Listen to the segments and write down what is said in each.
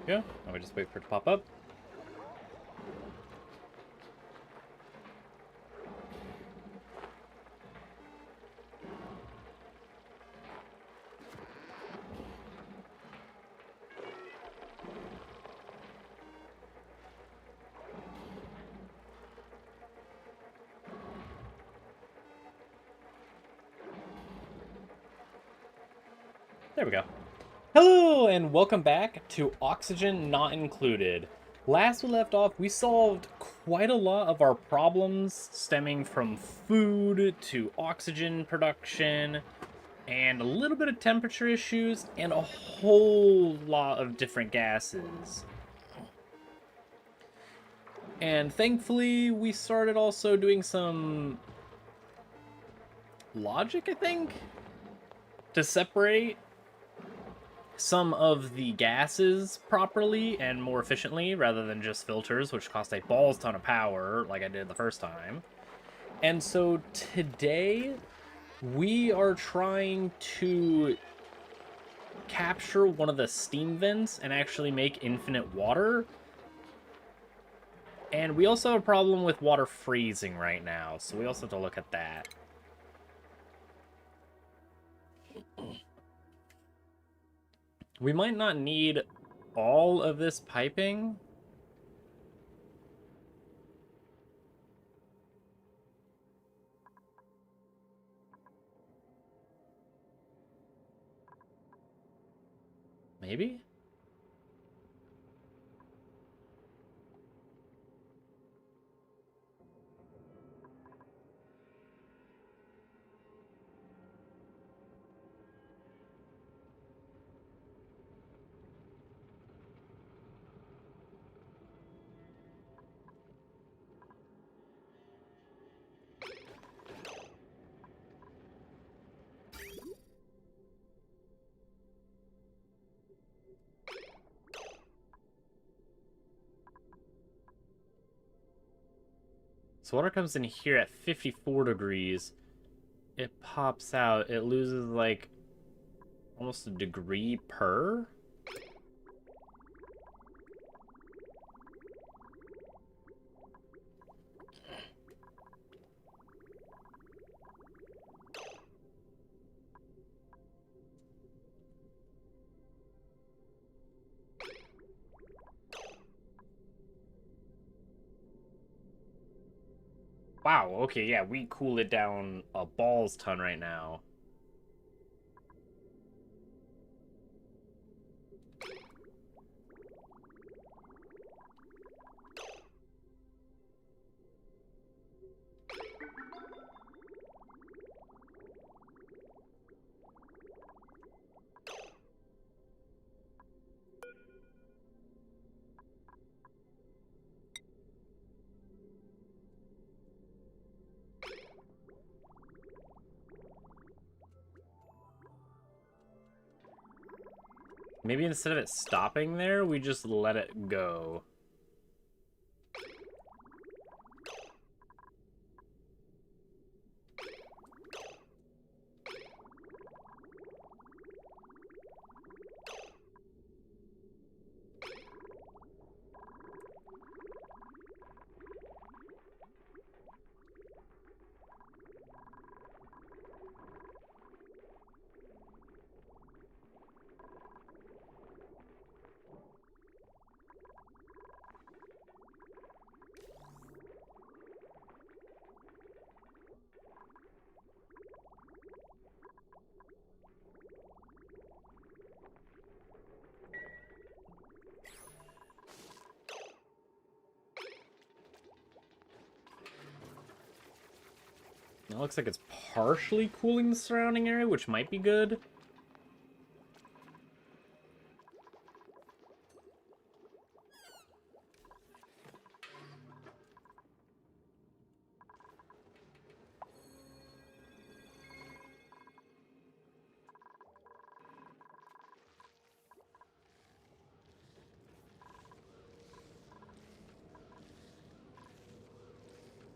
Yeah, now we just wait for it to pop up. There we go. Hello, and welcome back to Oxygen Not Included. Last we left off, we solved quite a lot of our problems stemming from food to oxygen production, and a little bit of temperature issues, and a whole lot of different gases. And thankfully, we started also doing some logic, I think, to separate some of the gases properly and more efficiently rather than just filters, which cost a balls ton of power like I did the first time. And so today we are trying to capture one of the steam vents and actually make infinite water. And we also have a problem with water freezing right now, so we also have to look at that. We might not need all of this piping. Maybe? So water comes in here at 54 degrees. It pops out. It loses like almost a degree per. Wow, okay, yeah, we cool it down a balls ton right now. Maybe instead of it stopping there, we just let it go. It looks like it's partially cooling the surrounding area, which might be good.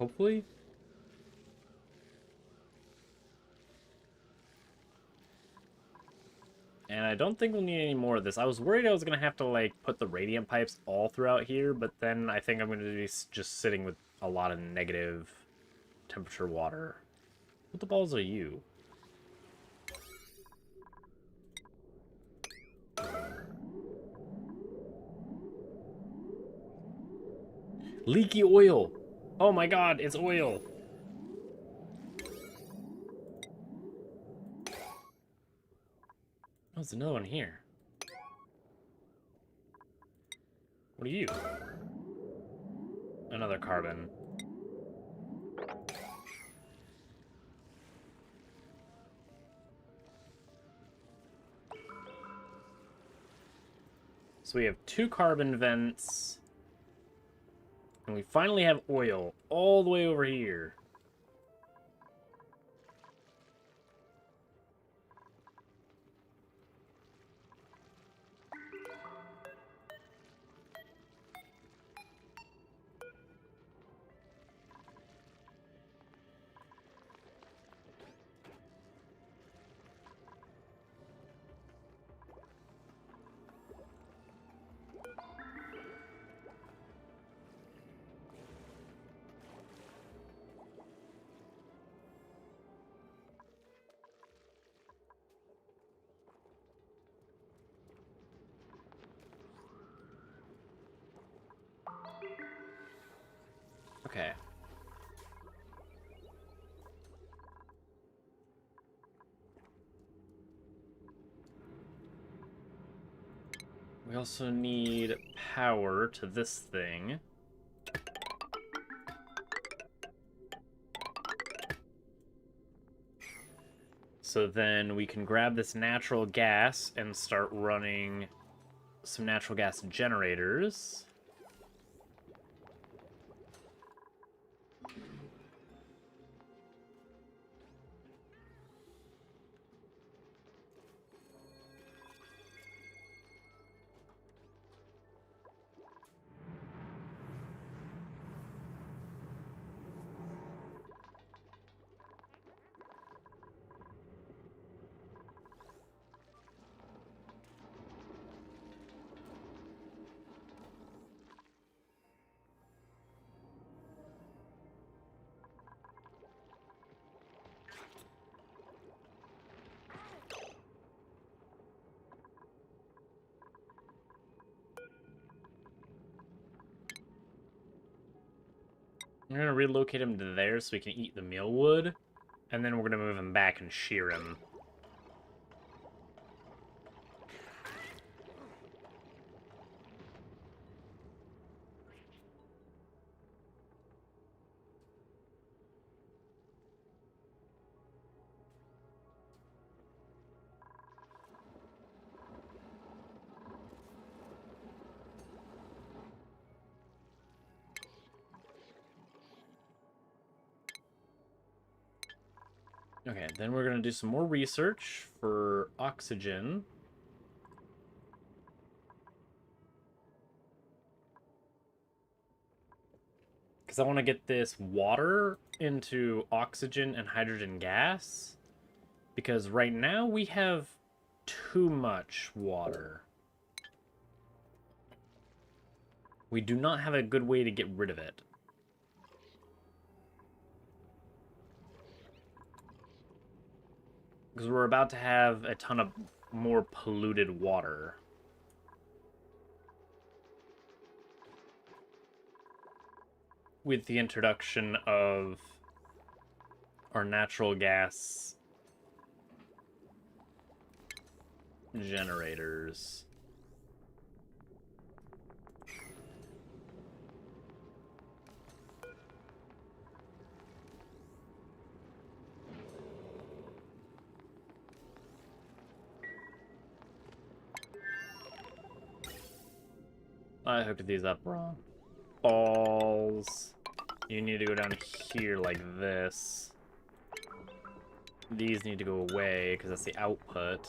Hopefully. And I don't think we'll need any more of this. I was worried I was going to have to, like, put the radiant pipes all throughout here, but then I think I'm going to be just sitting with a lot of negative temperature water. What the balls are you? Leaky oil! Oh my god, it's oil! Oh, there's another one here. What are you? Another carbon. So we have 2 carbon vents. And we finally have oil all the way over here. Okay. We also need power to this thing. So then we can grab this natural gas and start running some natural gas generators. We're going to relocate him to there so we can eat the mealwood. And then we're going to move him back and shear him. Okay, then we're going to do some more research for oxygen. Because I want to get this water into oxygen and hydrogen gas. Because right now we have too much water. We do not have a good way to get rid of it. Because we're about to have a ton of more polluted water. With the introduction of our natural gas generators. I hooked these up wrong. Balls. You need to go down here like this. These need to go away because that's the output.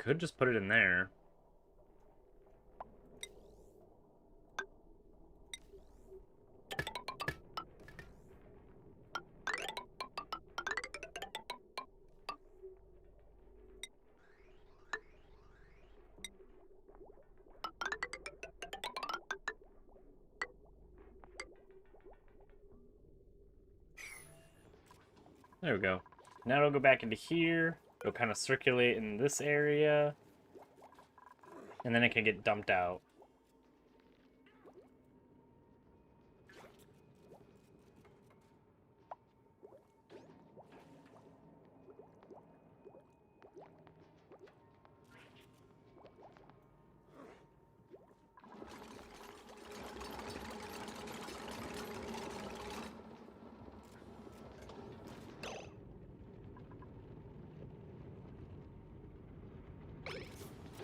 could just put it in there. There we go. Now it'll go back into here. It'll kind of circulate in this area. And then it can get dumped out.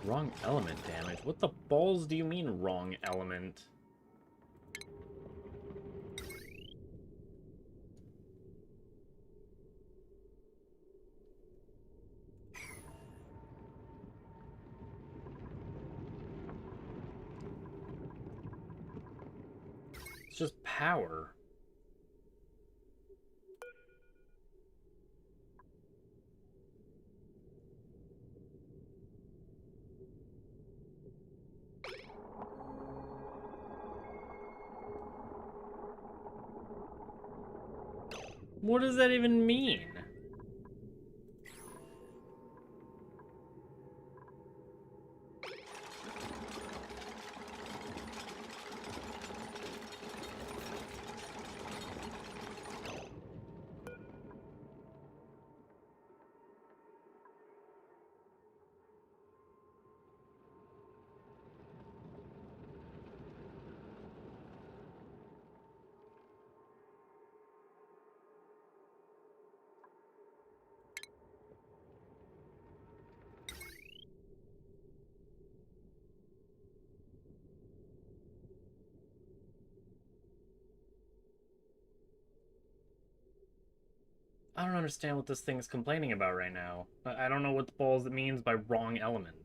Wrong element damage? What the balls do you mean, wrong element? It's just power. What does that even mean? I don't understand what this thing's complaining about right now. I don't know what the balls it means by wrong element.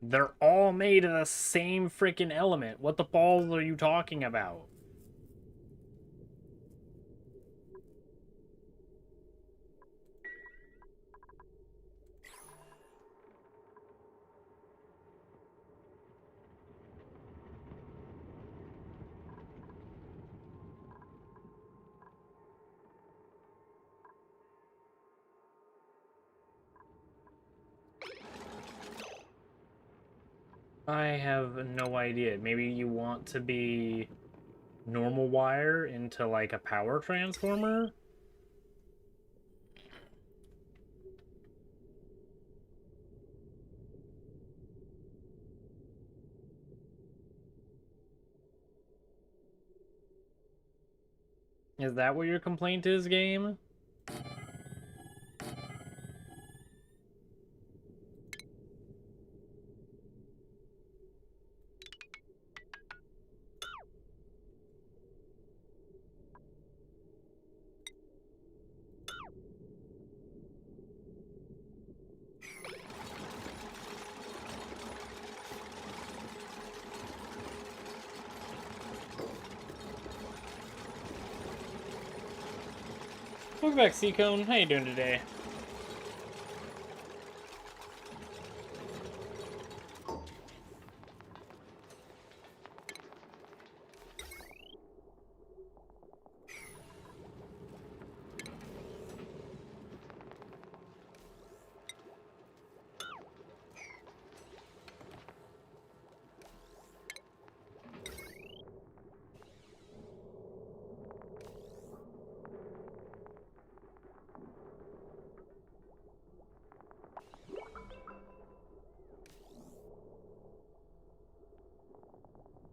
They're all made of the same freaking element. What the balls are you talking about? I have no idea. Maybe you want to be normal wire into like a power transformer? Is that what your complaint is, game? Welcome back, Seacone. How you doing today?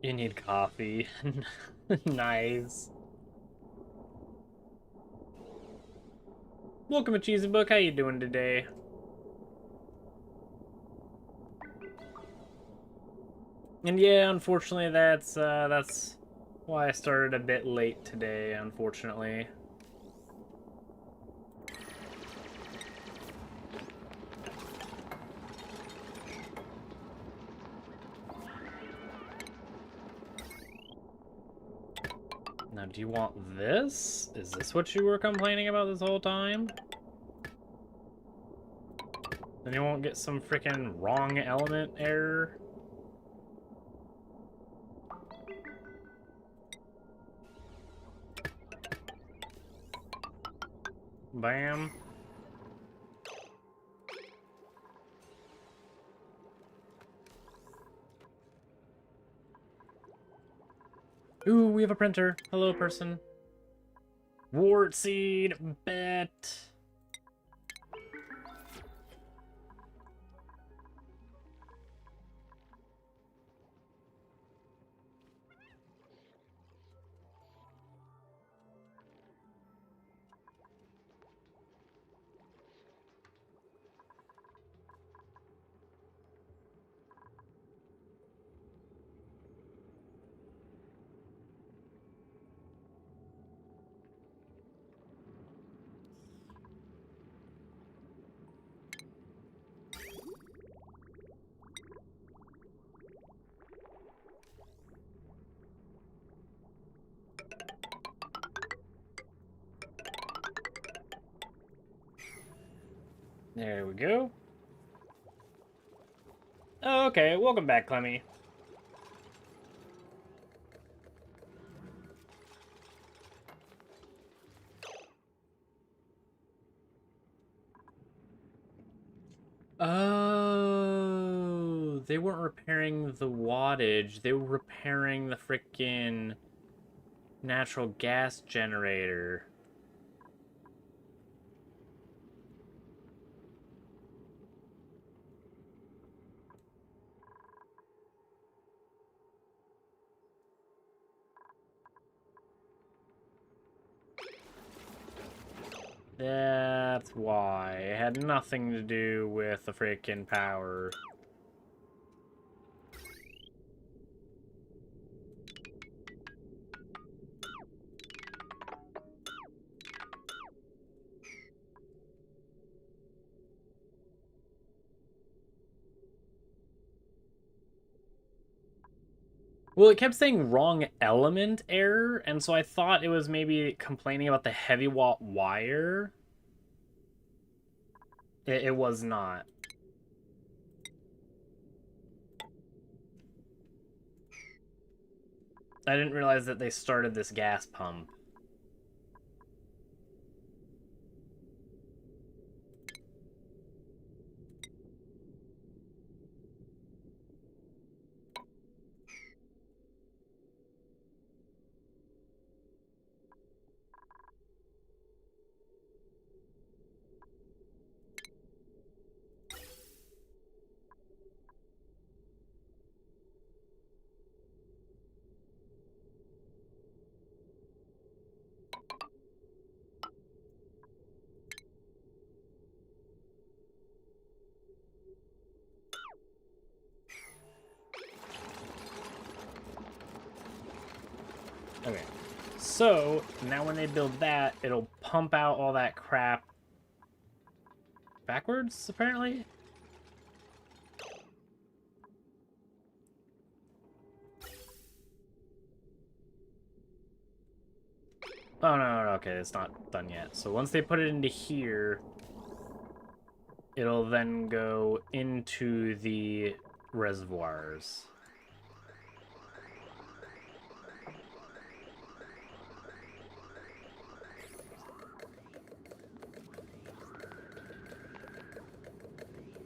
You need coffee. Nice. Welcome to Cheesy Book. How you doing today? And yeah, unfortunately, that's why I started a bit late today. Unfortunately. Now, do you want this? Is this what you were complaining about this whole time? Then you won't get some freaking wrong element error. Bam. Ooh, we have a printer. Hello, person. Wart seed, bet. There we go. Oh, okay, welcome back, Clemmy. Oh, they weren't repairing the wattage. They were repairing the frickin' natural gas generator. That's why. It had nothing to do with the freaking power. Well, it kept saying wrong element error, and so I thought it was maybe complaining about the heavy watt wire. It was not. I didn't realize that they started this gas pump. Okay, so now when they build that, it'll pump out all that crap backwards, apparently? Oh, no, okay, it's not done yet. So once they put it into here, it'll then go into the reservoirs.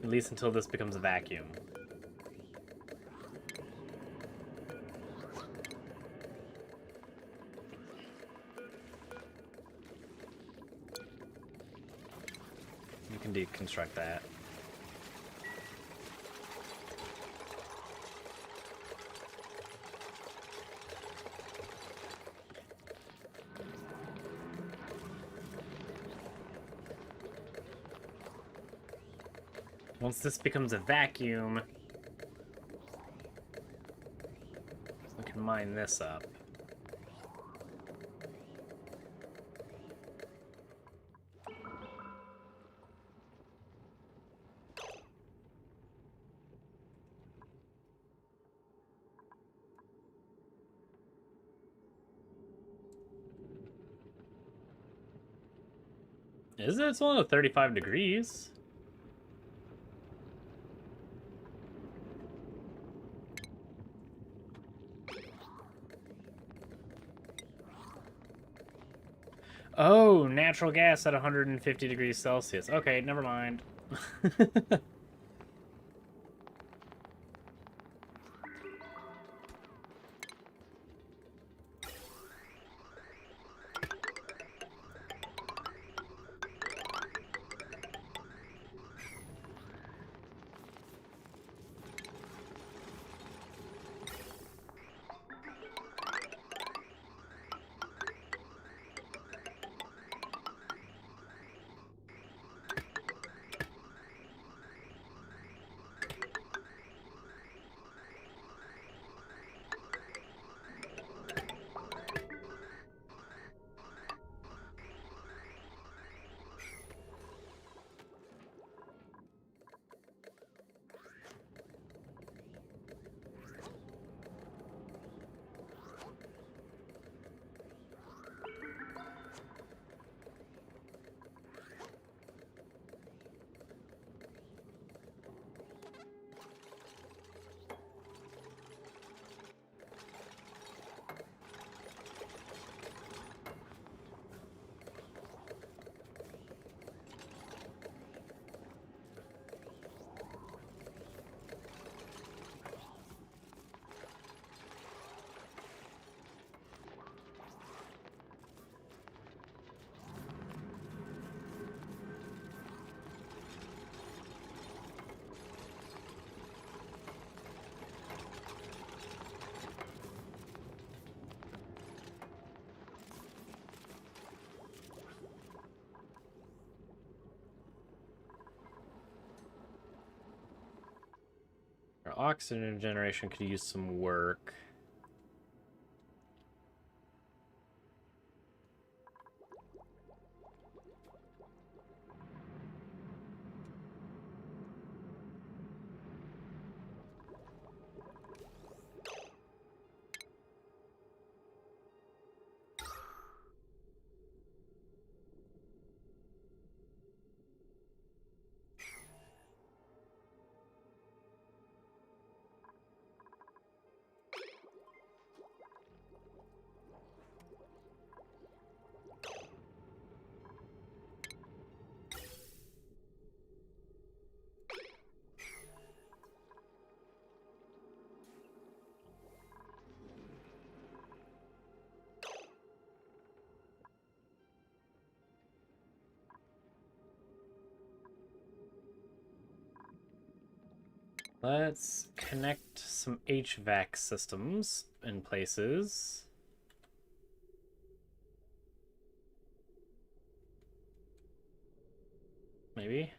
At least until this becomes a vacuum. You can deconstruct that. Once this becomes a vacuum, we can mine this up. Is it? It's only 35 degrees. Oh, natural gas at 150 degrees Celsius. Okay, never mind. Our oxygen generation could use some work. Let's connect some HVAC systems in places. Maybe.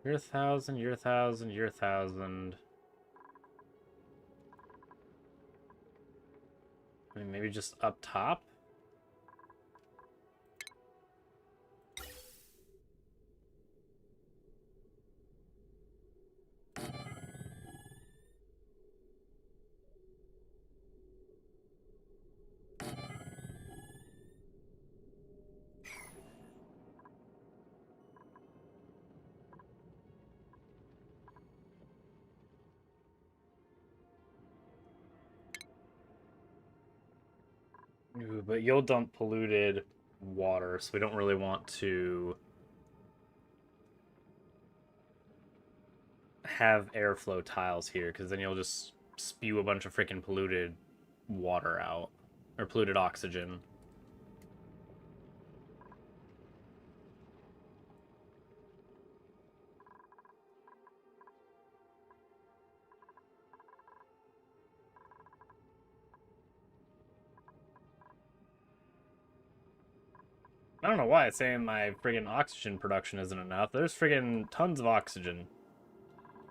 You're 1,000, you're 1,000, you're 1,000. I mean, maybe just up top? Ooh, but you'll dump polluted water, so we don't really want to have airflow tiles here, because then you'll just spew a bunch of freaking polluted water out. Or polluted oxygen. I don't know why it's saying my friggin' oxygen production isn't enough. There's friggin' tons of oxygen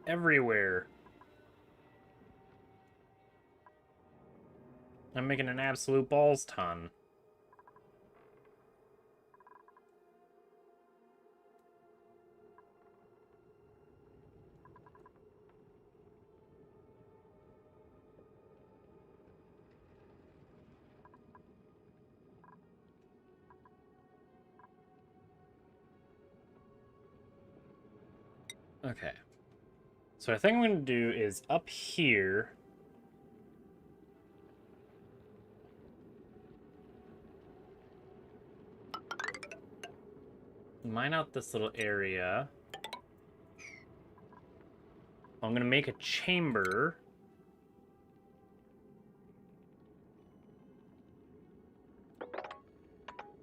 everywhere. I'm making an absolute balls ton. Okay. So I think I'm going to do is up here. Mine out this little area. I'm going to make a chamber.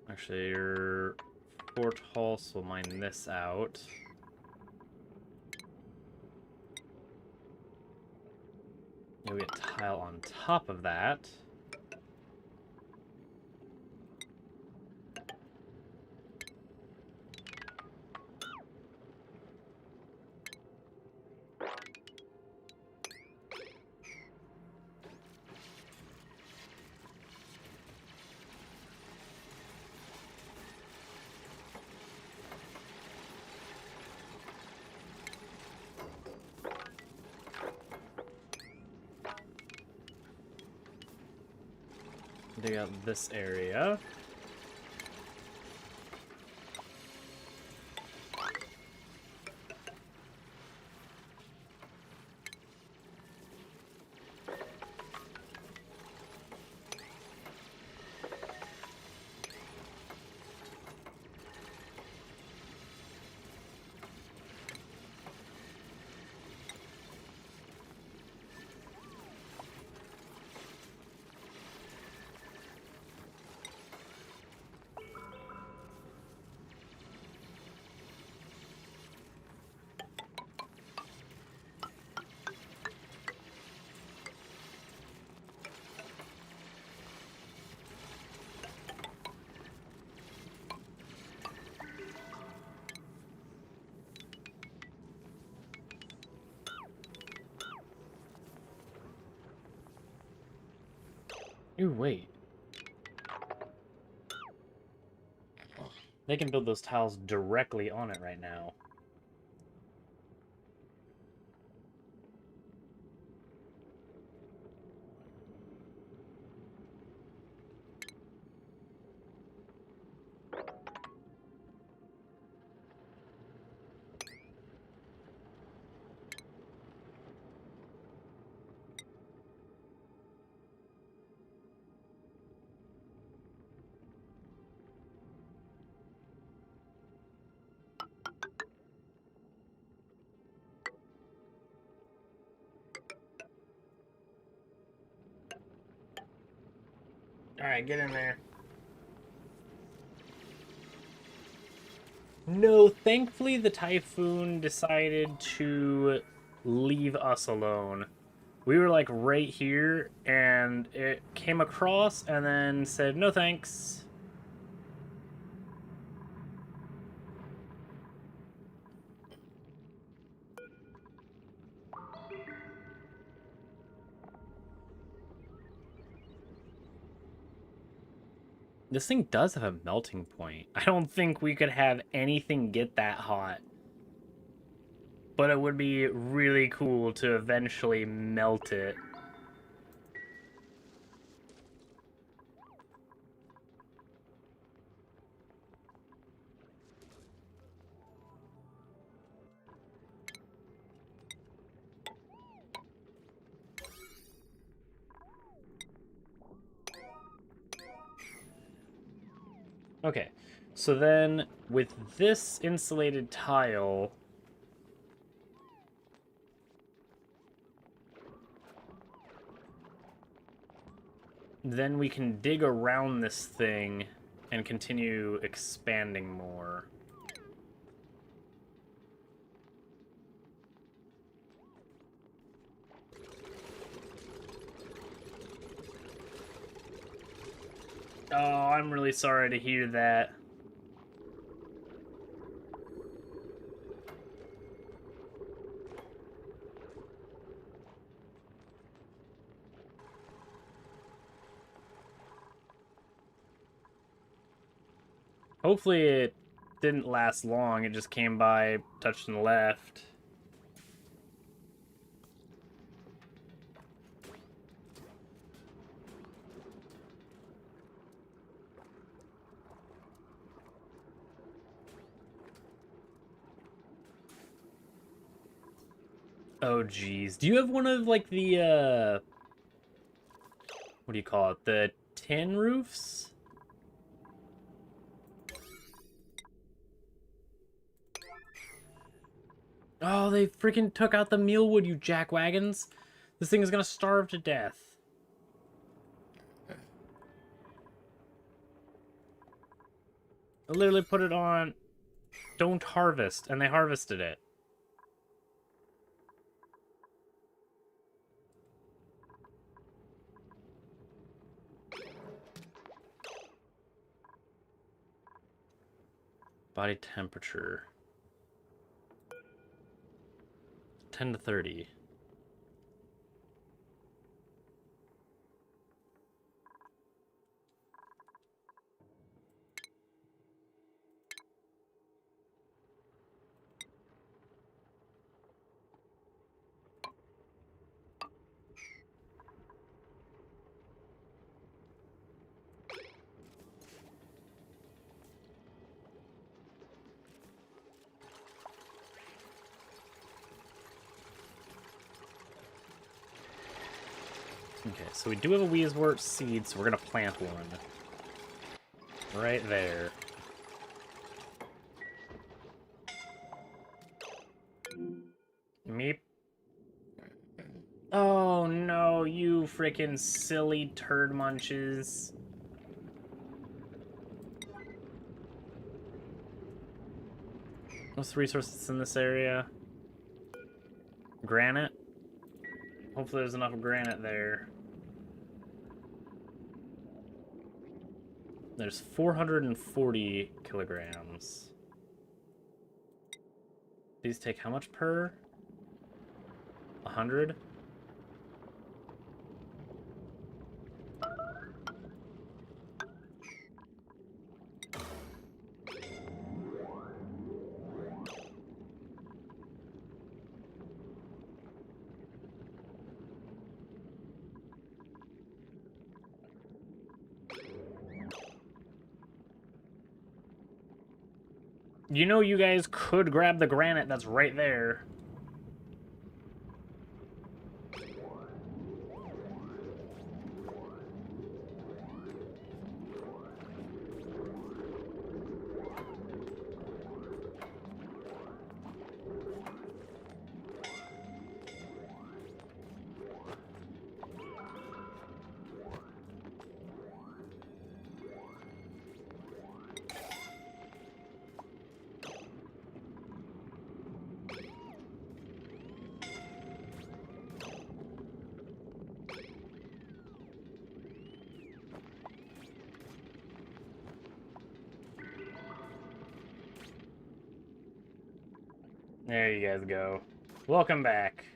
Actually, your fort hall, so we'll mine this out. And we get tile on top of that. Dig out this area. Ooh, wait. They can build those tiles directly on it right now. Alright, get in there. No, thankfully the typhoon decided to leave us alone. We were like right here, and it came across and then said, no thanks. This thing does have a melting point. I don't think we could have anything get that hot. But it would be really cool to eventually melt it. Okay, so then with this insulated tile, then we can dig around this thing and continue expanding more. Oh, I'm really sorry to hear that. Hopefully it didn't last long. It just came by, touched and left. Oh, geez. Do you have one of, like, the, what do you call it? The tin roofs? Oh, they freaking took out the mealwood, you jackwagons. This thing is gonna starve to death. I literally put it on don't harvest, and they harvested it. Body temperature. 10 to 30. Okay, so we do have a Weezewort seed, so we're gonna plant one. Right there. Meep. Oh no, you freaking silly turd munches. What's the resources in this area? Granite? Hopefully there's enough granite there. There's 440 kilograms. These take how much per? 100? You know you guys could grab the granite that's right there. There you guys go. Welcome back.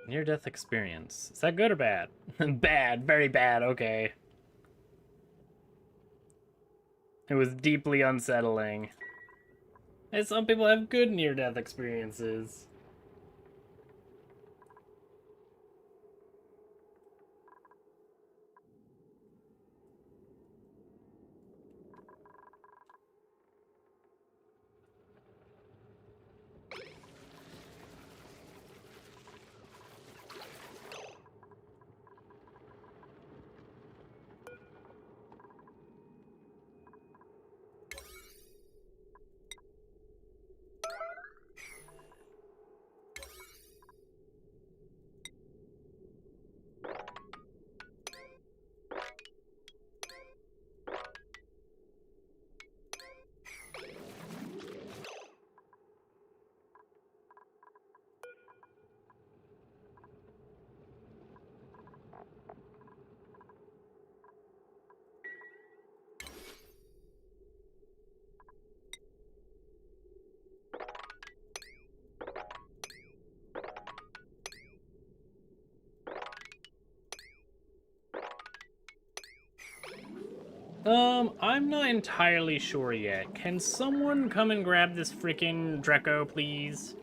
Near-death experience. Is that good or bad? Bad. Very bad. Okay. It was deeply unsettling. And some people have good near-death experiences. I'm not entirely sure yet. Can someone come and grab this freaking Draco, please?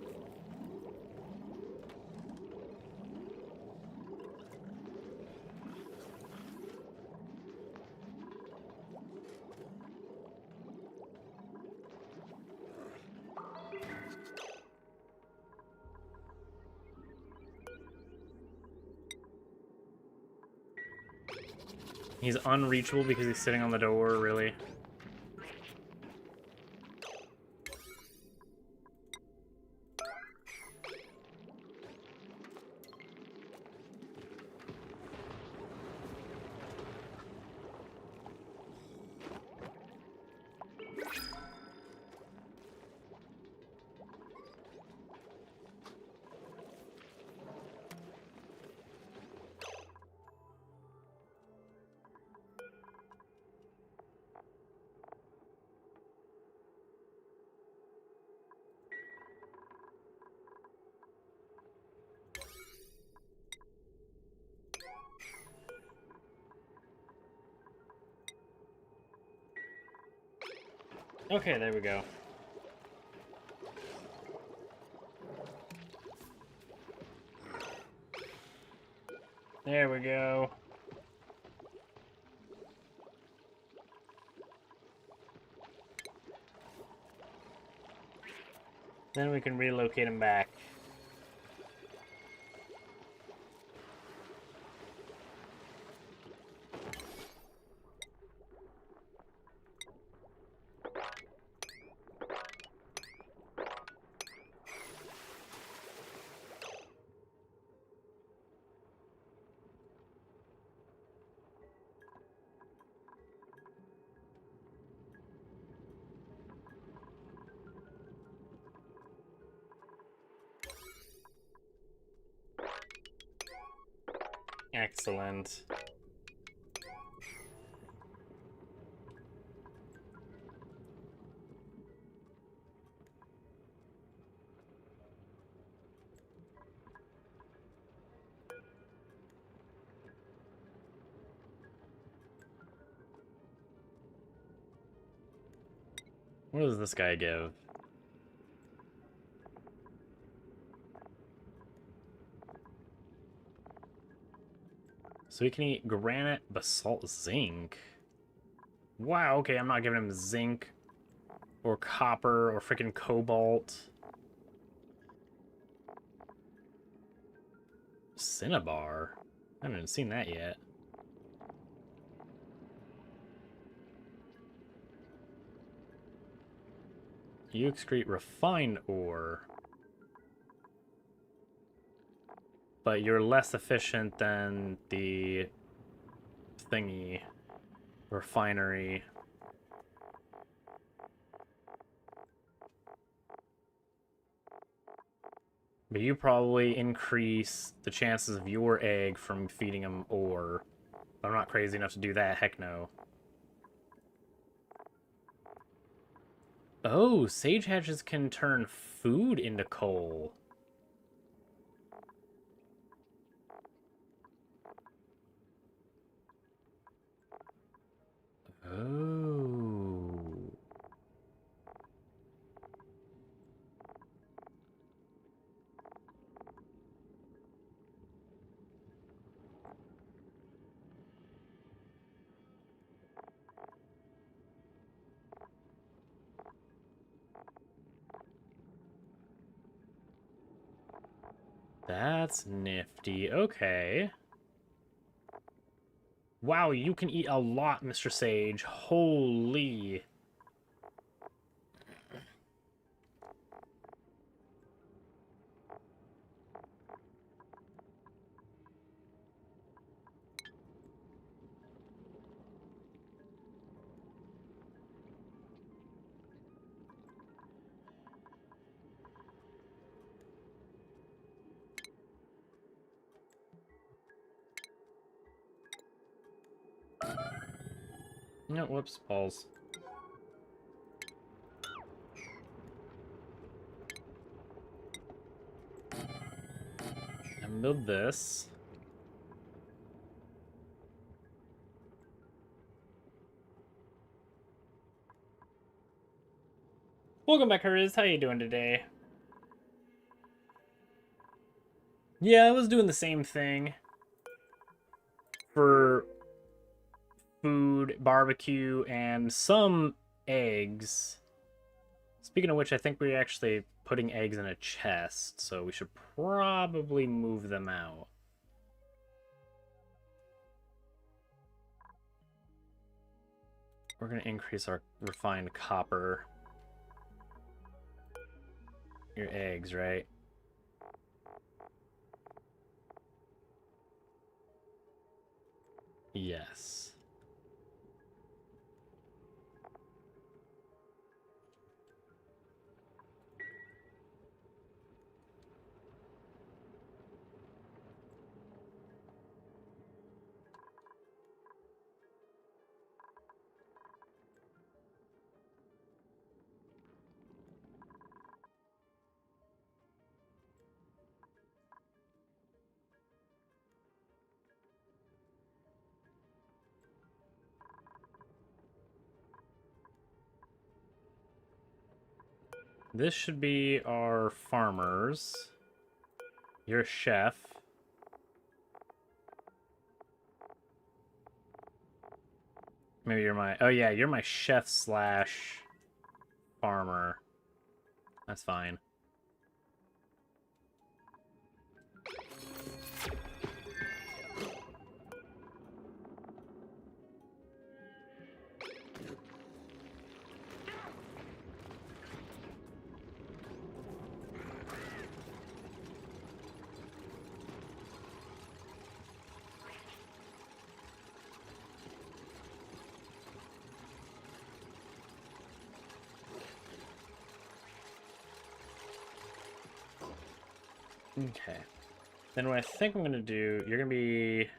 He's unreachable because he's sitting on the door, really? Okay, there we go. There we go. Then we can relocate him back. Excellent. What does this guy give? So he can eat granite, basalt, zinc. Wow, okay, I'm not giving him zinc or copper or freaking cobalt. Cinnabar? I haven't even seen that yet. You excrete refined ore. But you're less efficient than the thingy refinery. But you probably increase the chances of your egg from feeding them ore. I'm not crazy enough to do that, heck no. Oh, sage hatches can turn food into coal. Oh. That's nifty. Okay. Wow, you can eat a lot, Mr. Sage. Holy. No, whoops, balls. And build this. Welcome back, Hariz. How you doing today? Yeah, I was doing the same thing for food, barbecue, and some eggs. Speaking of which, I think we're actually putting eggs in a chest, so we should probably move them out. We're going to increase our refined copper. Your eggs, right? Yes. This should be our farmers. You're a chef. Maybe you're my... Oh, yeah, you're my chef slash farmer. That's fine. Okay. Then what I think I'm going to do, you're going to be...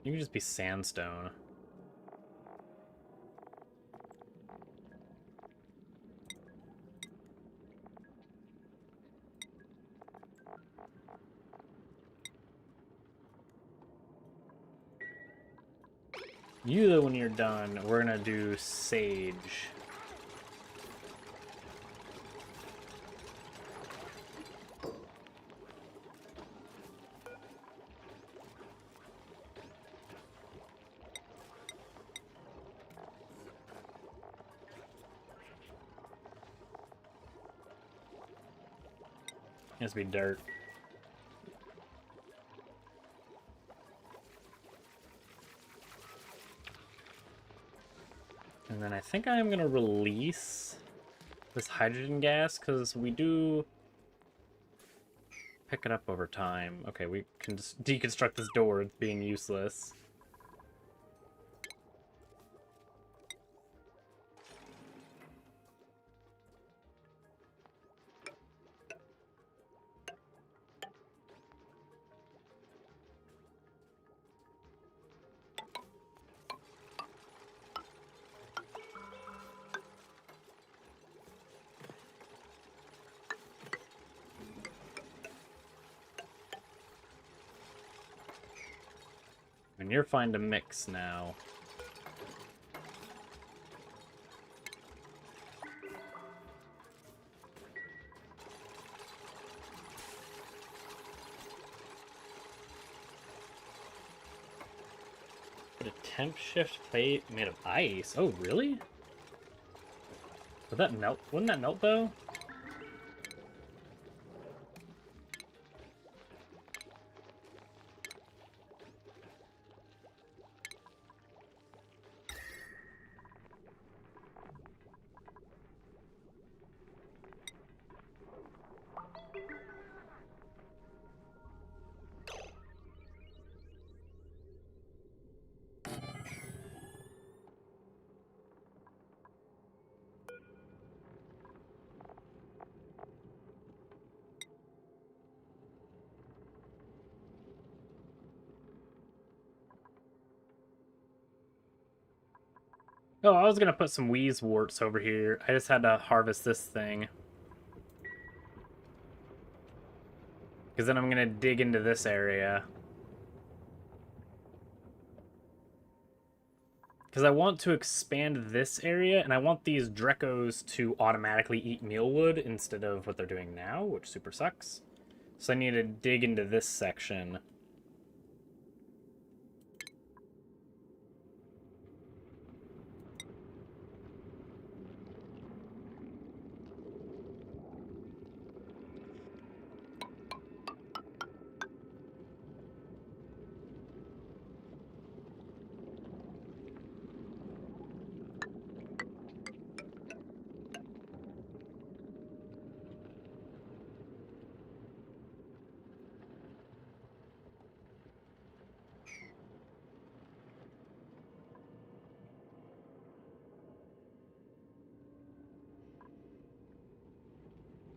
You can just be sandstone. You, though, when you're done, we're going to do sage. It has to be dirt. And then I think I'm going to release this hydrogen gas, because we do pick it up over time. Okay, we can just deconstruct this door. It's being useless. And you're fine to mix now. Put a temp shift plate made of ice. Oh, really? Would that melt? Wouldn't that melt, though? Oh, I was gonna put some wheeze warts over here. I just had to harvest this thing. Because then I'm gonna dig into this area. Because I want to expand this area, and I want these Drekos to automatically eat mealwood instead of what they're doing now, which super sucks. So I need to dig into this section.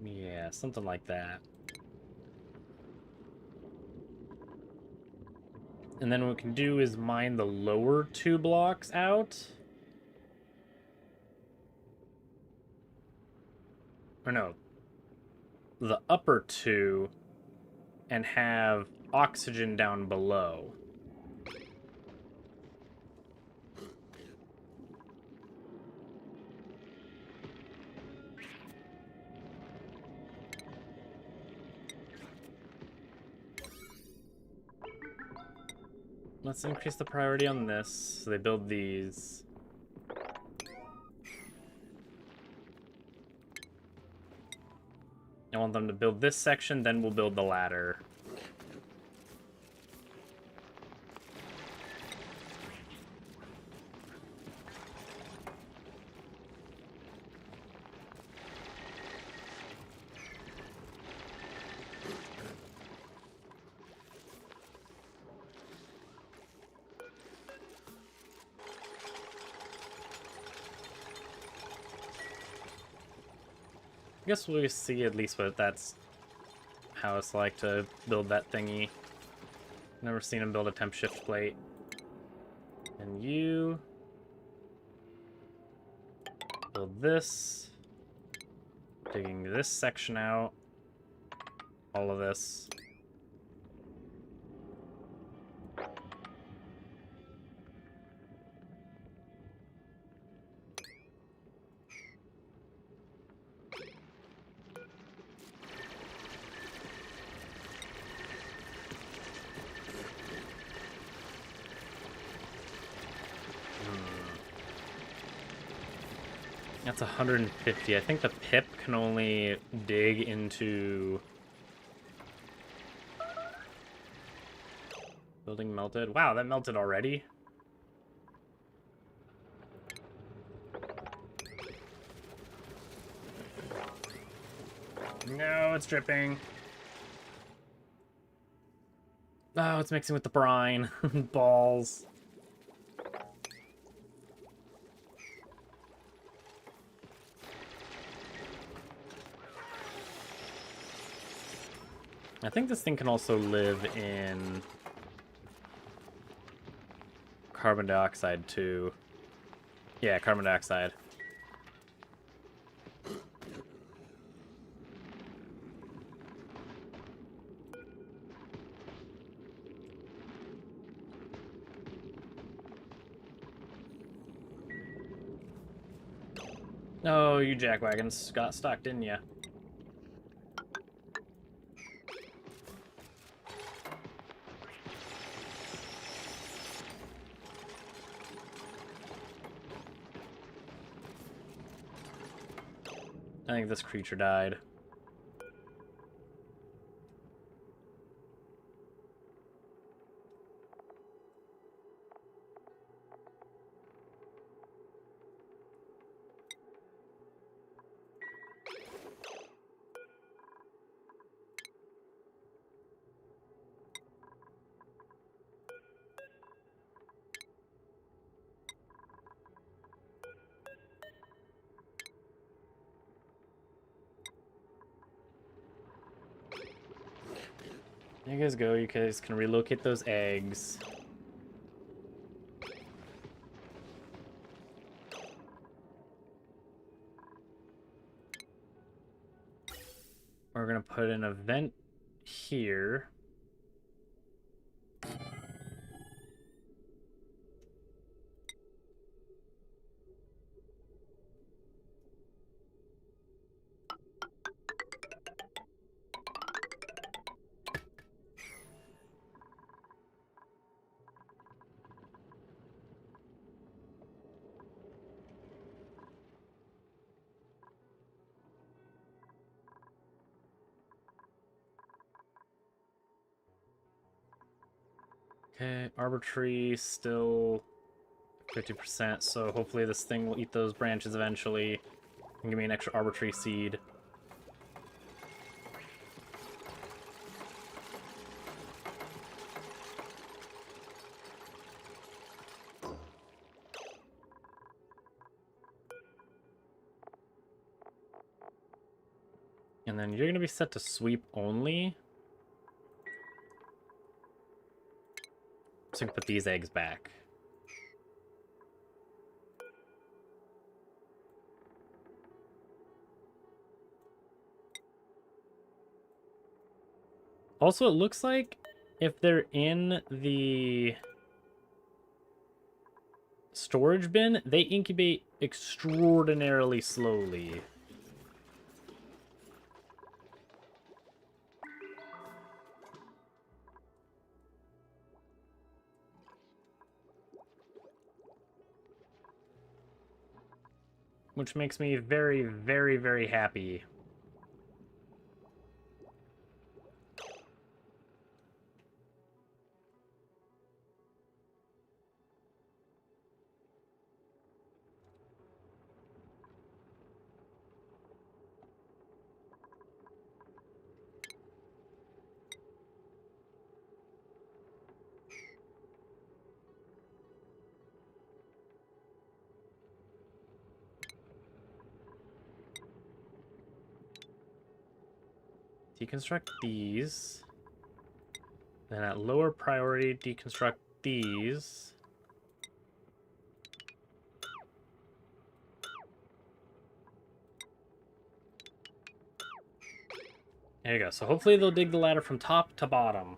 Yeah, something like that. And then what we can do is mine the lower 2 blocks out. Or no, the upper 2, and have oxygen down below. Let's increase the priority on this. So they build these. I want them to build this section, then we'll build the ladder. I guess we'll see at least what that's how it's like to build that thingy. Never seen him build a temp shift plate. And you build this. Digging this section out. All of this. That's 150. I think the pip can only dig into... Building melted. Wow, that melted already? No, it's dripping. Oh, it's mixing with the brine. Balls. I think this thing can also live in carbon dioxide too. Yeah, carbon dioxide. Oh, you jackwagons got stuck, didn't you? I think this creature died. There you guys go. You guys can relocate those eggs. We're gonna put an event here. Okay, arbitrary still 50%, so hopefully this thing will eat those branches eventually and give me an extra arbitrary seed. And then you're going to be set to sweep only. So I can put these eggs back. Also, it looks like if they're in the storage bin, they incubate extraordinarily slowly. Which makes me very, very, very happy. Deconstruct these. Then at lower priority, deconstruct these. There you go. So hopefully they'll dig the ladder from top to bottom.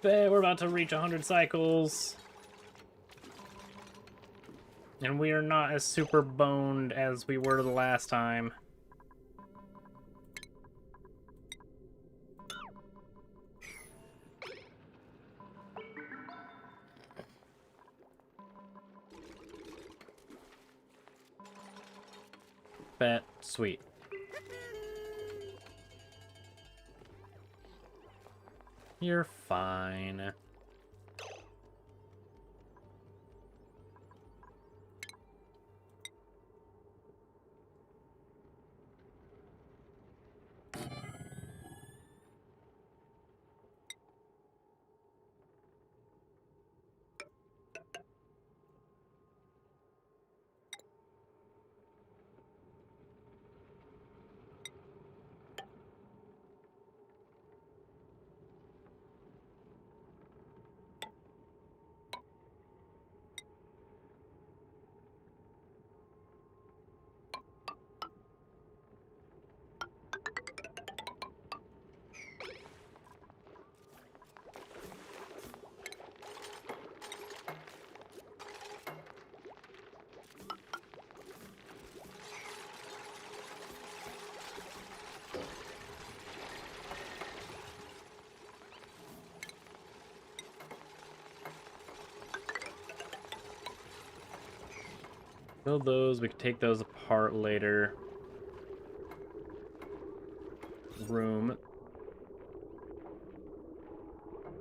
Okay, we're about to reach 100 cycles. And we are not as super boned as we were the last time. Bet. Sweet. You're fine. Build those. We can take those apart later. Room.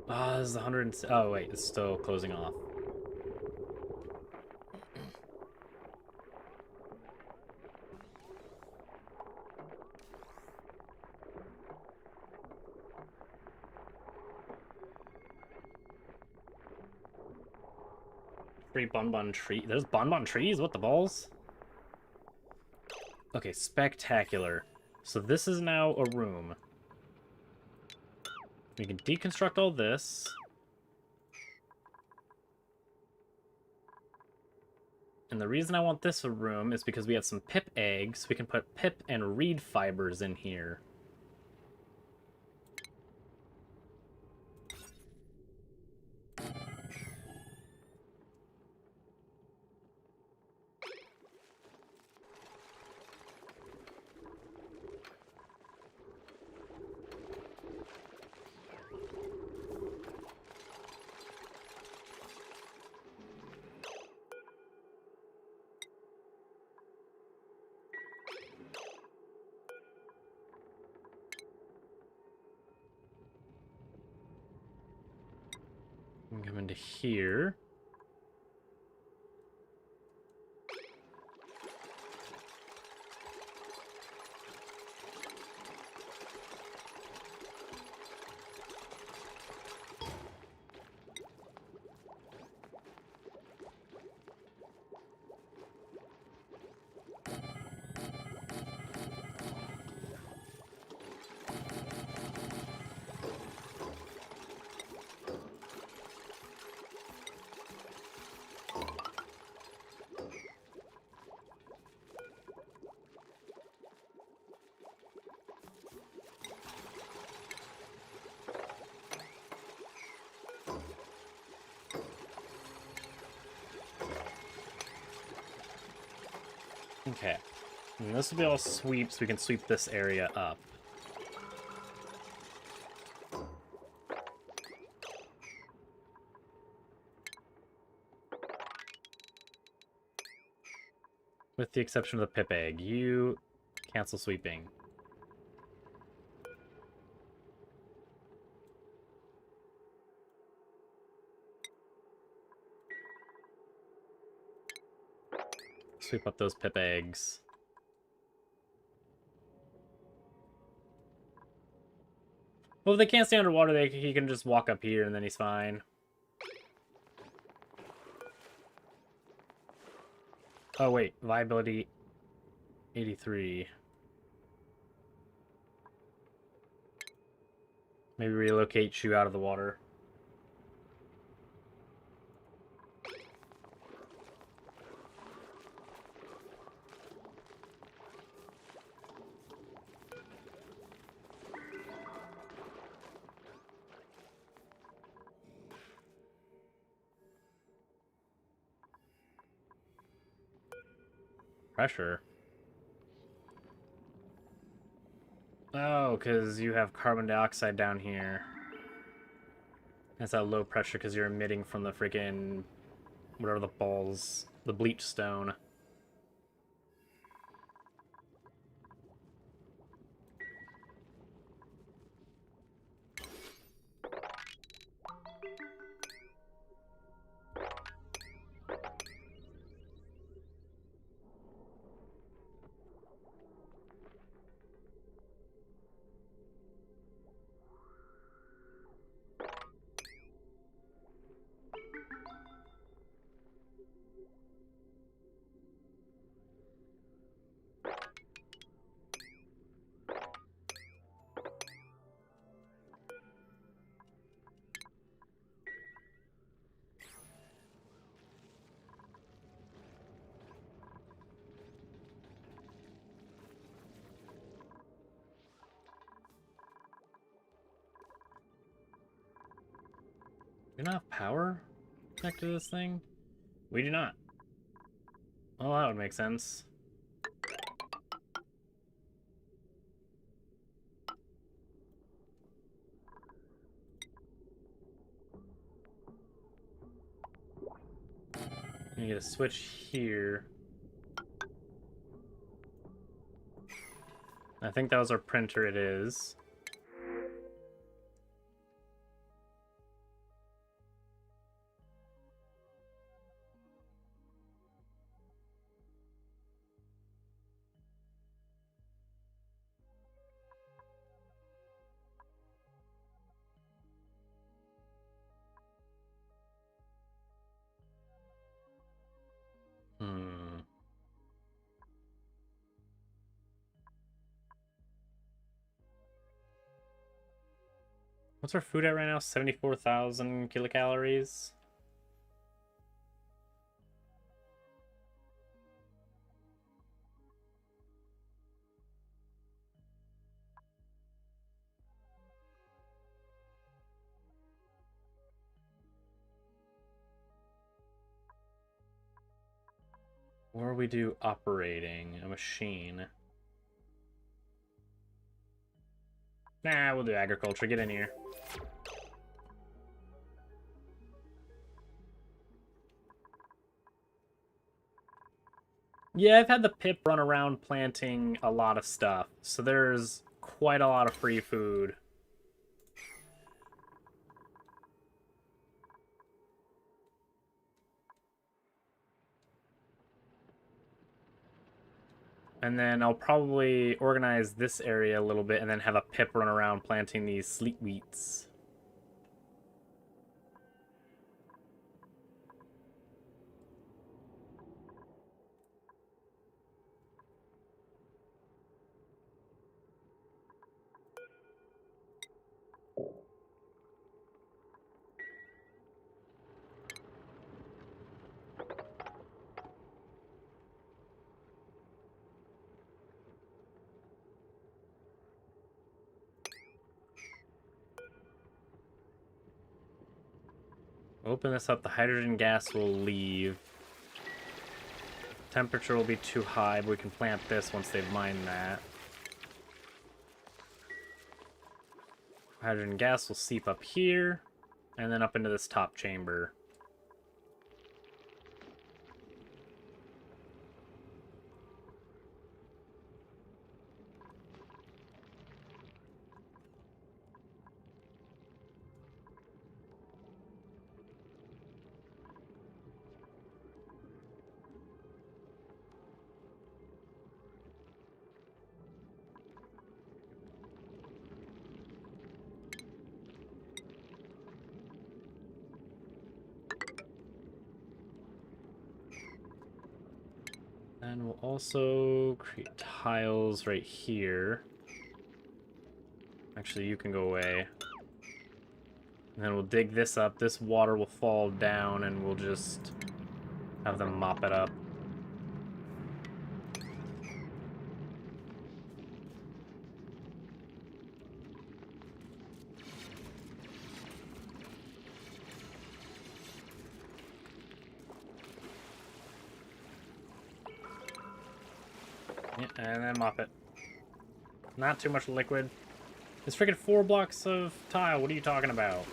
Ah, this is 100. Oh, wait. It's still closing off. Free bonbon tree. There's bonbon trees? What the balls? Okay, spectacular. So this is now a room. We can deconstruct all this. And the reason I want this a room is because we have some pip eggs. We can put pip and reed fibers in here. Come into here. Okay. And this will be all sweep, so we can sweep this area up. With the exception of the pip egg. You cancel sweeping. Sweep up those pip eggs. Well, if they can't stay underwater, he can just walk up here and then he's fine. Oh, wait. Viability 83. Maybe relocate Shu out of the water. Pressure. Oh, because you have carbon dioxide down here. That's that low pressure because you're emitting from the freaking... whatever the balls... the bleach stone. Do you not have power connected to this thing? We do not. Well, that would make sense. You get a switch here. I think that was our printer, it is. Hmm. What's our food at right now? 74,000 kilocalories? Or we do operating a machine. Nah, we'll do agriculture. Get in here. Yeah, I've had the pip run around planting a lot of stuff, so there's quite a lot of free food. And then I'll probably organize this area a little bit and then have a pip run around planting these sleet wheats. Open this up, the hydrogen gas will leave. Temperature will be too high, but we can plant this once they've mined that. Hydrogen gas will seep up here, and then up into this top chamber. And we'll also create tiles right here. Actually, you can go away. And then we'll dig this up. This water will fall down, and we'll just have them mop it up. Yeah, and then mop it. Not too much liquid. It's freaking 4 blocks of tile. What are you talking about?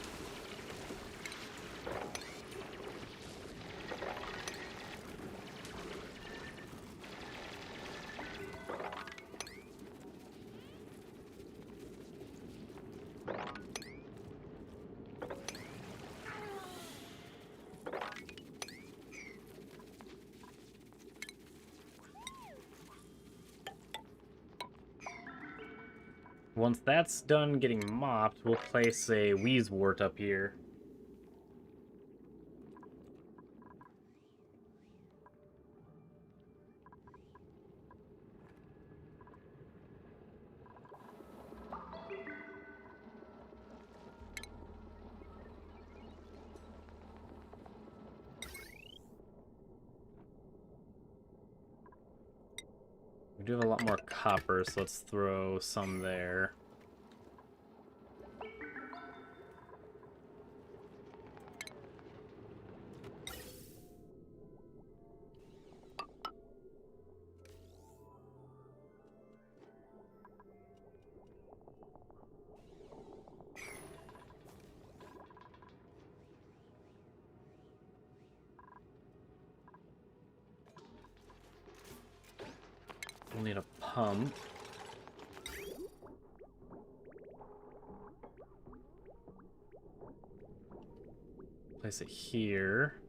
Once that's done getting mopped, we'll place a wheezewort up here. We do have a lot more copper, so let's throw some there. We'll need a pump. Place it here.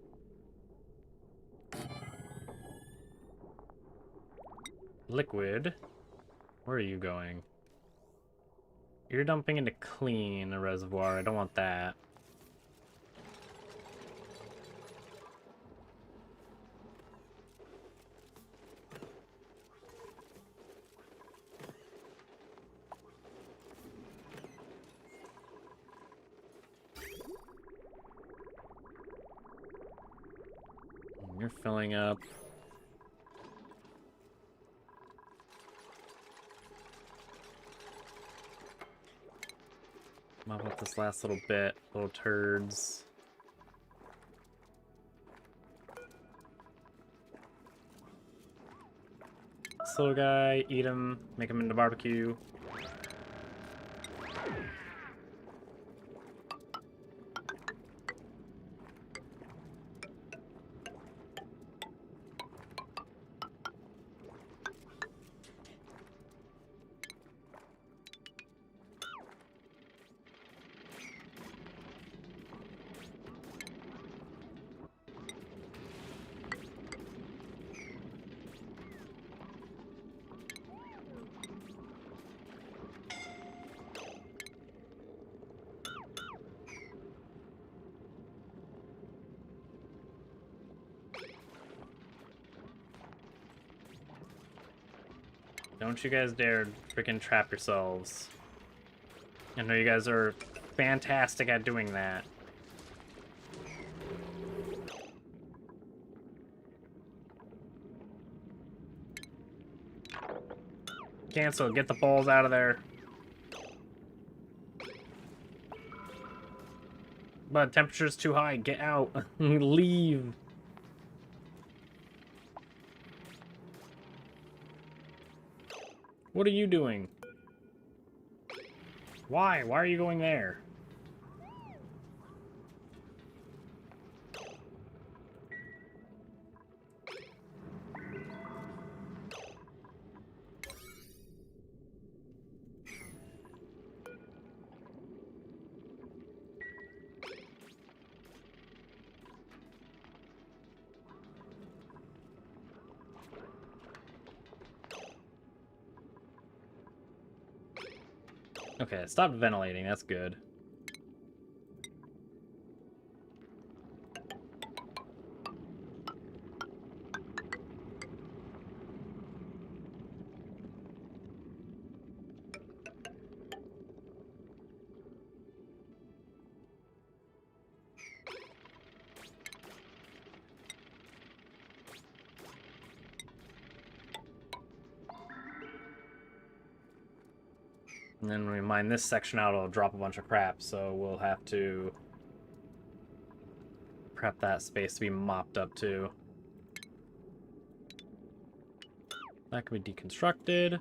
Liquid. Where are you going? You're dumping into clean a reservoir. I don't want that. You're filling up. Mop up this last little bit, little turds. This little guy, eat him, make him into barbecue. Don't you guys dare freaking trap yourselves. I know you guys are fantastic at doing that. Cancel. Get the balls out of there. But temperature's too high. Get out. Leave. What are you doing? Why? Why are you going there? Okay, stop ventilating. That's good. And then when we mine this section out, it'll drop a bunch of crap, so we'll have to prep that space to be mopped up too. That can be deconstructed.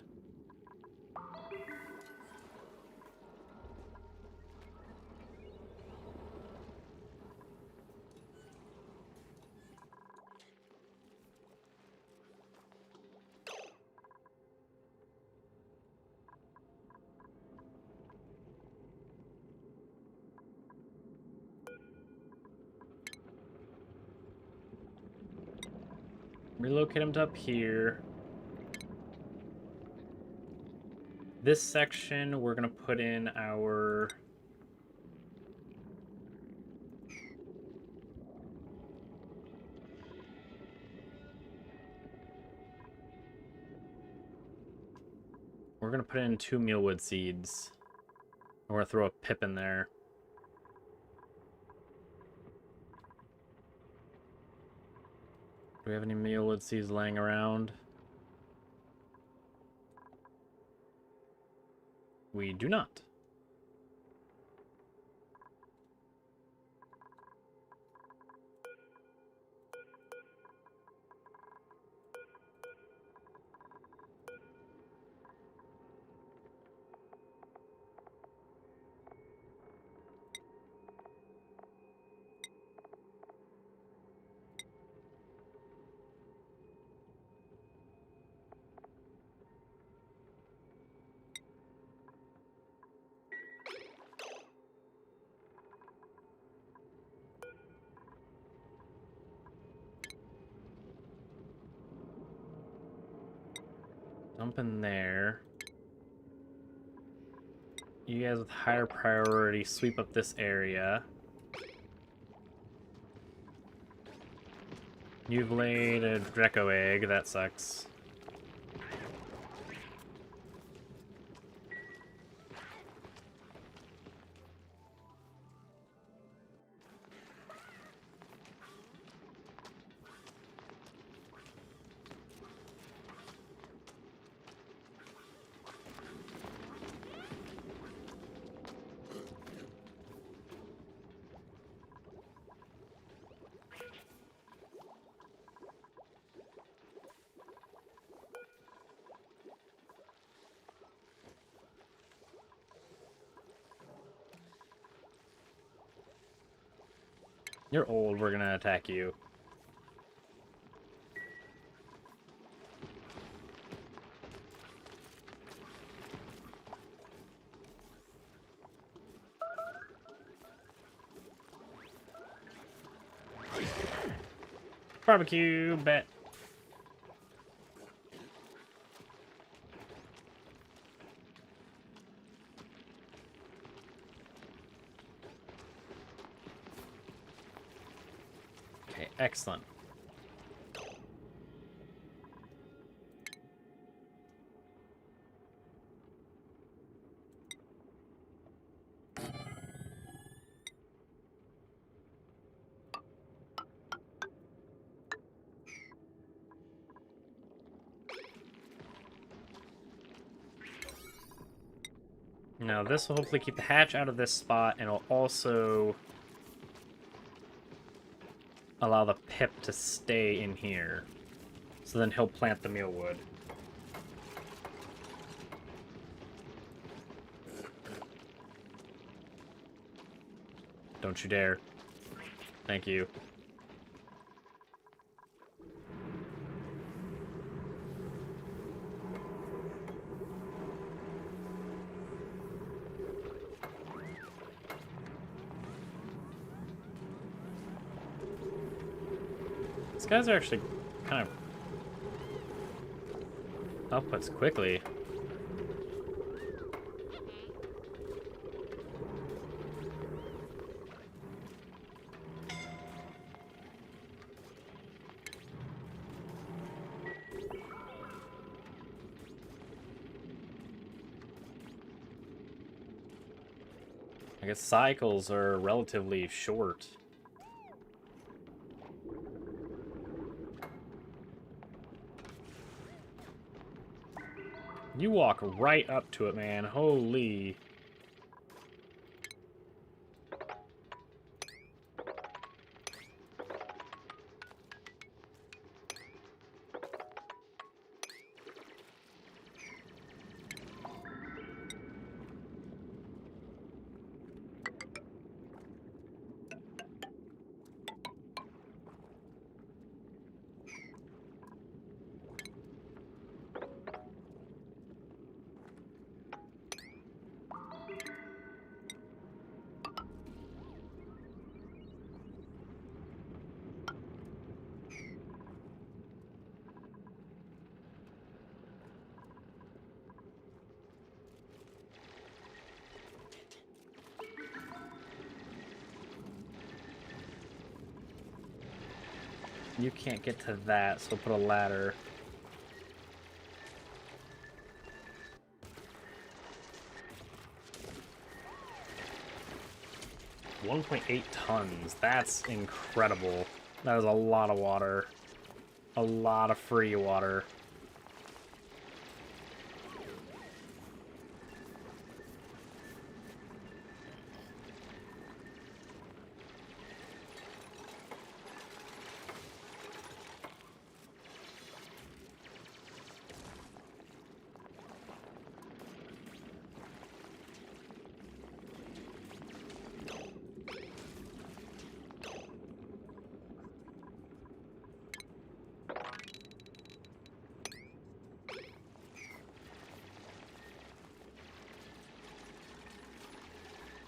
Relocate him to up here. This section, we're gonna put in our... We're gonna put in 2 mealwood seeds. We're gonna throw a pip in there. Do we have any mealwood seeds laying around? We do not. Dump in there. You guys with higher priority sweep up this area. You've laid a Draco egg, that sucks. You're old, we're gonna attack you. Barbecue, bet. Okay, excellent. Now this will hopefully keep the hatch out of this spot, and it'll also allow the pip to stay in here. So then he'll plant the mealwood. Don't you dare. Thank you. These guys are actually kind of outputs quickly. I guess cycles are relatively short. You walk right up to it, man. Holy. You can't get to that, so we'll put a ladder. $1.8 tons. That's incredible. That is a lot of water. A lot of free water.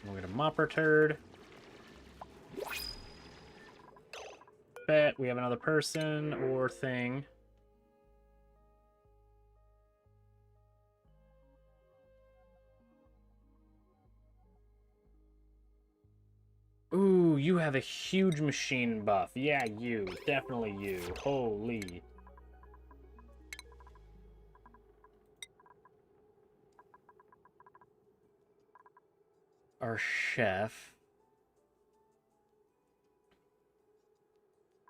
We'll get a mopper turd. Bet we have another person or thing. Ooh, you have a huge machine buff. Yeah, you. Definitely you. Holy. Our chef.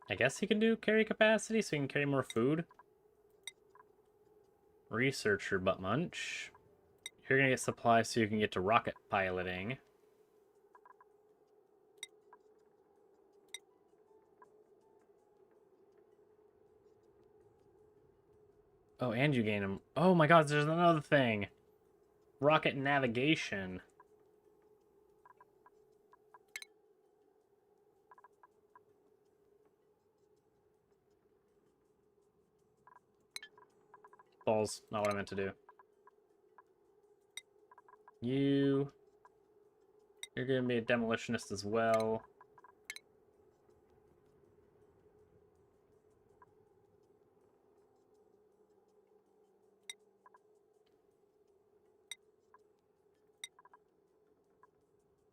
I guess he can do carry capacity, so he can carry more food. Researcher butt munch. You're gonna get supplies so you can get to rocket piloting. Oh, and you gain them. Oh my god, there's another thing. Rocket navigation. Balls, not what I meant to do. You're gonna be a demolitionist as well.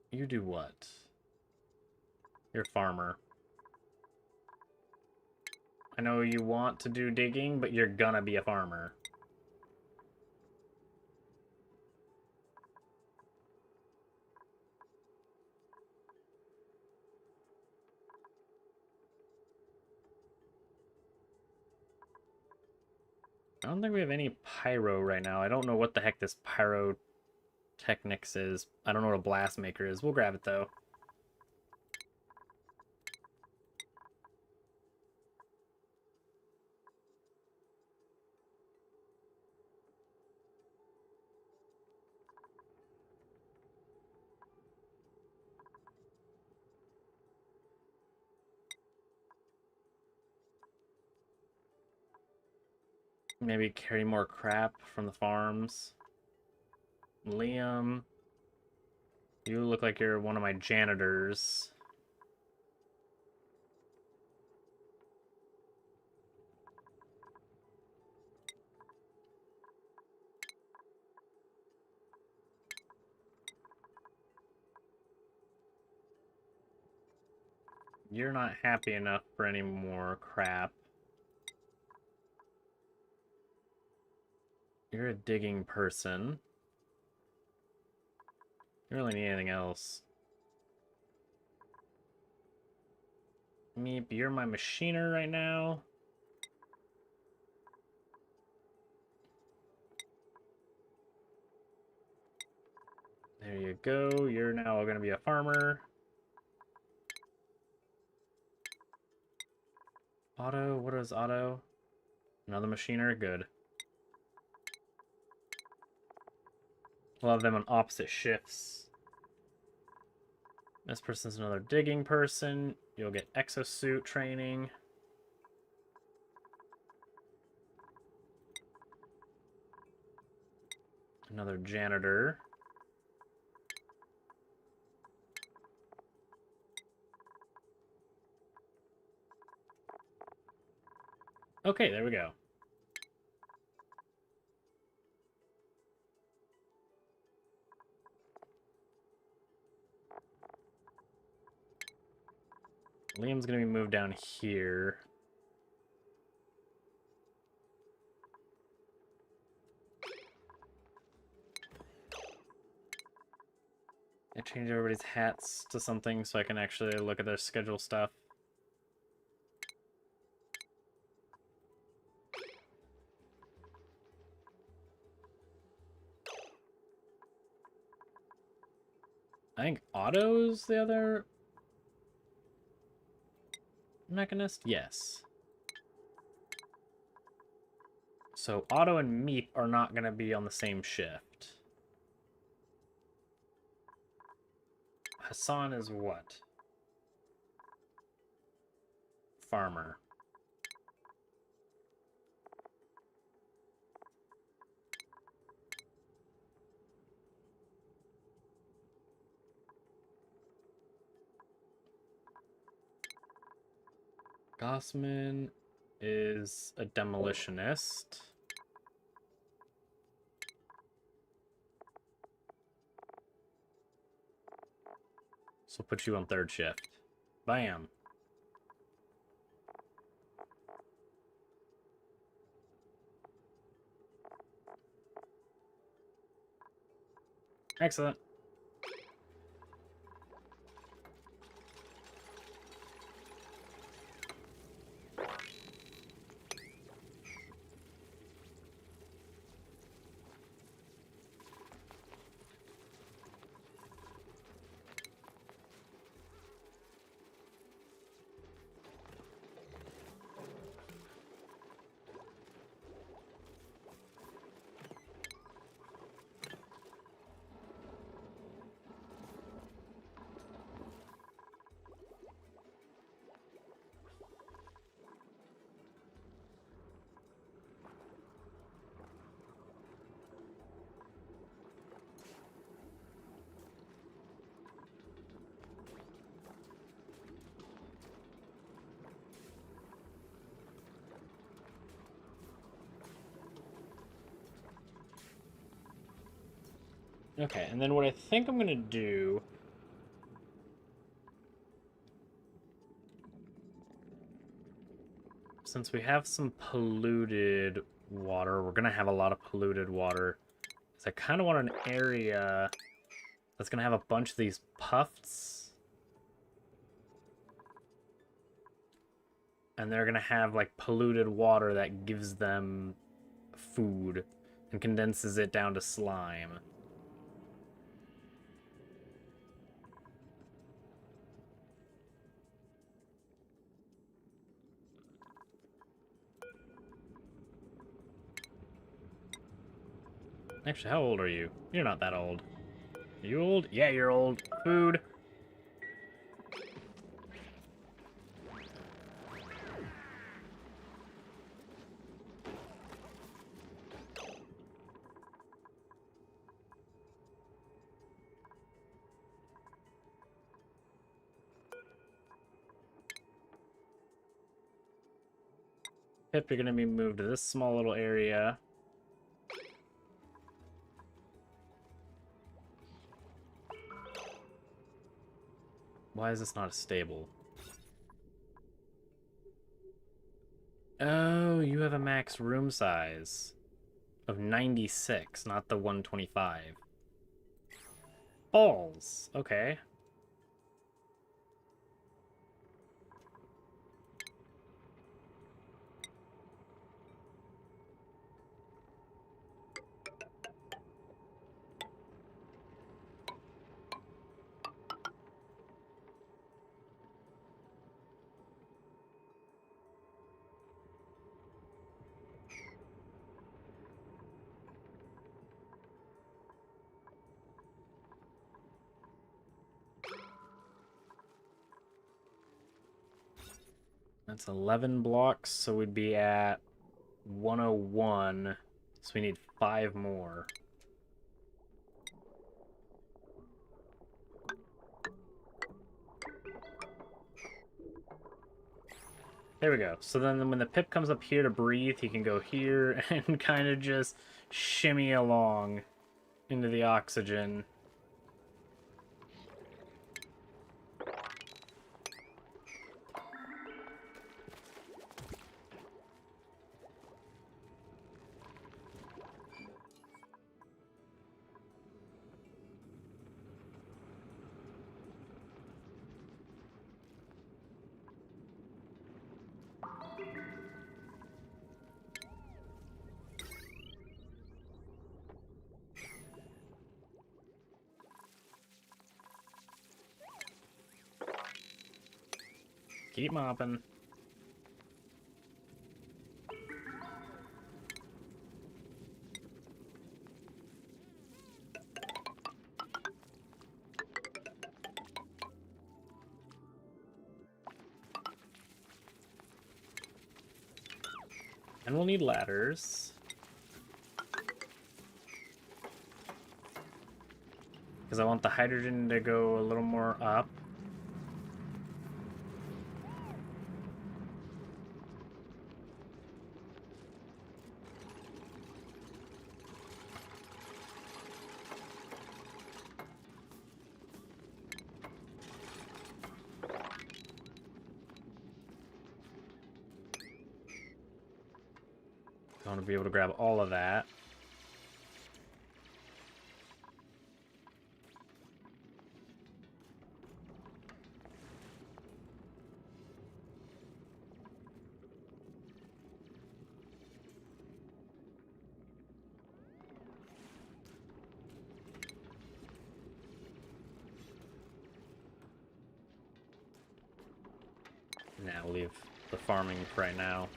You do what? You're a farmer. I know you want to do digging, but you're gonna be a farmer. I don't think we have any pyro right now. I don't know what the heck this pyro Technics is. I don't know what a blast maker is. We'll grab it though. Maybe carry more crap from the farms. Liam, you look like you're one of my janitors. You're not happy enough for any more crap. You're a digging person. You don't really need anything else. Meep, you're my machiner right now. There you go. You're now going to be a farmer. Otto, what is Otto? Another machiner? Good. We'll have them on opposite shifts. This person's another digging person. You'll get exosuit training. Another janitor. Okay, there we go. Liam's gonna be moved down here. I change everybody's hats to something so I can actually look at their schedule stuff. I think Otto's the other mechanist? Yes. So Otto and Meep are not going to be on the same shift. Hassan is what? Farmer. Gossman is a demolitionist. So we'll put you on third shift. Bam. Excellent. Okay, and then what I think I'm gonna do... Since we have some polluted water, we're gonna have a lot of polluted water. So I kind of want an area that's gonna have a bunch of these puffs. And they're gonna have like polluted water that gives them food and condenses it down to slime. Actually, how old are you? You're not that old. Are you old? Yeah, you're old. Food. Pip, you're gonna be moved to this small little area. Why is this not a stable? Oh, you have a max room size of 96, not the 125. Balls. Okay. That's 11 blocks, so we'd be at 101. So we need 5 more. There we go. So then when the Pip comes up here to breathe, he can go here and kind of just shimmy along into the oxygen. Keep mopping. And we'll need ladders. Because I want the hydrogen to go a little more up. I want to be able to grab all of that. Now we'll leave the farming for right now.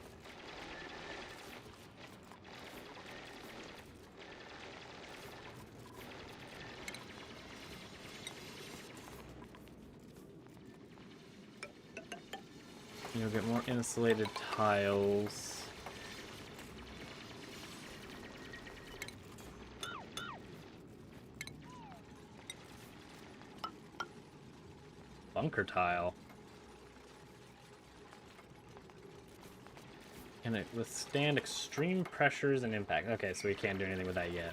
You'll get more insulated tiles. Bunker tile. Can it withstand extreme pressures and impact? Okay, so we can't do anything with that yet.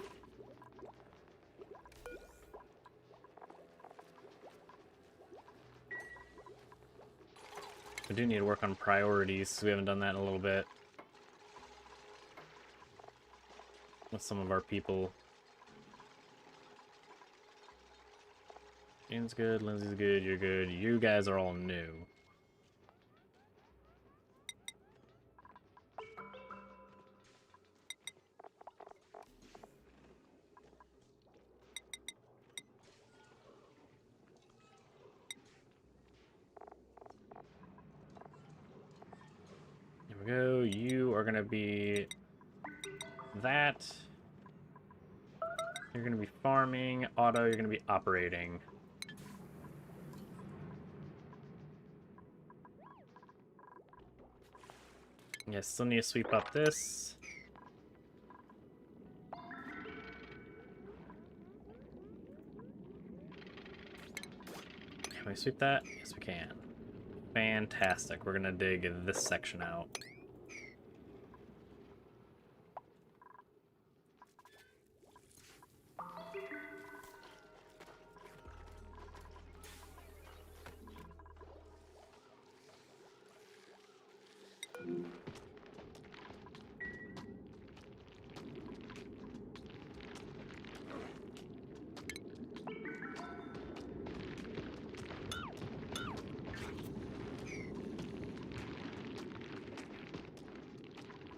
We do need to work on priorities, so we haven't done that in a little bit. With some of our people. Jane's good, Lindsay's good, you're good. You guys are all new. Here we go. You are going to be that. You're gonna be farming. Auto, you're gonna be operating. Yeah, still need to sweep up this. Can we sweep that? Yes, we can. Fantastic. We're gonna dig this section out.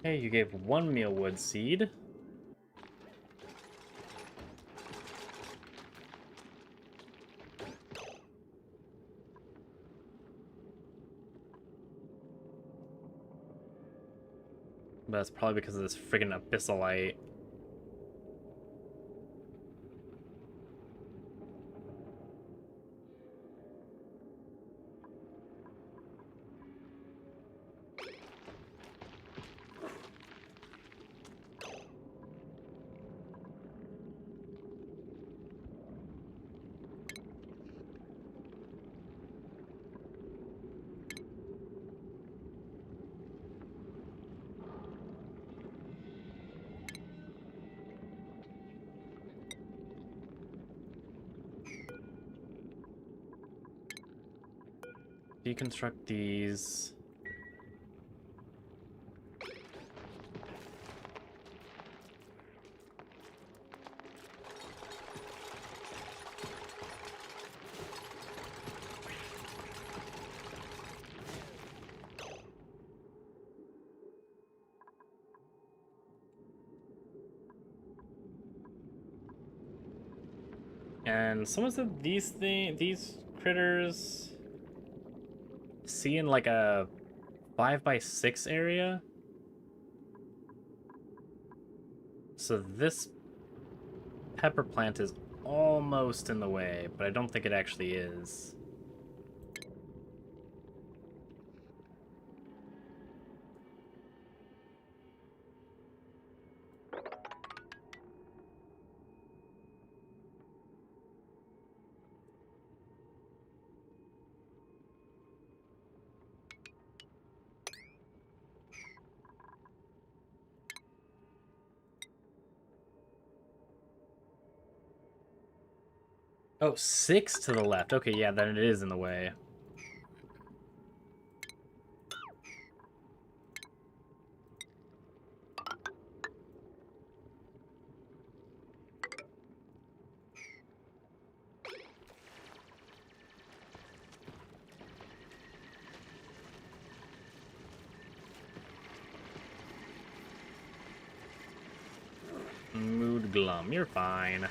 Hey, you gave one mealwood seed. But that's probably because of this friggin' abyssalite. Deconstruct these. And someone said these critters see in like a 5x6 area. So this pepper plant is almost in the way, but I don't think it actually is. Oh, 6 to the left. Okay, yeah, then it is in the way. Mood glum, you're fine.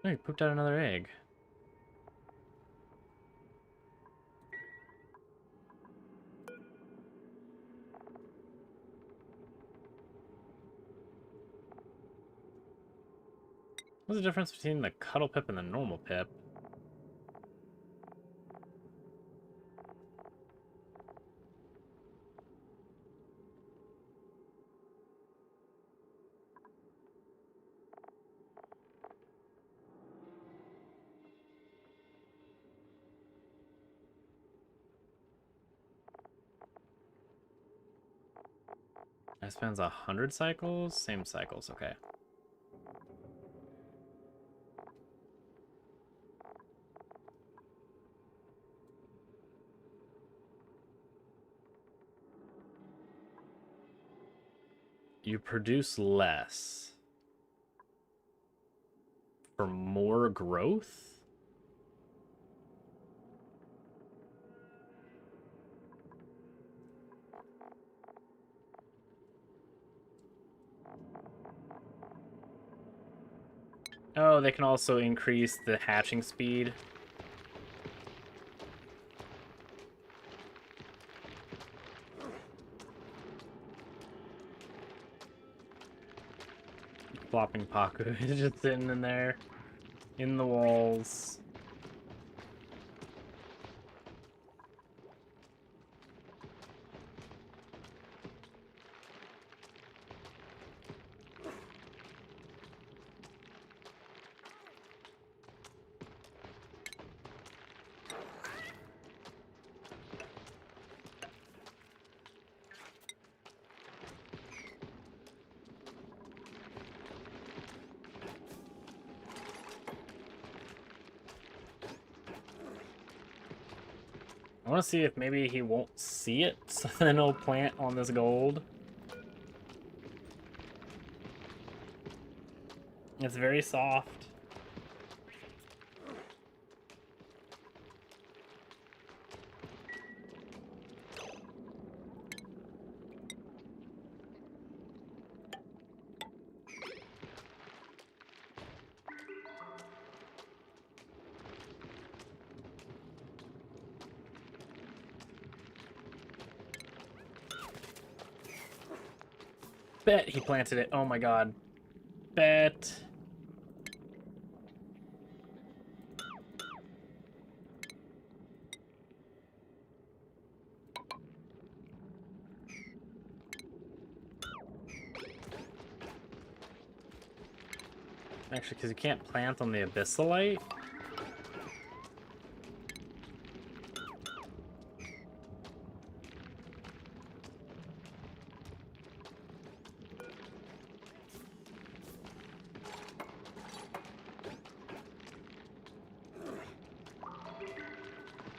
Oh, you pooped out another egg. What's the difference between the cuddle pip and the normal pip? That spans 100 cycles? Same cycles, okay. You produce less for more growth? Oh, they can also increase the hatching speed. Flopping Paku is just sitting in there, in the walls. I want to see if maybe he won't see it, so then he'll plant on this gold. It's very soft. Bet he planted it. Oh my god. Bet. Actually, because you can't plant on the abyssalite.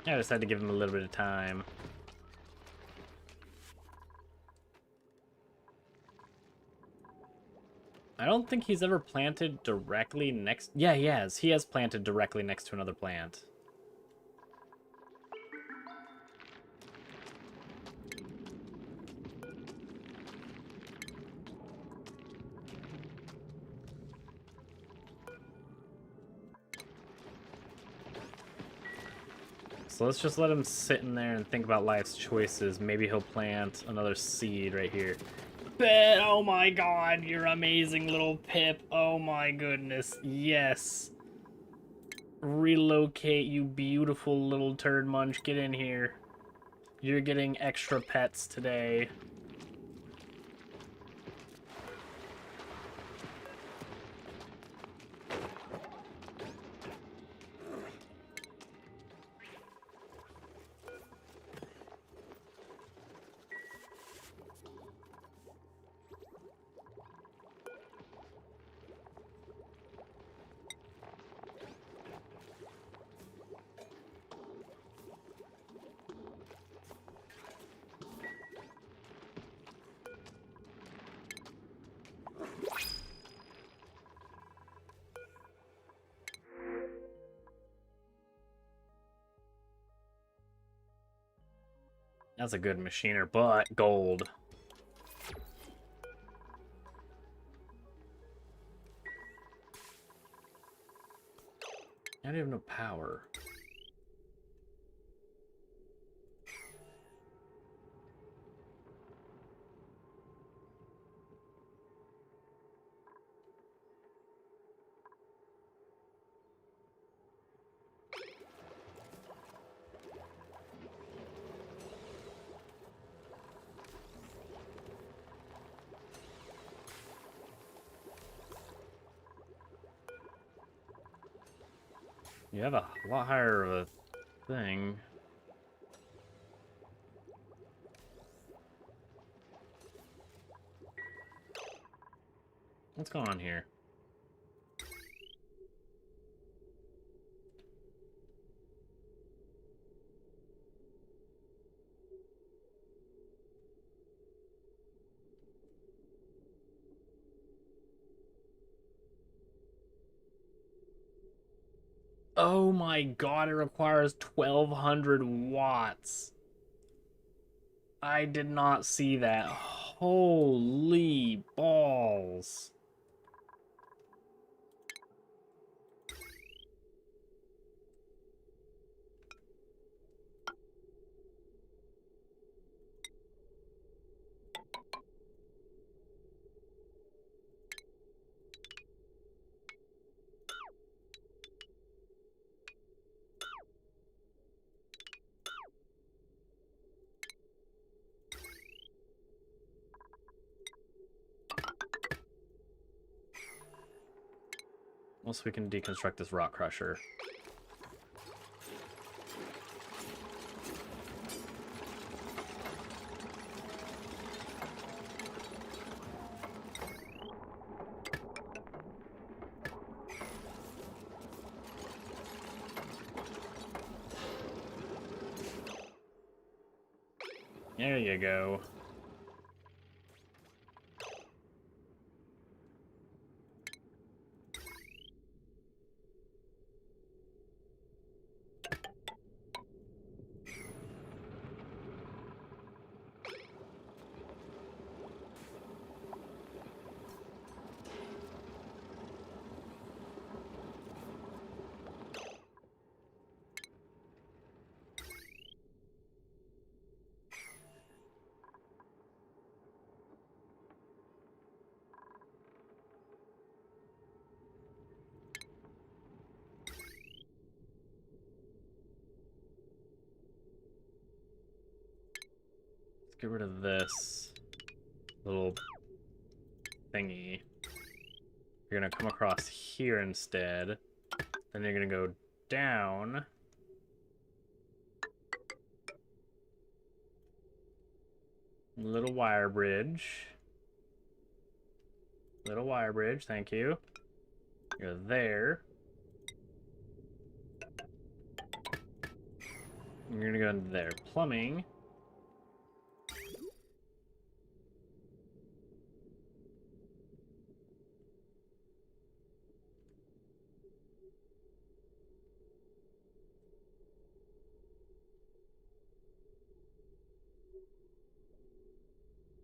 I just had to give him a little bit of time. I don't think he's ever planted directly next... Yeah, he has. He has planted directly next to another plant. So let's just let him sit in there and think about life's choices. Maybe he'll plant another seed right here. Bet! Oh my god, you're amazing, little Pip. Oh my goodness. Yes. Relocate, you beautiful little turd munch. Get in here. You're getting extra pets today. That's a good machiner, but gold. I don't have no power. You have a lot higher of a thing. What's going on here? Oh my god, it requires 1200 watts. I did not see that. Holy balls. Once we can deconstruct this rock crusher. There you go. Get rid of this little thingy. You're gonna come across here instead. Then you're gonna go down. Little wire bridge. Little wire bridge, thank you. You're there. You're gonna go into there. Plumbing.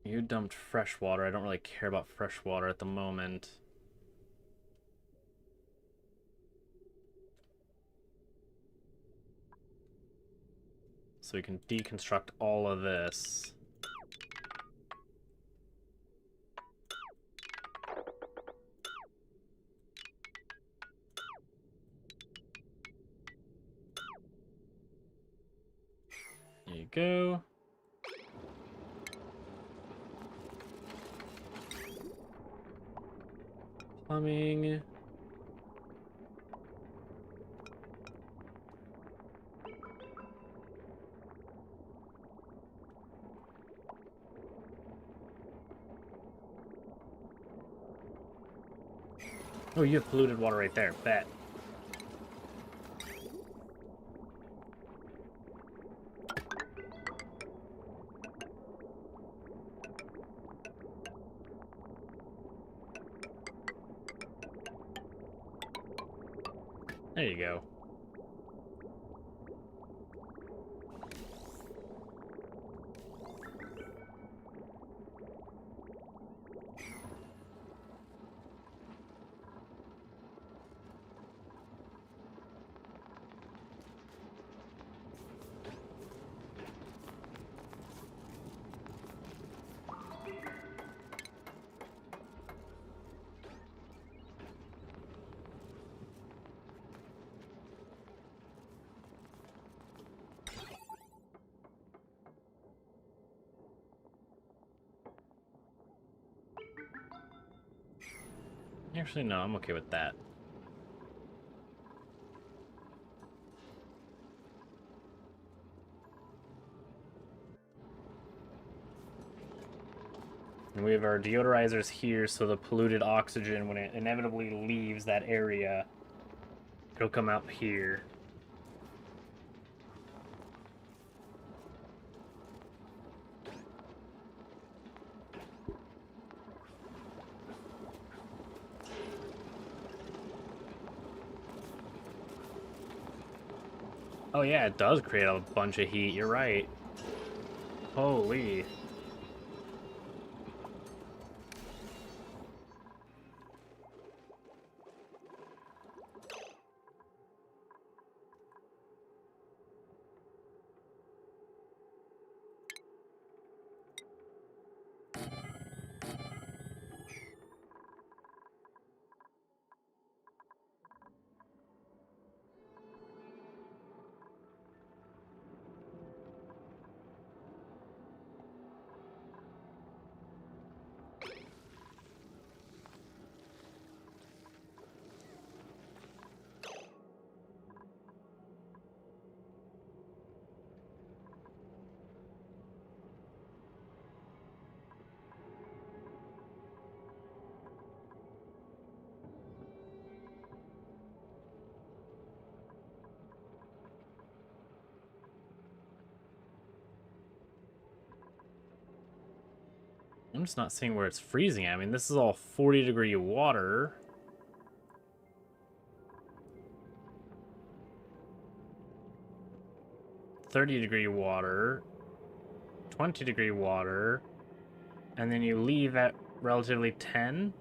You dumped fresh water. I don't really care about fresh water at the moment. So we can deconstruct all of this. There you go. Plumbing. Oh, you have polluted water right there. Bet. There you go. Actually, no, I'm okay with that. And we have our deodorizers here, so the polluted oxygen, when it inevitably leaves that area, it'll come out here. Oh yeah, it does create a bunch of heat. You're right. Holy. I'm just not seeing where it's freezing. I mean, this is all 40-degree water. $30-degree water. 20-degree water. And then you leave at relatively 10.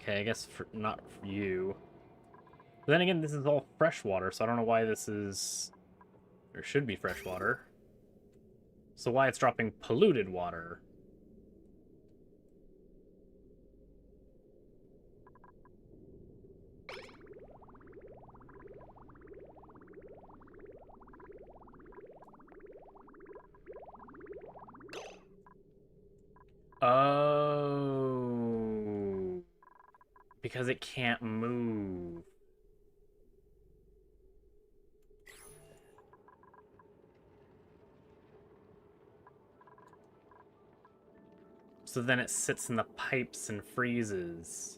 Okay, I guess not for you. But then again, this is all fresh water, so I don't know why this is... There should be fresh water. So why it's dropping polluted water? Oh... Because it can't move. So then it sits in the pipes and freezes.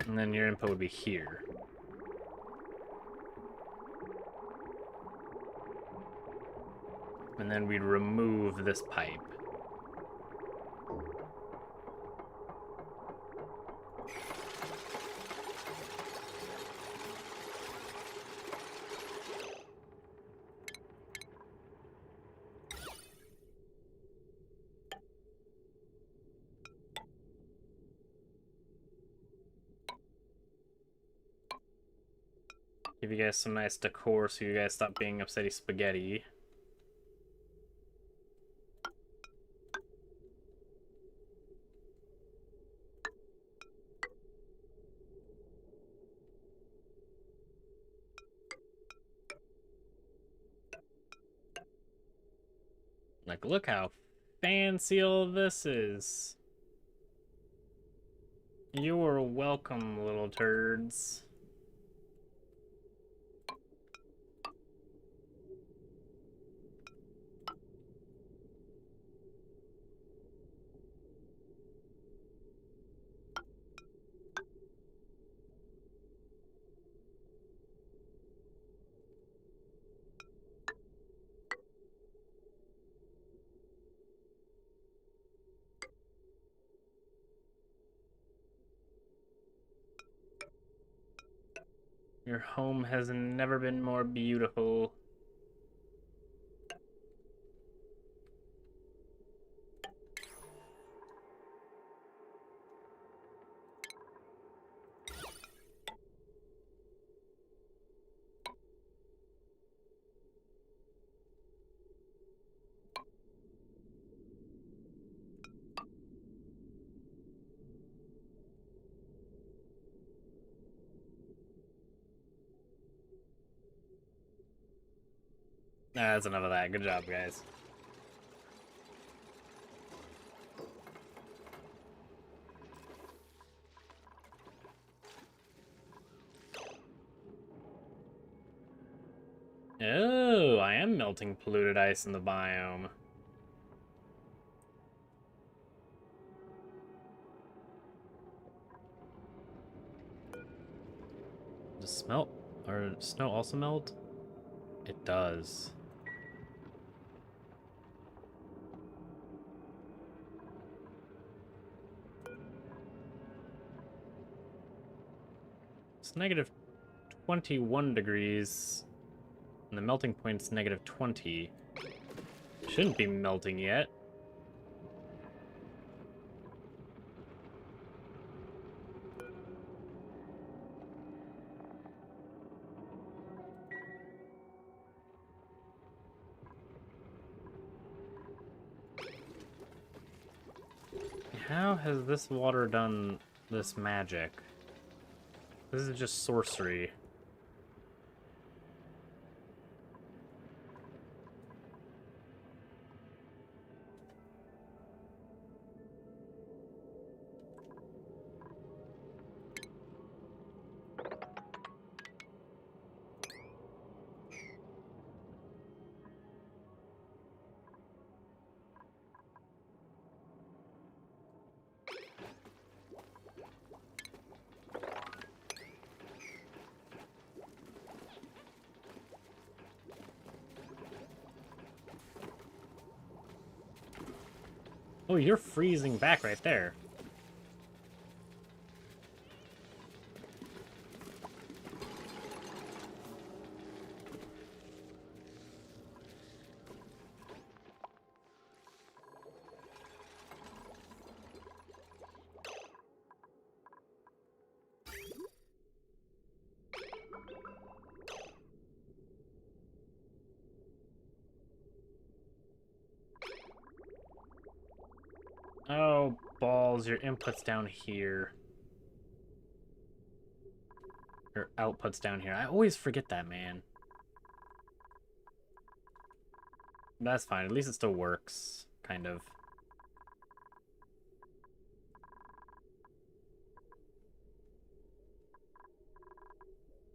And then your input would be here. And then we'd remove this pipe. Give you guys some nice decor so you guys stop being upsetty spaghetti. Like, look how fancy all this is. You're welcome, little turds. Your home has never been more beautiful. That's enough of that. Good job, guys. Oh, I am melting polluted ice in the biome. Does smelt or snow also melt? It does. It's negative 21 degrees, and the melting point's negative 20. Shouldn't be melting yet. How has this water done this magic? This is just sorcery. Oh, you're freezing back right there. Oh, balls, your input's down here. Or output's down here. I always forget that, man. That's fine. At least it still works. Kind of.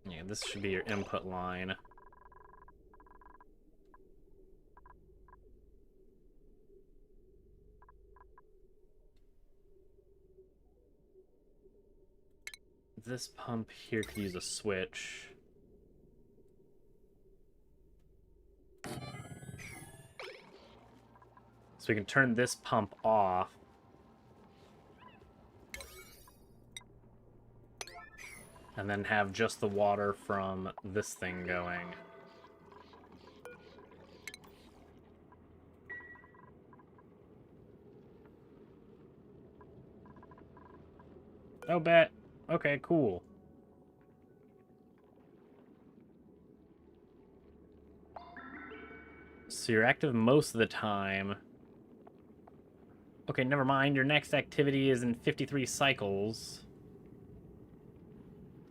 Yeah, this should be your input line. This pump here could use a switch. So we can turn this pump off. And then have just the water from this thing going. Oh, bet. Okay, cool. So you're active most of the time. Okay, never mind. Your next activity is in 53 cycles.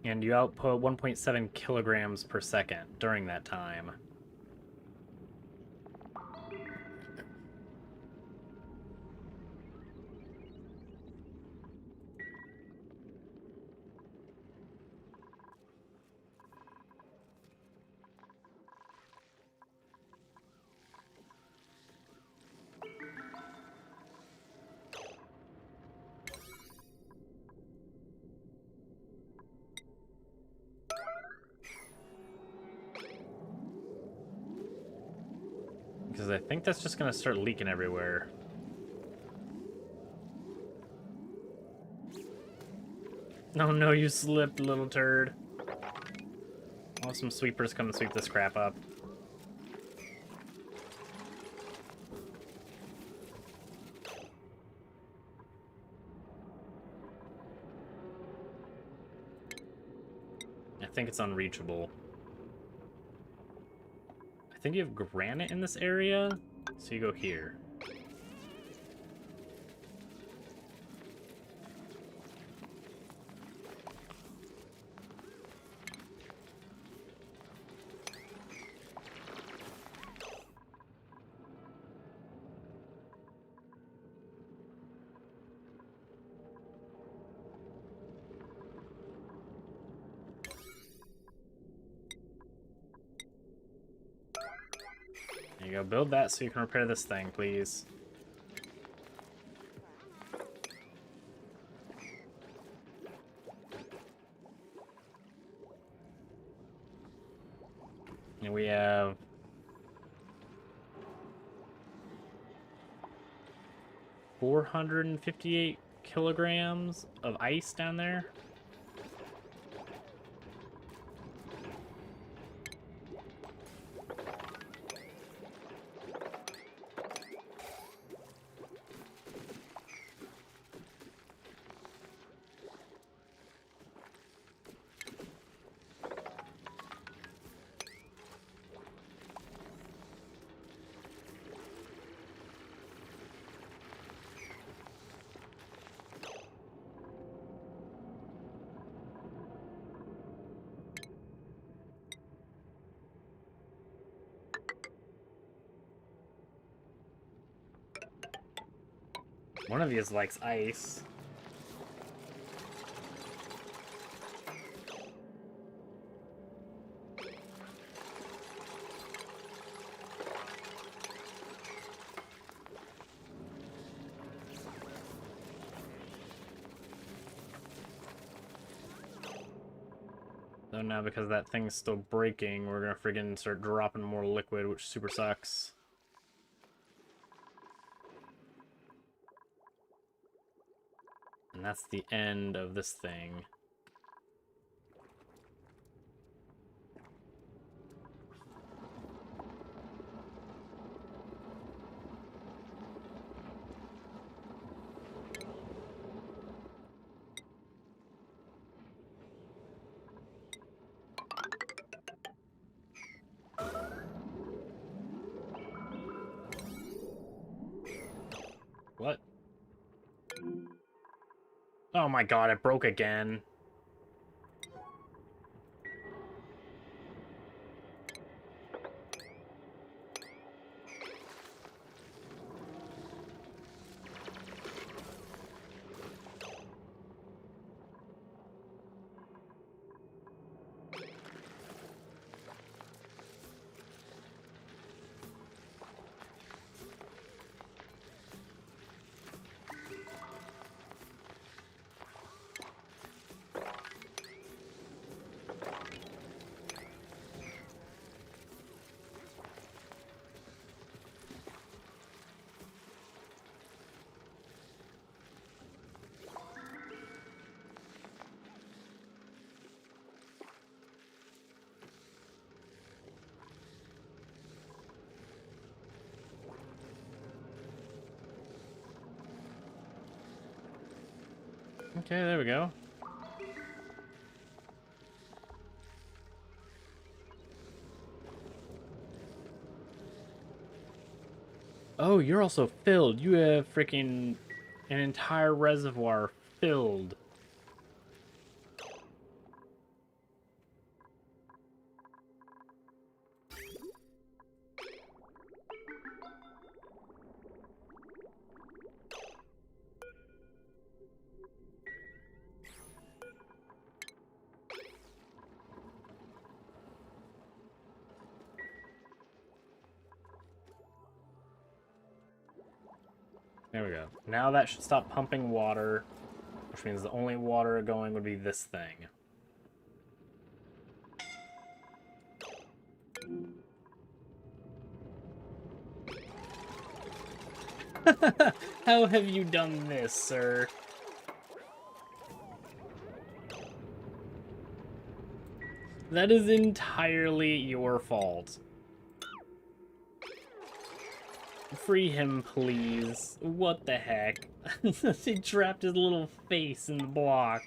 And you output 1.7 kilograms per second during that time. Because I think that's just going to start leaking everywhere. Oh no, you slipped, little turd. I'll have some sweepers come and sweep this crap up. I think it's unreachable. I think you have granite in this area, so you go here. you go. Build that so you can repair this thing, please. And we have 458 kilograms of ice down there. One of these likes ice. So now because that thing's still breaking, we're gonna friggin' start dropping more liquid, which super sucks. And that's the end of this thing. What? Oh my god, it broke again. Okay, there we go. Oh, you're also filled. You have freaking an entire reservoir filled. There we go. Now that should stop pumping water, which means the only water going would be this thing. How have you done this, sir? That is entirely your fault. Free him, please. What the heck? He trapped his little face in the block.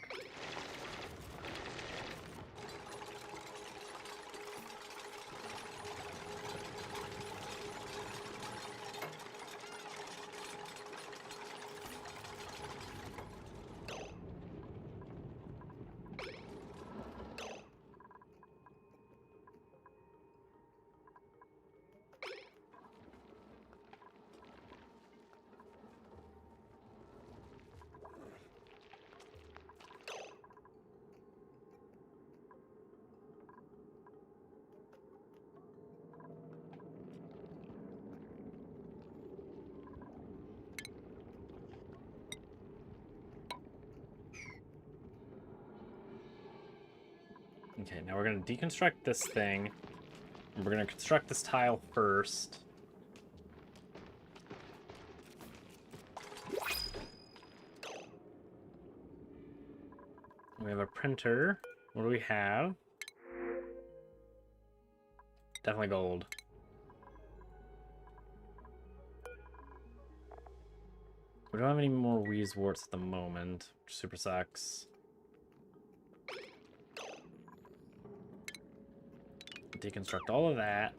Okay, now we're going to deconstruct this thing. And we're going to construct this tile first. We have a printer. What do we have? Definitely gold. We don't have any more wheeze warts at the moment, which super sucks. Deconstruct all of that.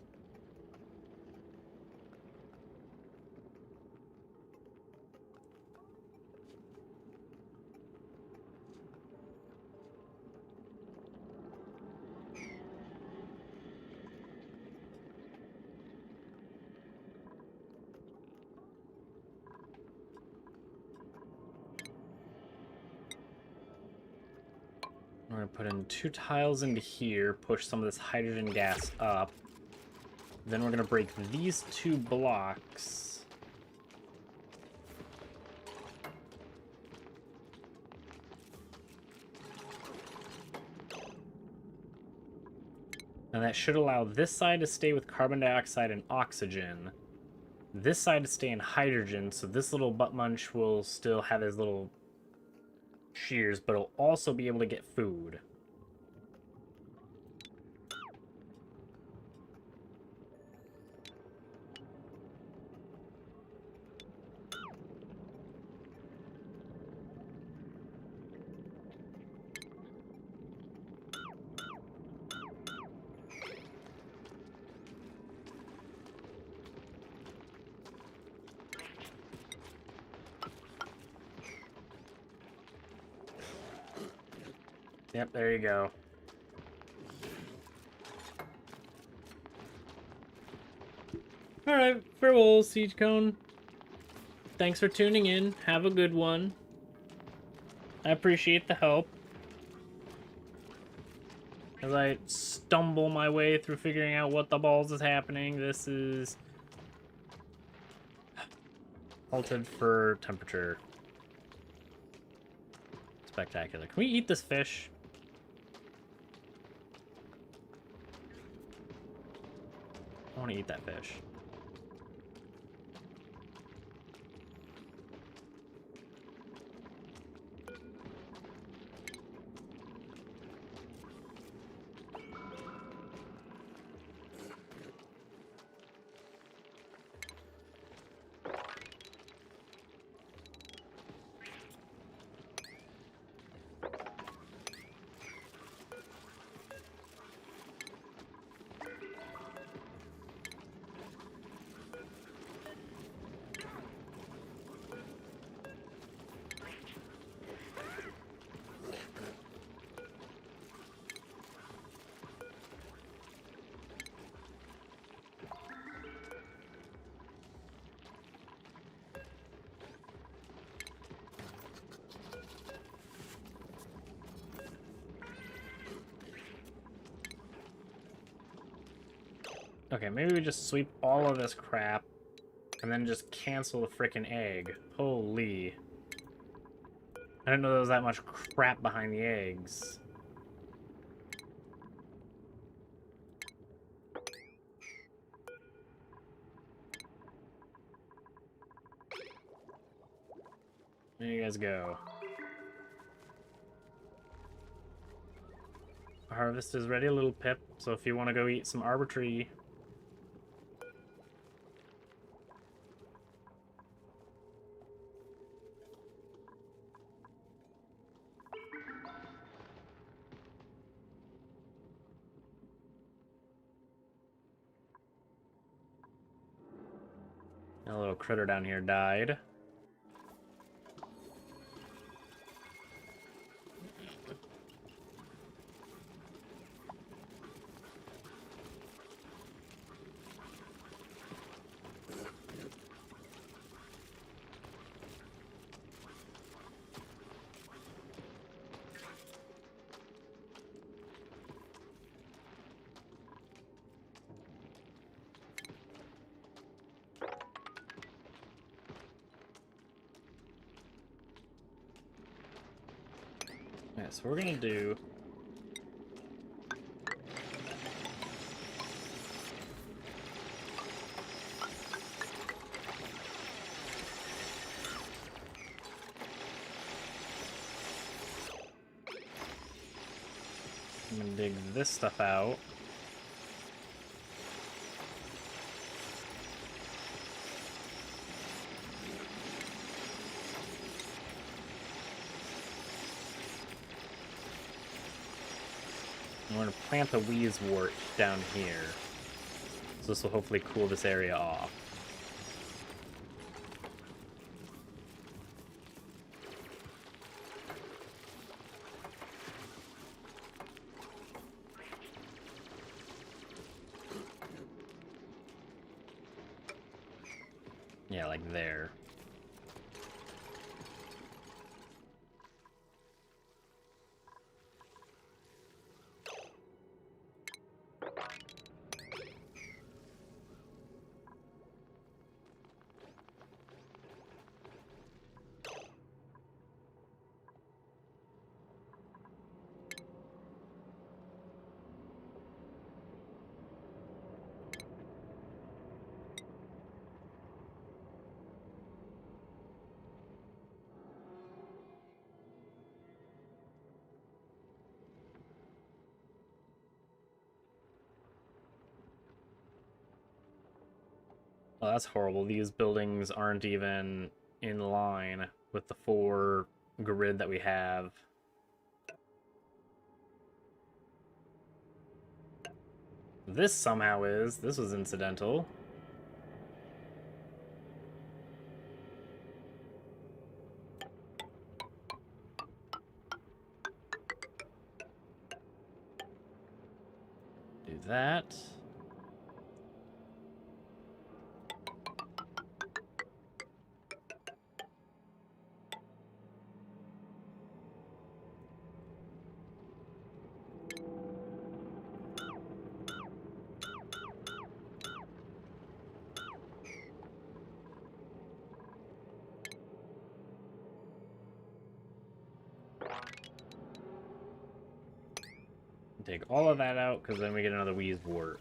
We're going to put in 2 tiles into here, push some of this hydrogen gas up. Then we're going to break these 2 blocks. And that should allow this side to stay with carbon dioxide and oxygen. This side to stay in hydrogen, so this little butt munch will still have his little shears, but it'll also be able to get food. Yep, there you go. Alright, farewell, Siege Cone. Thanks for tuning in. Have a good one. I appreciate the help. As I stumble my way through figuring out what the balls is happening, this is... halted for temperature. Spectacular. Can we eat this fish? I want to eat that fish. Okay, maybe we just sweep all of this crap and then just cancel the frickin' egg. Holy. I didn't know there was that much crap behind the eggs. There you guys go. Harvest is ready, little Pip, so if you want to go eat some arbitrary... A little critter down here died. Yeah, so we're gonna do I'm gonna dig this stuff out. I'm going to plant the wheezewort down here. So this will hopefully cool this area off. Yeah, like there. Oh, that's horrible. These buildings aren't even in line with the 4 grid that we have. This somehow is. This was incidental. Do that. Take all of that out, because then we get another wheezewort.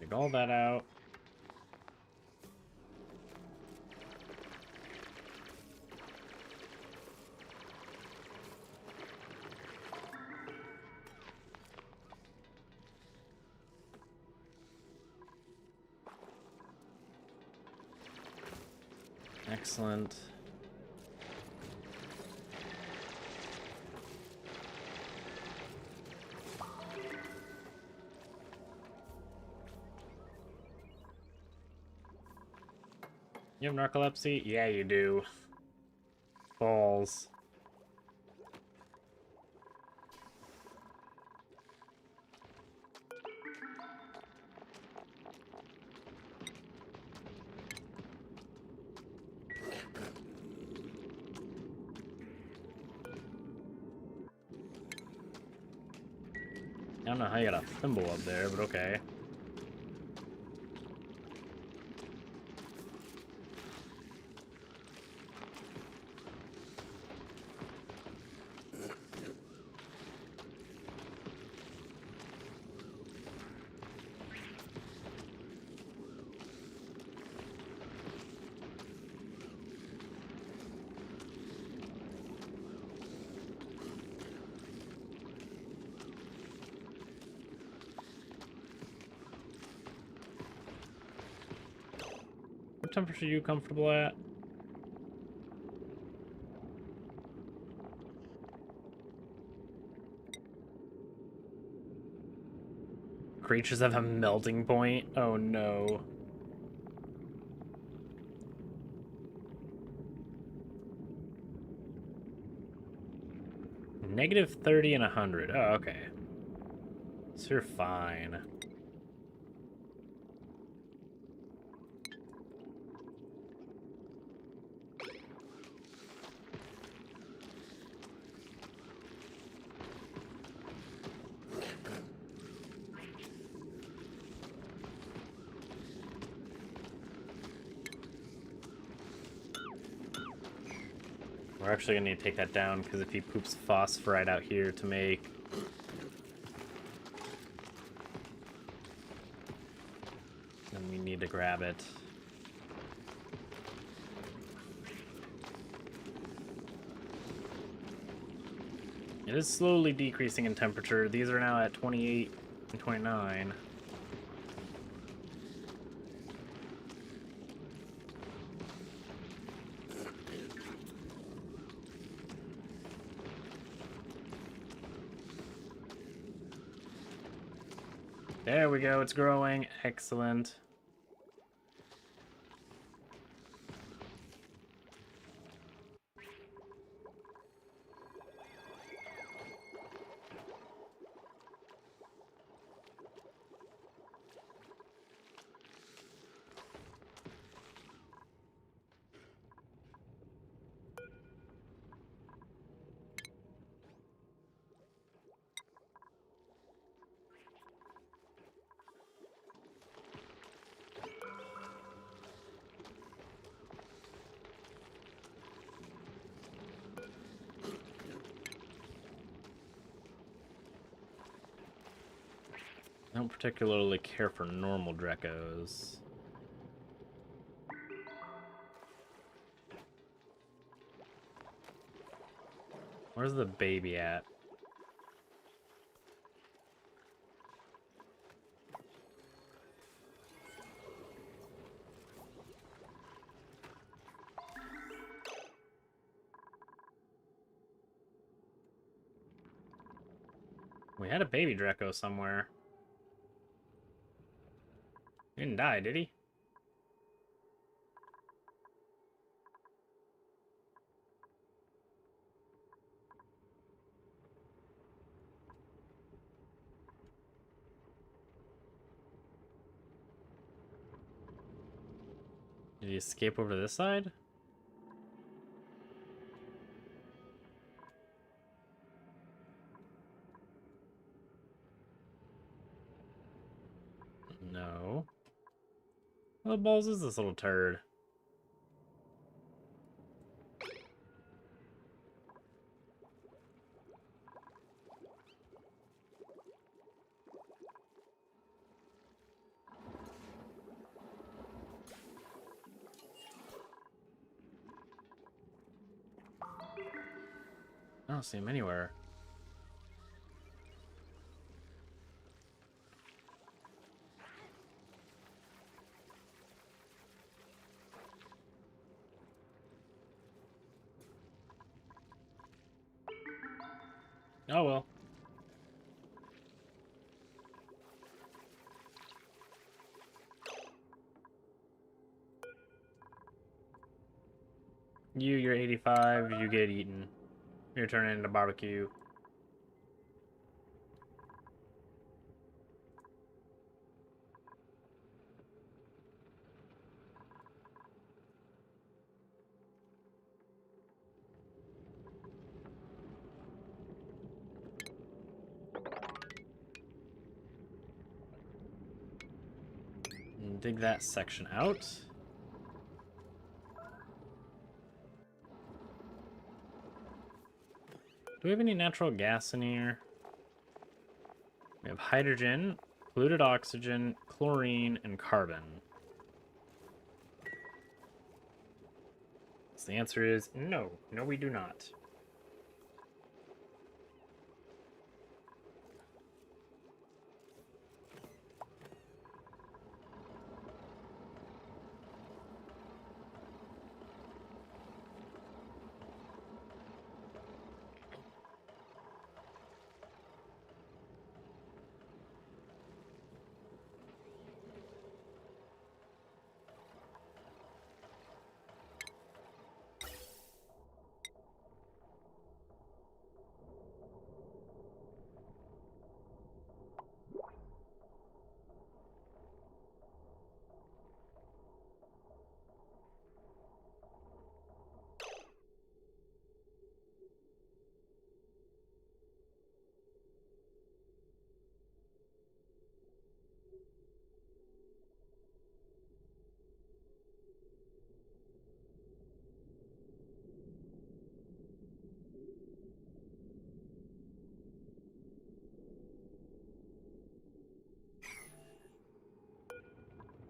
Take all that out. Excellent. You have narcolepsy? Yeah, you do. Balls. I don't know how you got a thimble up there, but okay. What temperature are you comfortable at? Creatures have a melting point? Oh no. Negative 30 and 100. Oh, okay. So you're fine. We're actually gonna need to take that down because if he poops phosphorite out here to make then we need to grab it. It is slowly decreasing in temperature. These are now at 28 and 29. There we go, it's growing. Excellent. I don't particularly care for normal Drekos. Where's the baby at? We had a baby Dreko somewhere. He didn't die, did he? Did he escape over to this side? No. What the balls is this little turd? I don't see him anywhere. Oh well. You're 85, you get eaten. You're turning into barbecue. And dig that section out. Do we have any natural gas in here? We have hydrogen, polluted oxygen, chlorine, and carbon. So the answer is no. No, we do not.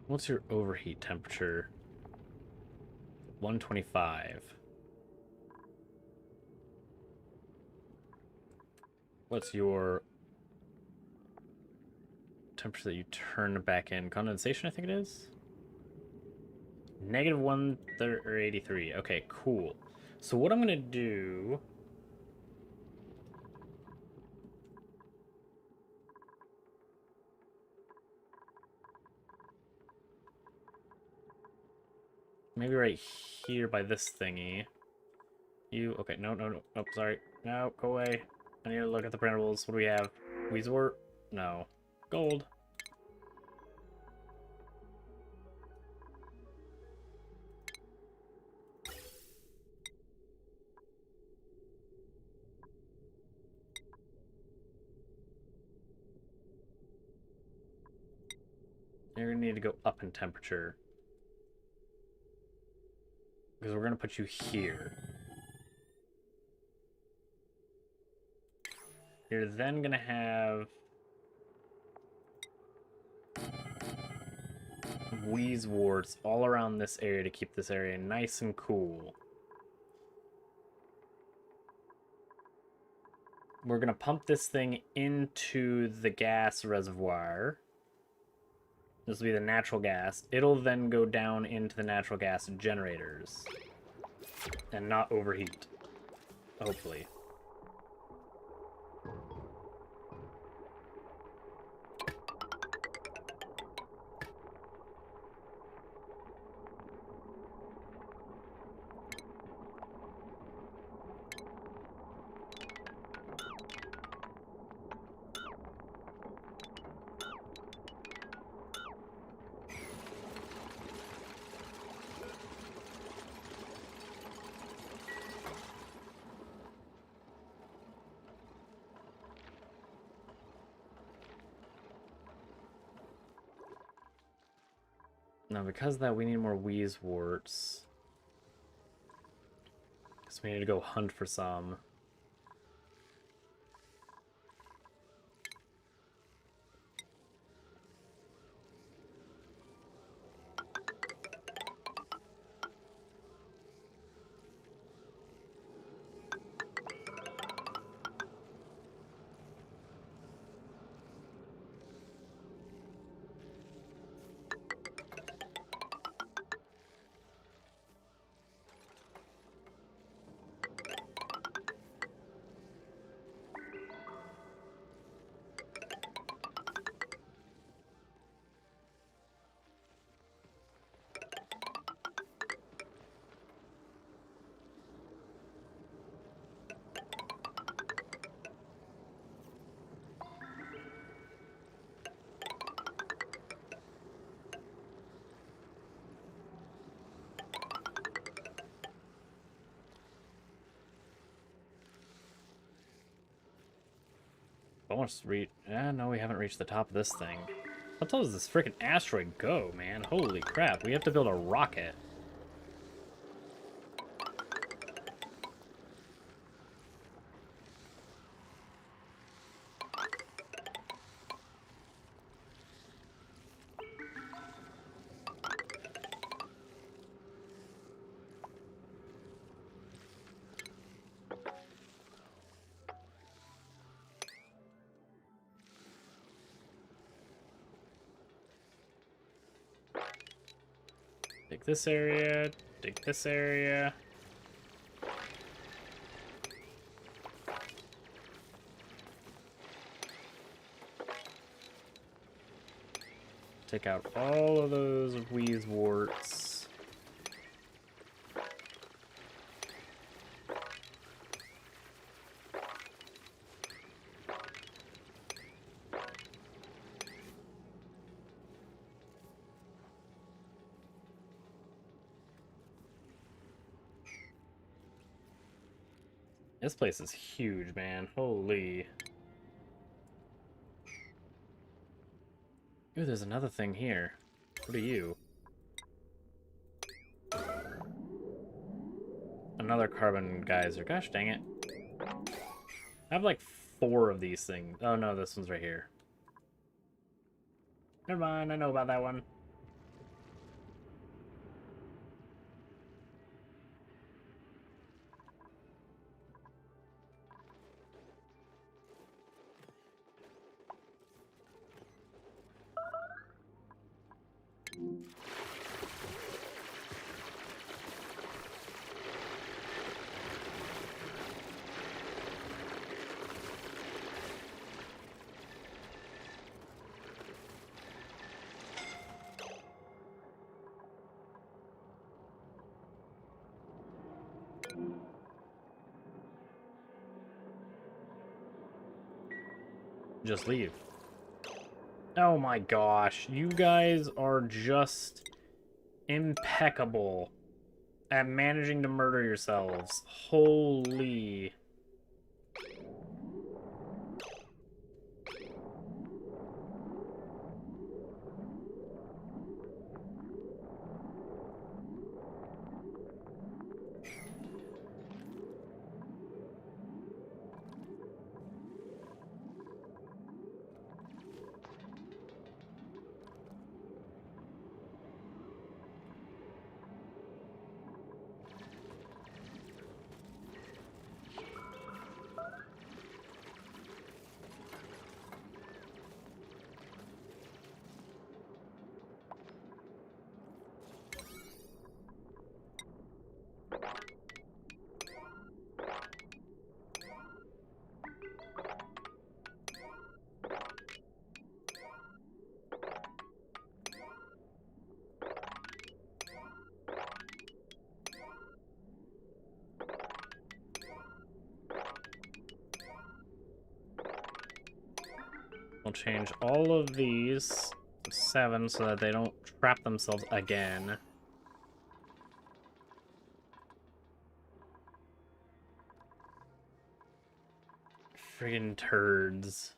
What's your overheat temperature? 125. What's your temperature that you turn back in? Condensation, I think it is? Negative 183. Okay, cool. So what I'm going to do... Maybe right here by this thingy. You... Okay, no. Oh, sorry. No, go away. I need to look at the printables. What do we have? Weezwort? No. Gold. You're going to need to go up in temperature. Because we're going to put you here. You're then going to have... Weezworts all around this area to keep this area nice and cool. We're going to pump this thing into the gas reservoir. This will be the natural gas. It'll then go down into the natural gas generators. And not overheat. Hopefully. Now, because of that, we need more Weezworts. So we need to go hunt for some. Almost reach. No, we haven't reached the top of this thing. How tall does this freaking asteroid go, man? Holy crap, we have to build a rocket. Dig this area, dig this area. Take out all of those Weezworts. This place is huge, man. Holy. Ooh, there's another thing here. What are you? Another carbon geyser. Gosh dang it. I have like 4 of these things. Oh no, this one's right here. Never mind, I know about that one. Just leave. Oh my gosh, you guys are just impeccable at managing to murder yourselves. Holy. We'll change all of these to 7 so that they don't trap themselves again. Friggin' turds.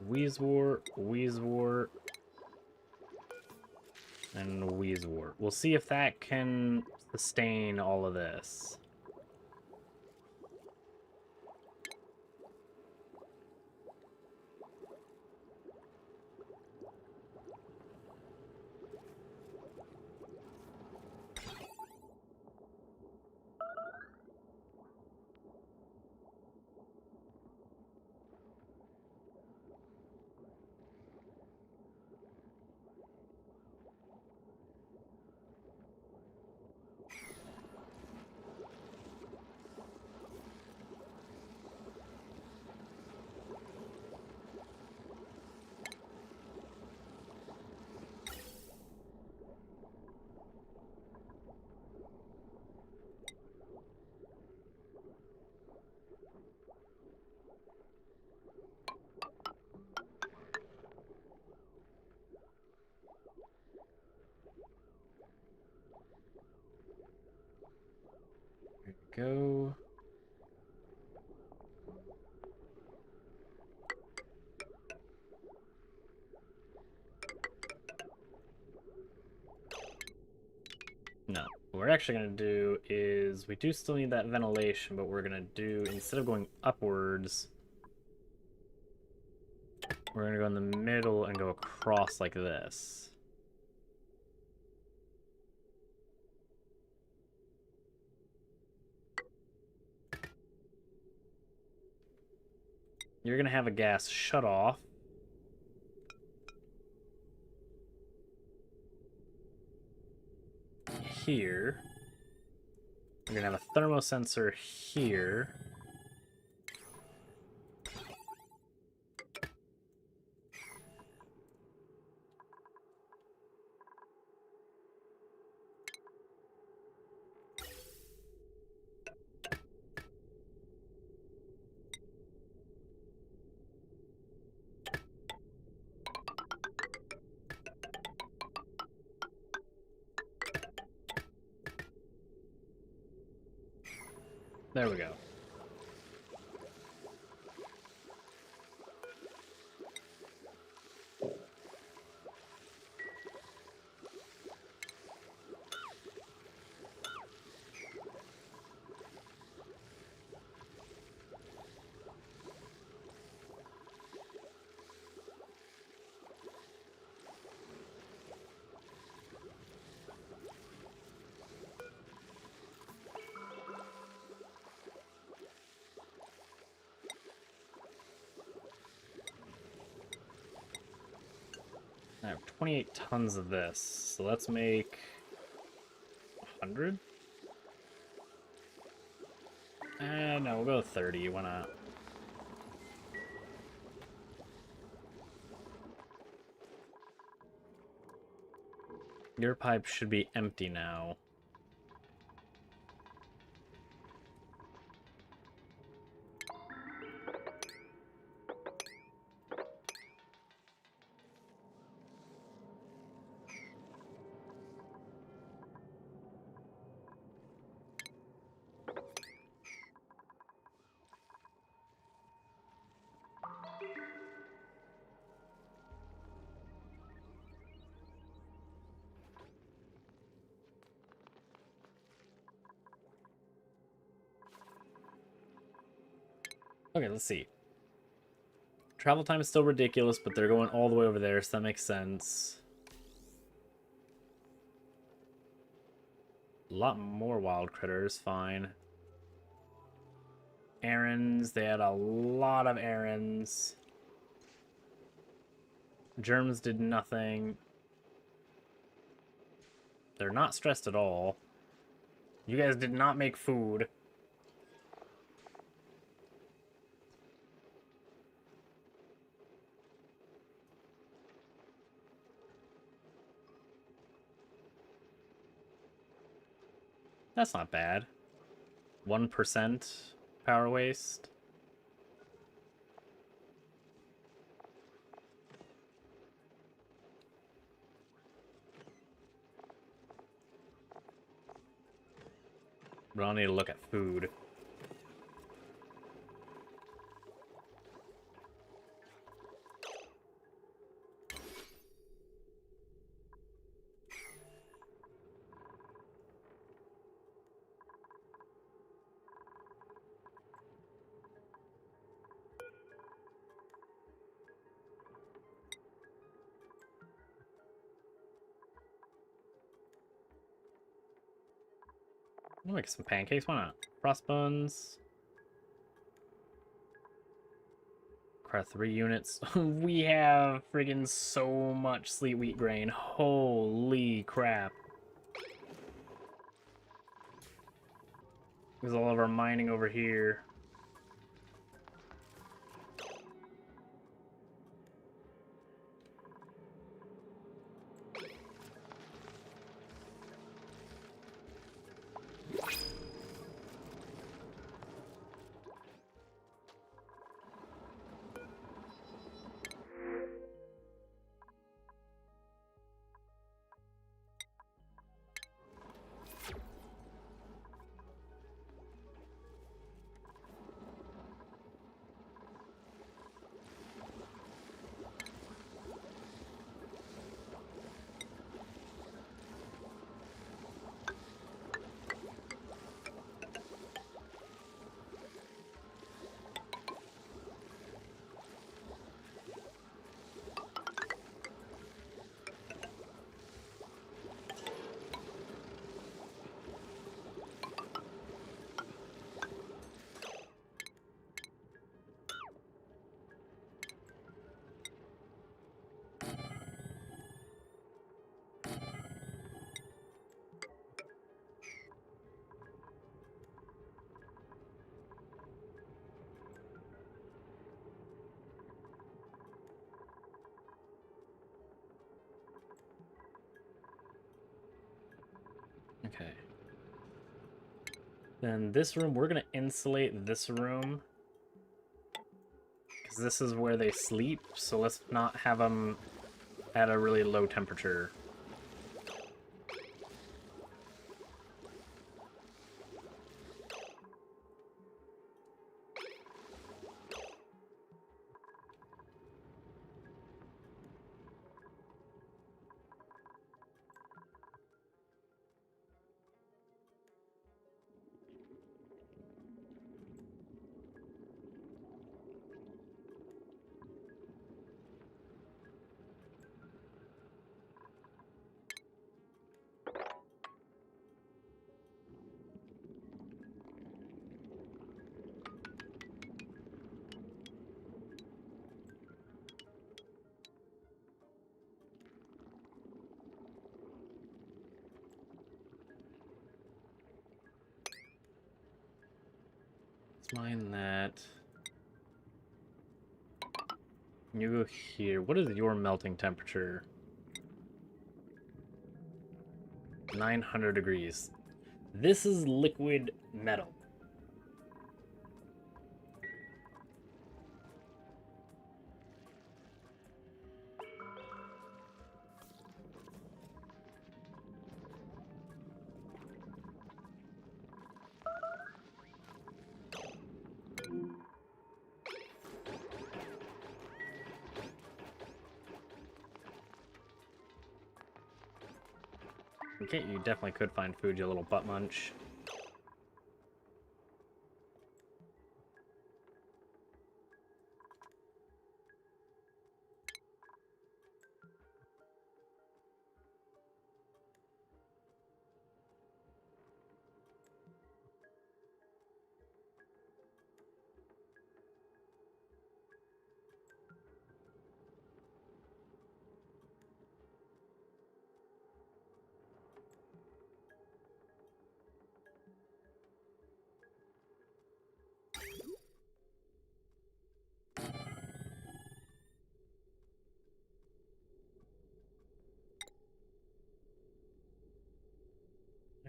Wheezewort, Wheezewort, and Wheezewort. We'll see if that can sustain all of this. There we go. No. What we're actually going to do is, we do still need that ventilation, but we're going to do, instead of going upwards, we're going to go in the middle and go across like this. You're going to have a gas shut off. Here. You're going to have a thermosensor here. There we go. I have 28 tons of this, so let's make 100? No, we'll go 30, why not? Your pipe should be empty now. Okay, let's see. Travel time is still ridiculous, but they're going all the way over there, so that makes sense. A lot more wild critters, fine. Errands, they had a lot of errands. Germs did nothing. They're not stressed at all. You guys did not make food. That's not bad. 1% power waste. But I'll need to look at food. I'll make some pancakes, why not? Frost buns. Require 3 units. We have friggin' so much sleet wheat grain. Holy crap. There's all of our mining over here. Okay. Then this room, we're going to insulate this room. Because this is where they sleep, so let's not have them at a really low temperature. Mine that. You go here. What is your melting temperature? 900 degrees. This is liquid metal. Okay, you definitely could find food, you little butt munch.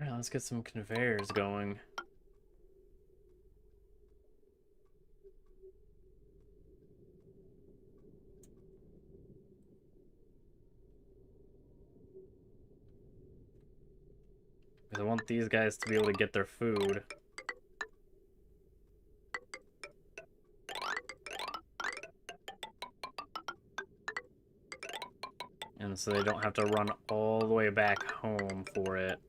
Yeah, let's get some conveyors going. Because I want these guys to be able to get their food. And so they don't have to run all the way back home for it.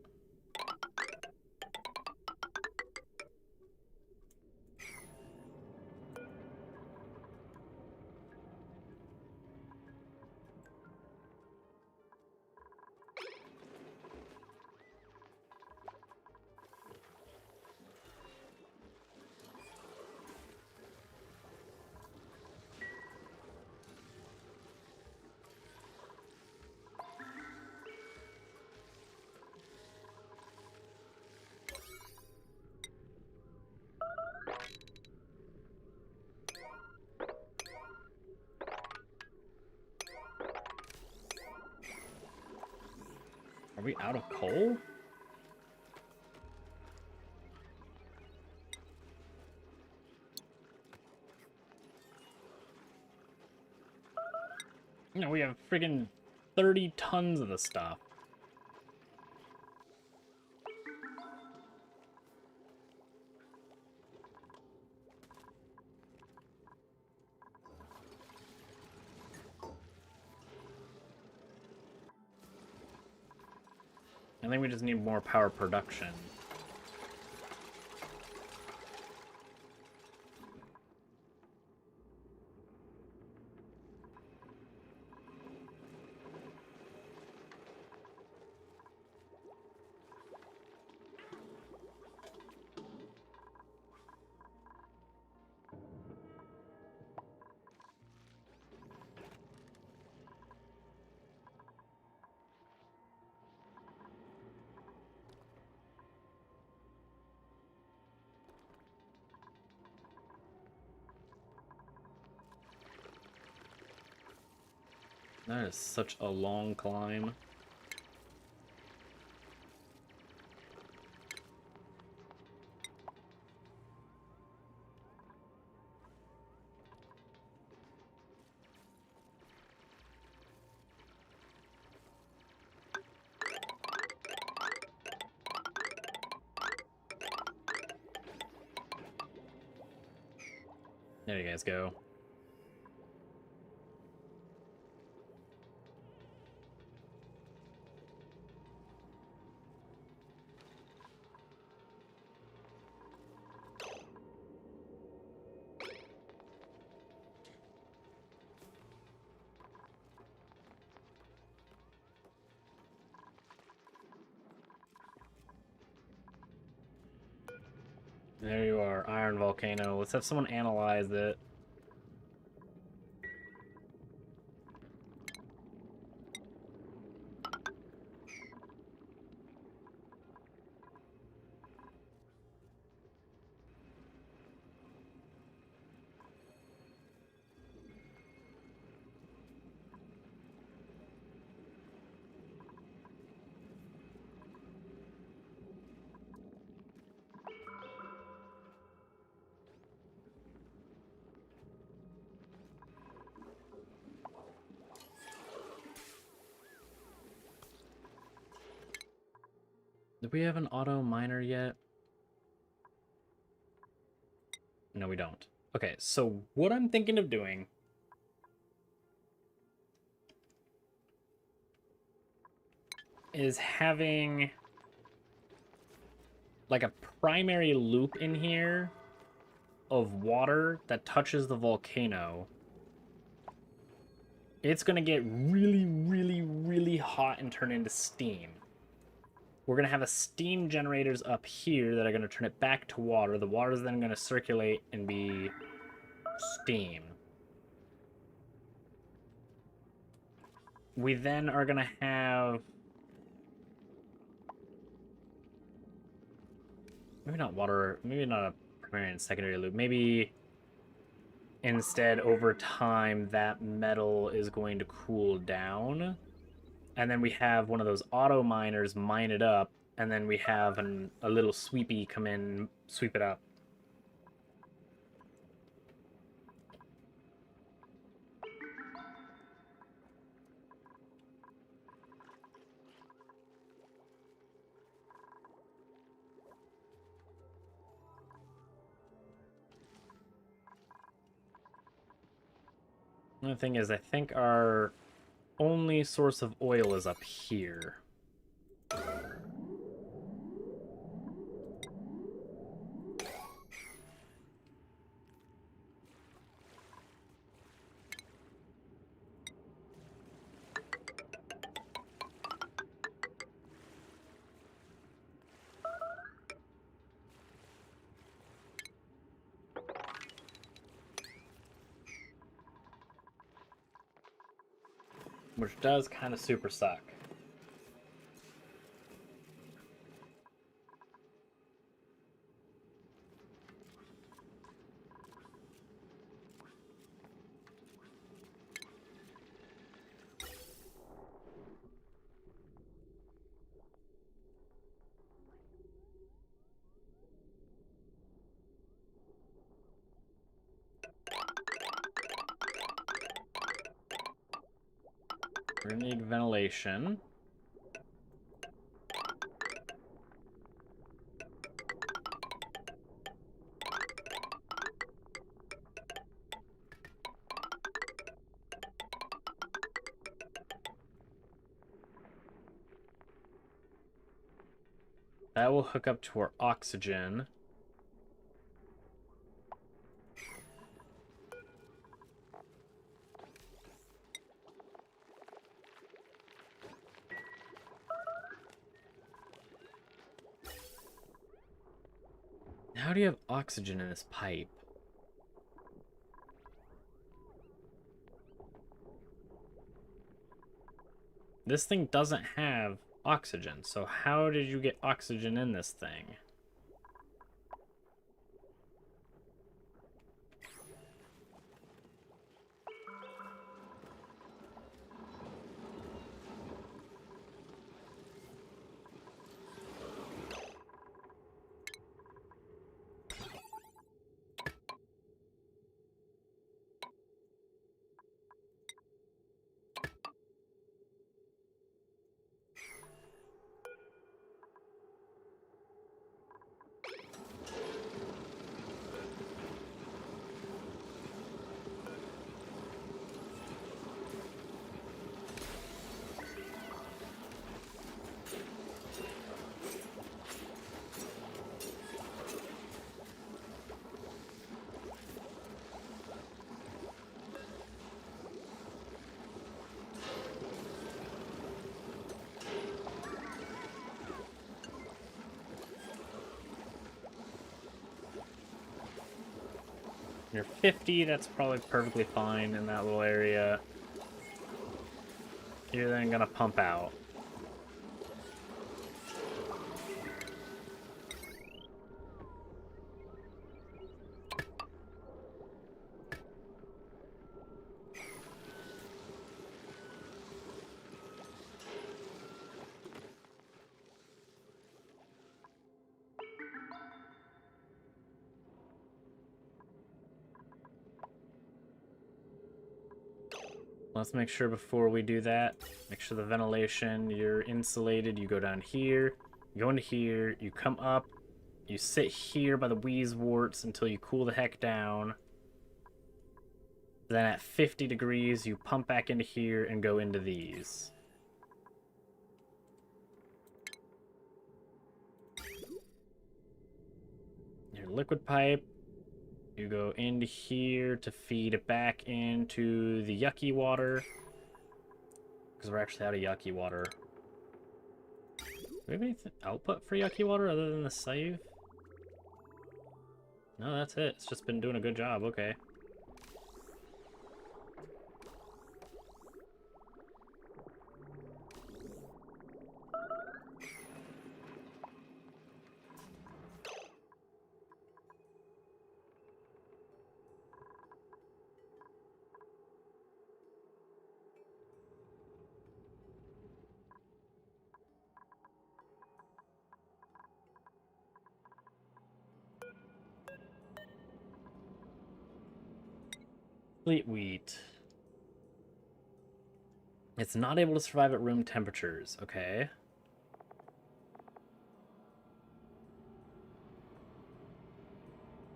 Are we out of coal? No, we have friggin' 30 tons of the stuff. I think we just need more power production. That is such a long climb. There you guys go. There you are, Iron Volcano. Let's have someone analyze it. Do we have an auto miner yet? No, we don't. Okay, so what I'm thinking of doing is having like a primary loop in here of water that touches the volcano. It's going to get really, really, really hot and turn into steam. We're going to have a steam generators up here that are going to turn it back to water. The water is then going to circulate and be steam. We then are going to have... maybe not water, maybe not a primary and secondary loop. Maybe instead, over time, that metal is going to cool down. And then we have one of those auto miners mine it up, and then we have a little sweepy come in, sweep it up. The thing is, I think our only source of oil is up here. Which does kind of super suck. We're gonna need ventilation. That will hook up to our oxygen. How do you have oxygen in this pipe? This thing doesn't have oxygen, so how did you get oxygen in this thing? You're 50, that's probably perfectly fine in that little area. You're then gonna pump out. Let's make sure before we do that, make sure the ventilation, you're insulated, you go down here. You go into here, you come up, you sit here by the Wheezeworts until you cool the heck down. Then at 50 degrees, you pump back into here and go into these. Your liquid pipe, you go into here to feed it back into the yucky water. Because we're actually out of yucky water. Do we have any output for yucky water other than the save? No, that's it. It's just been doing a good job. Okay. Fleet wheat. It's not able to survive at room temperatures. Okay.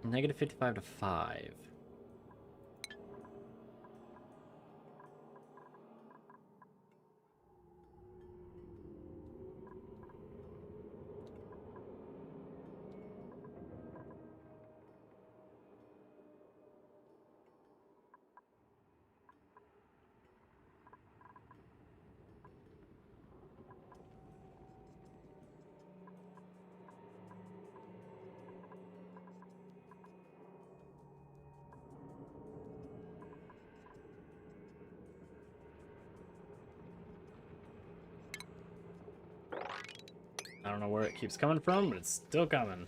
Negative 55 to 5. I don't know where it keeps coming from, but it's still coming.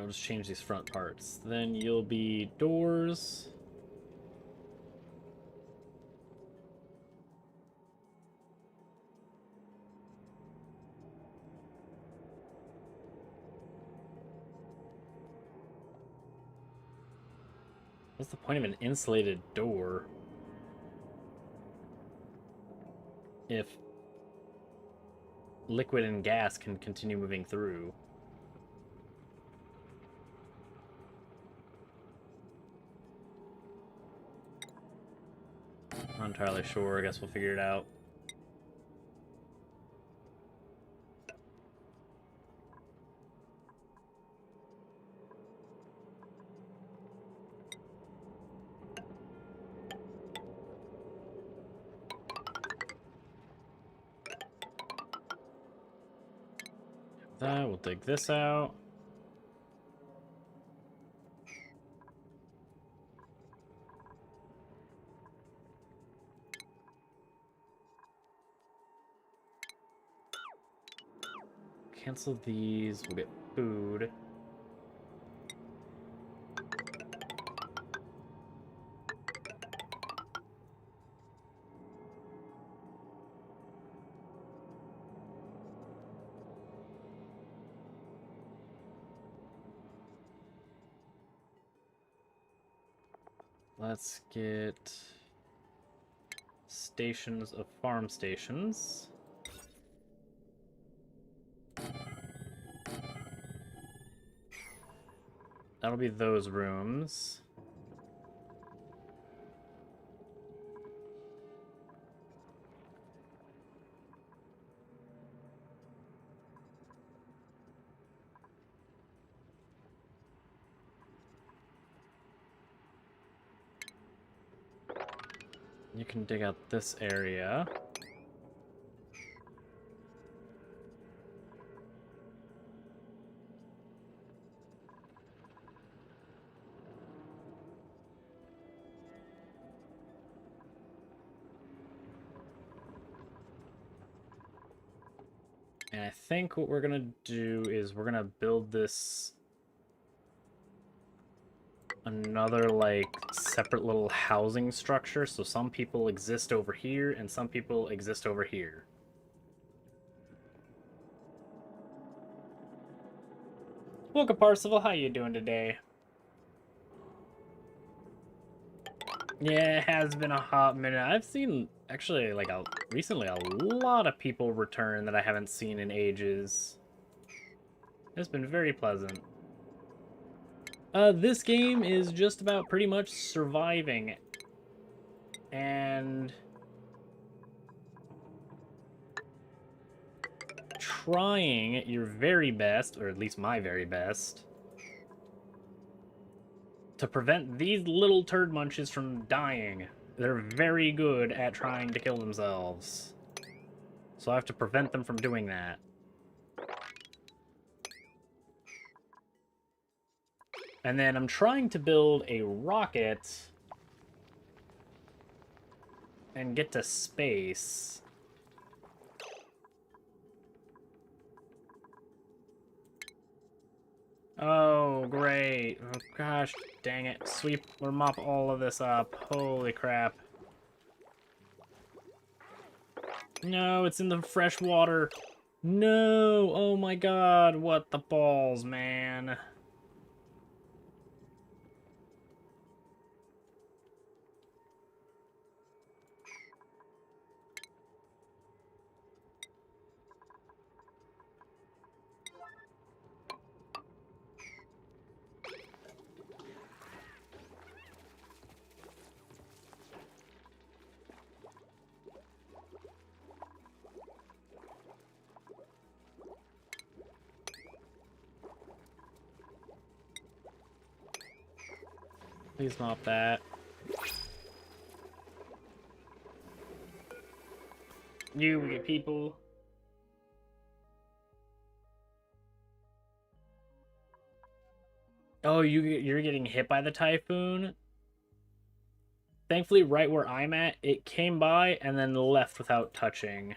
We'll just change these front parts. Then you'll be doors. What's the point of an insulated door if liquid and gas can continue moving through? Not entirely sure. I guess we'll figure it out. That, we'll dig this out. Cancel these. We'll get food. Let's get stations of farm stations. That'll be those rooms. You can dig out this area. And I think what we're gonna do is we're gonna build this another like separate little housing structure, so some people exist over here and some people exist over here. Welcome, Parsival. How you doing today? Yeah, it has been a hot minute. I've seen actually like recently a lot of people return that I haven't seen in ages. It's been very pleasant. This game is just about pretty much surviving and trying your very best, or at least my very best, to prevent these little turd munches from dying. They're very good at trying to kill themselves. So I have to prevent them from doing that. And then I'm trying to build a rocket and get to space. Oh, great. Oh, gosh, dang it. Sweep or mop all of this up. Holy crap. No, it's in the fresh water. No! Oh my god, what the balls, man. Please mop that. You people. Oh, you're getting hit by the typhoon? Thankfully, right where I'm at, it came by and then left without touching.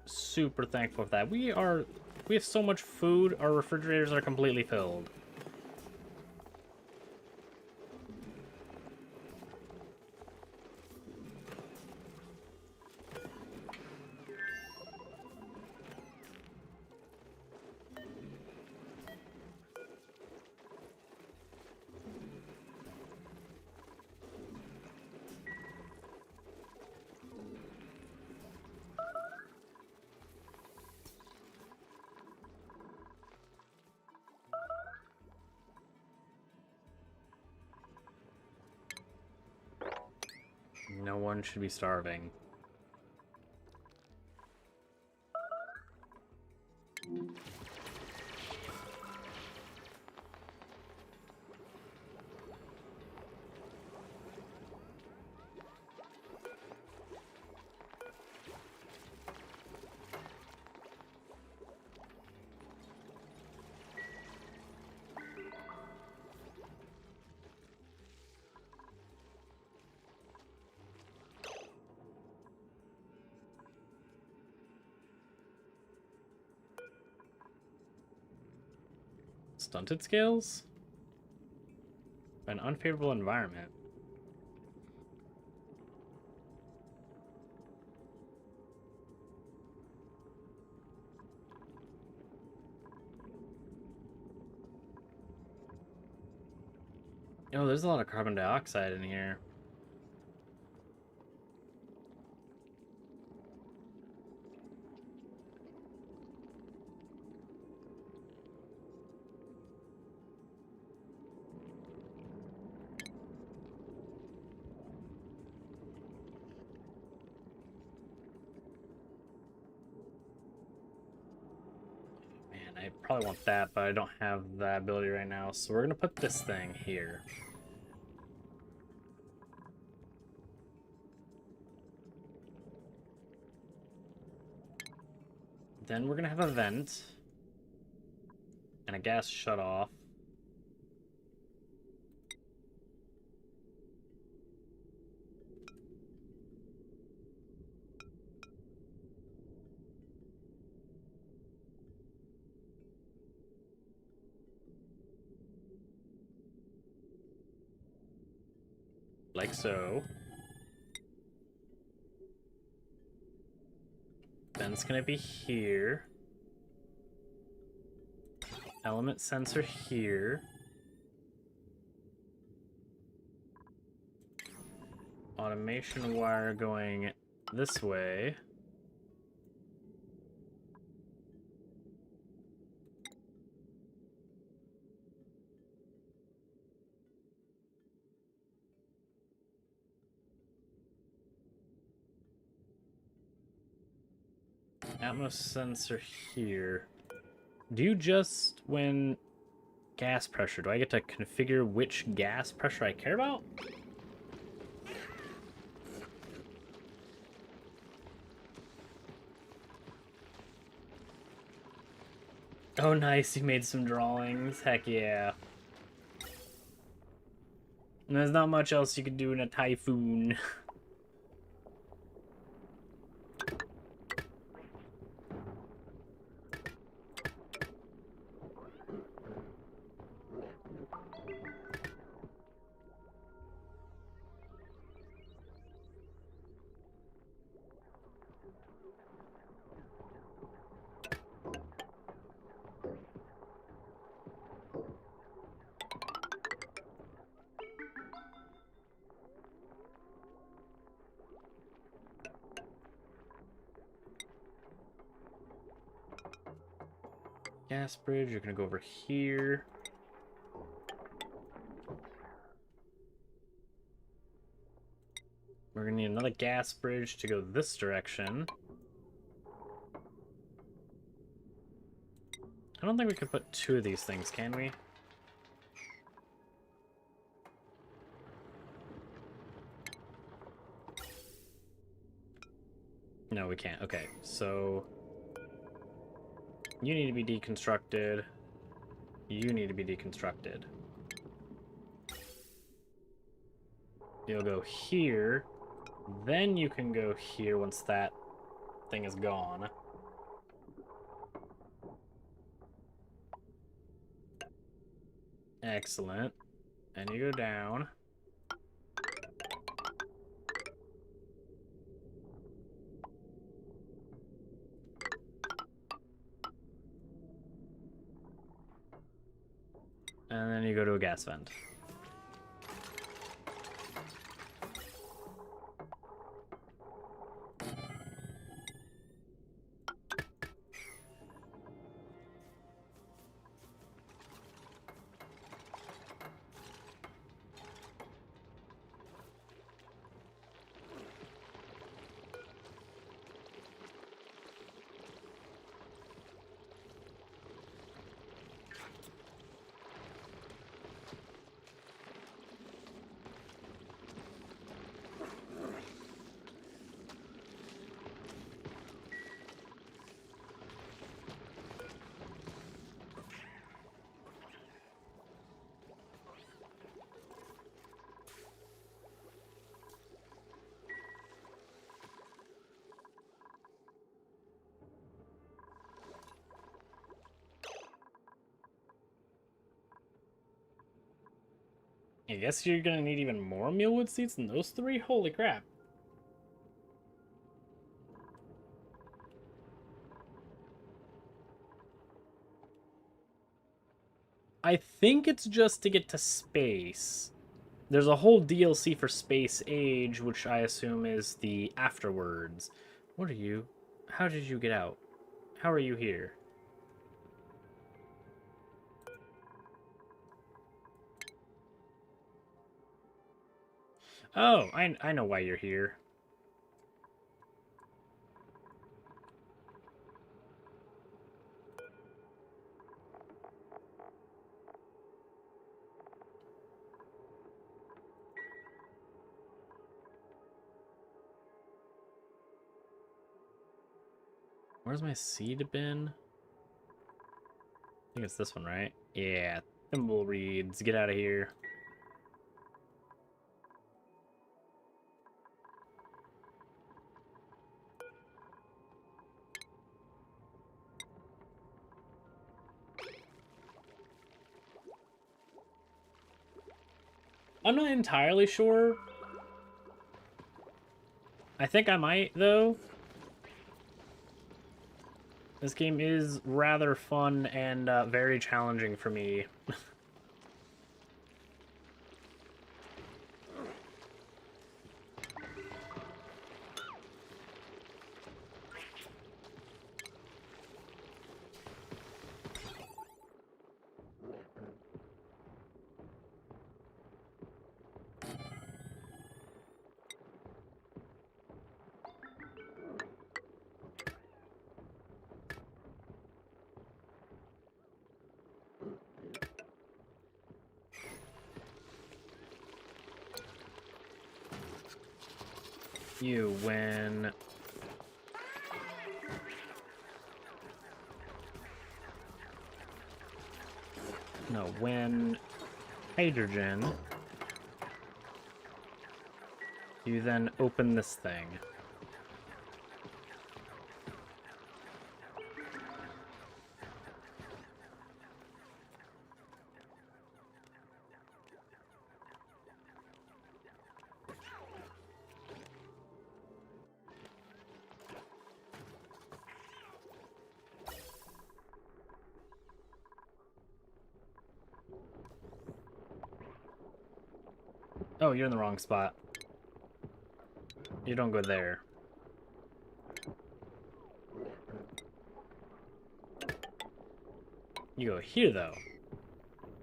Super thankful for that. We have so much food, our refrigerators are completely filled. No one should be starving. Stunted scales? An unfavorable environment. Oh, there's a lot of carbon dioxide in here. I probably want that, but I don't have that ability right now. So we're going to put this thing here. Then we're gonna have a vent. And a gas shut off. Like so. Vent's gonna be here. Element sensor here. Automation wire going this way. Atmos sensor here. Do you just, when gas pressure, do I get to configure which gas pressure I care about? Oh, nice. You made some drawings. Heck yeah. And there's not much else you can do in a typhoon. Gas bridge, you're gonna go over here. We're gonna need another gas bridge to go this direction. I don't think we could put two of these things, can we? No, we can't. Okay, so you need to be deconstructed. You need to be deconstructed. You'll go here. Then you can go here once that thing is gone. Excellent. And you go down. And then you go to a gas vent. I guess you're gonna need even more mealwood seats than those three? Holy crap. I think it's just to get to space. There's a whole DLC for Space Age, which I assume is the afterwards. What are you? How did you get out? How are you here? Oh, I know why you're here. Where's my seed bin? I think it's this one, right? Yeah, thimble reeds. Get out of here. I'm not entirely sure. I think I might, though. This game is rather fun and very challenging for me. You win. No, when hydrogen, you then open this thing. Oh, you're in the wrong spot. You don't go there. You go here, though.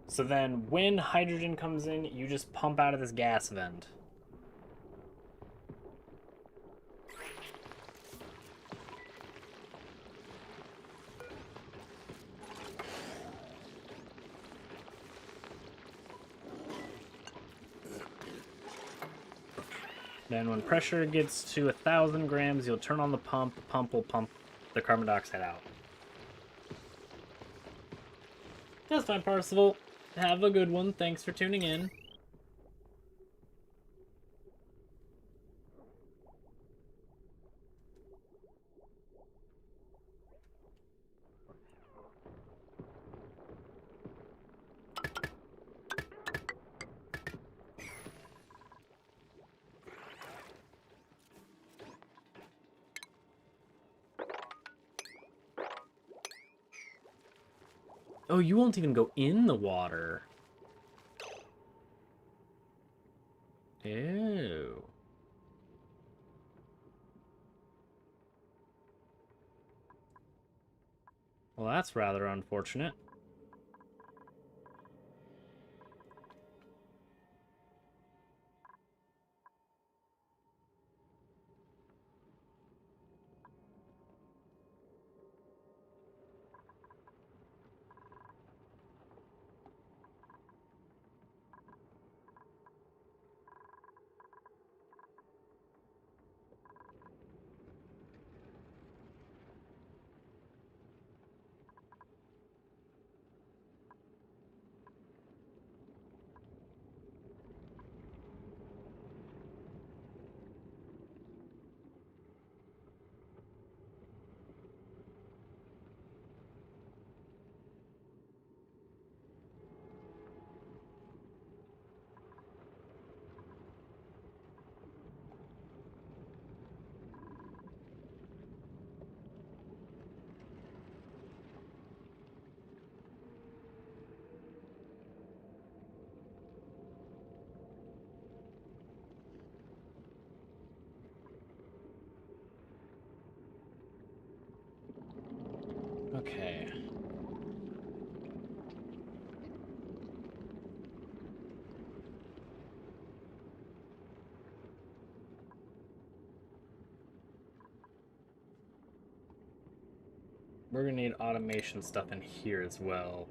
So then, when hydrogen comes in, you just pump out of this gas vent. Then when pressure gets to 1,000 grams, you'll turn on the pump. The pump will pump the carbon dioxide out. That's fine, Parsival. Have a good one. Thanks for tuning in. Oh, you won't even go in the water. Ew. Well, that's rather unfortunate. Okay. We're gonna need automation stuff in here as well.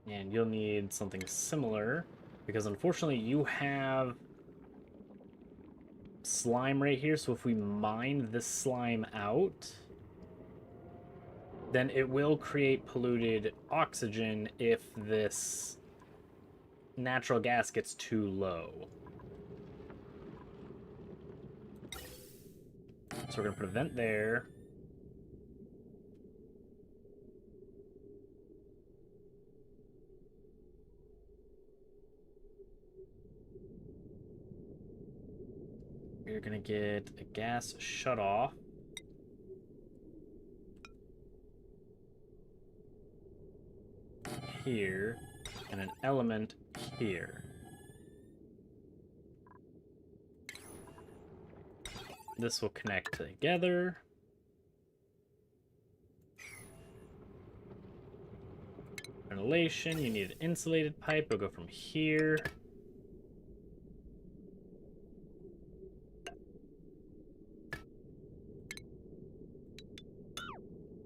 And you'll need something similar, because unfortunately you have slime right here, so if we mine this slime out, then it will create polluted oxygen if this natural gas gets too low. So we're going to put a vent there. We're going to get a gas shutoff. Here, and an element here. This will connect together. Ventilation, you need an insulated pipe. It'll go from here.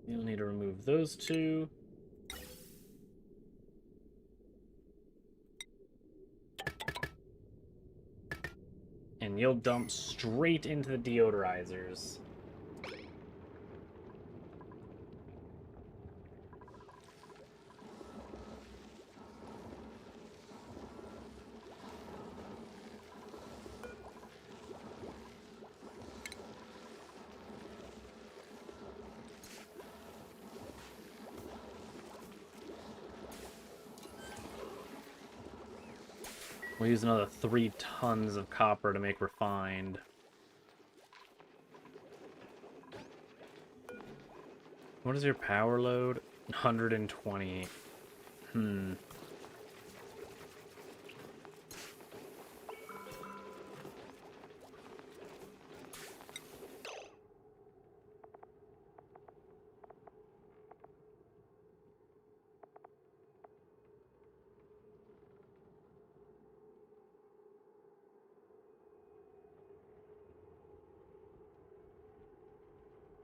You'll need to remove those two. And you'll dump straight into the deodorizers. We'll use another 3 tons of copper to make refined. What is your power load? 120.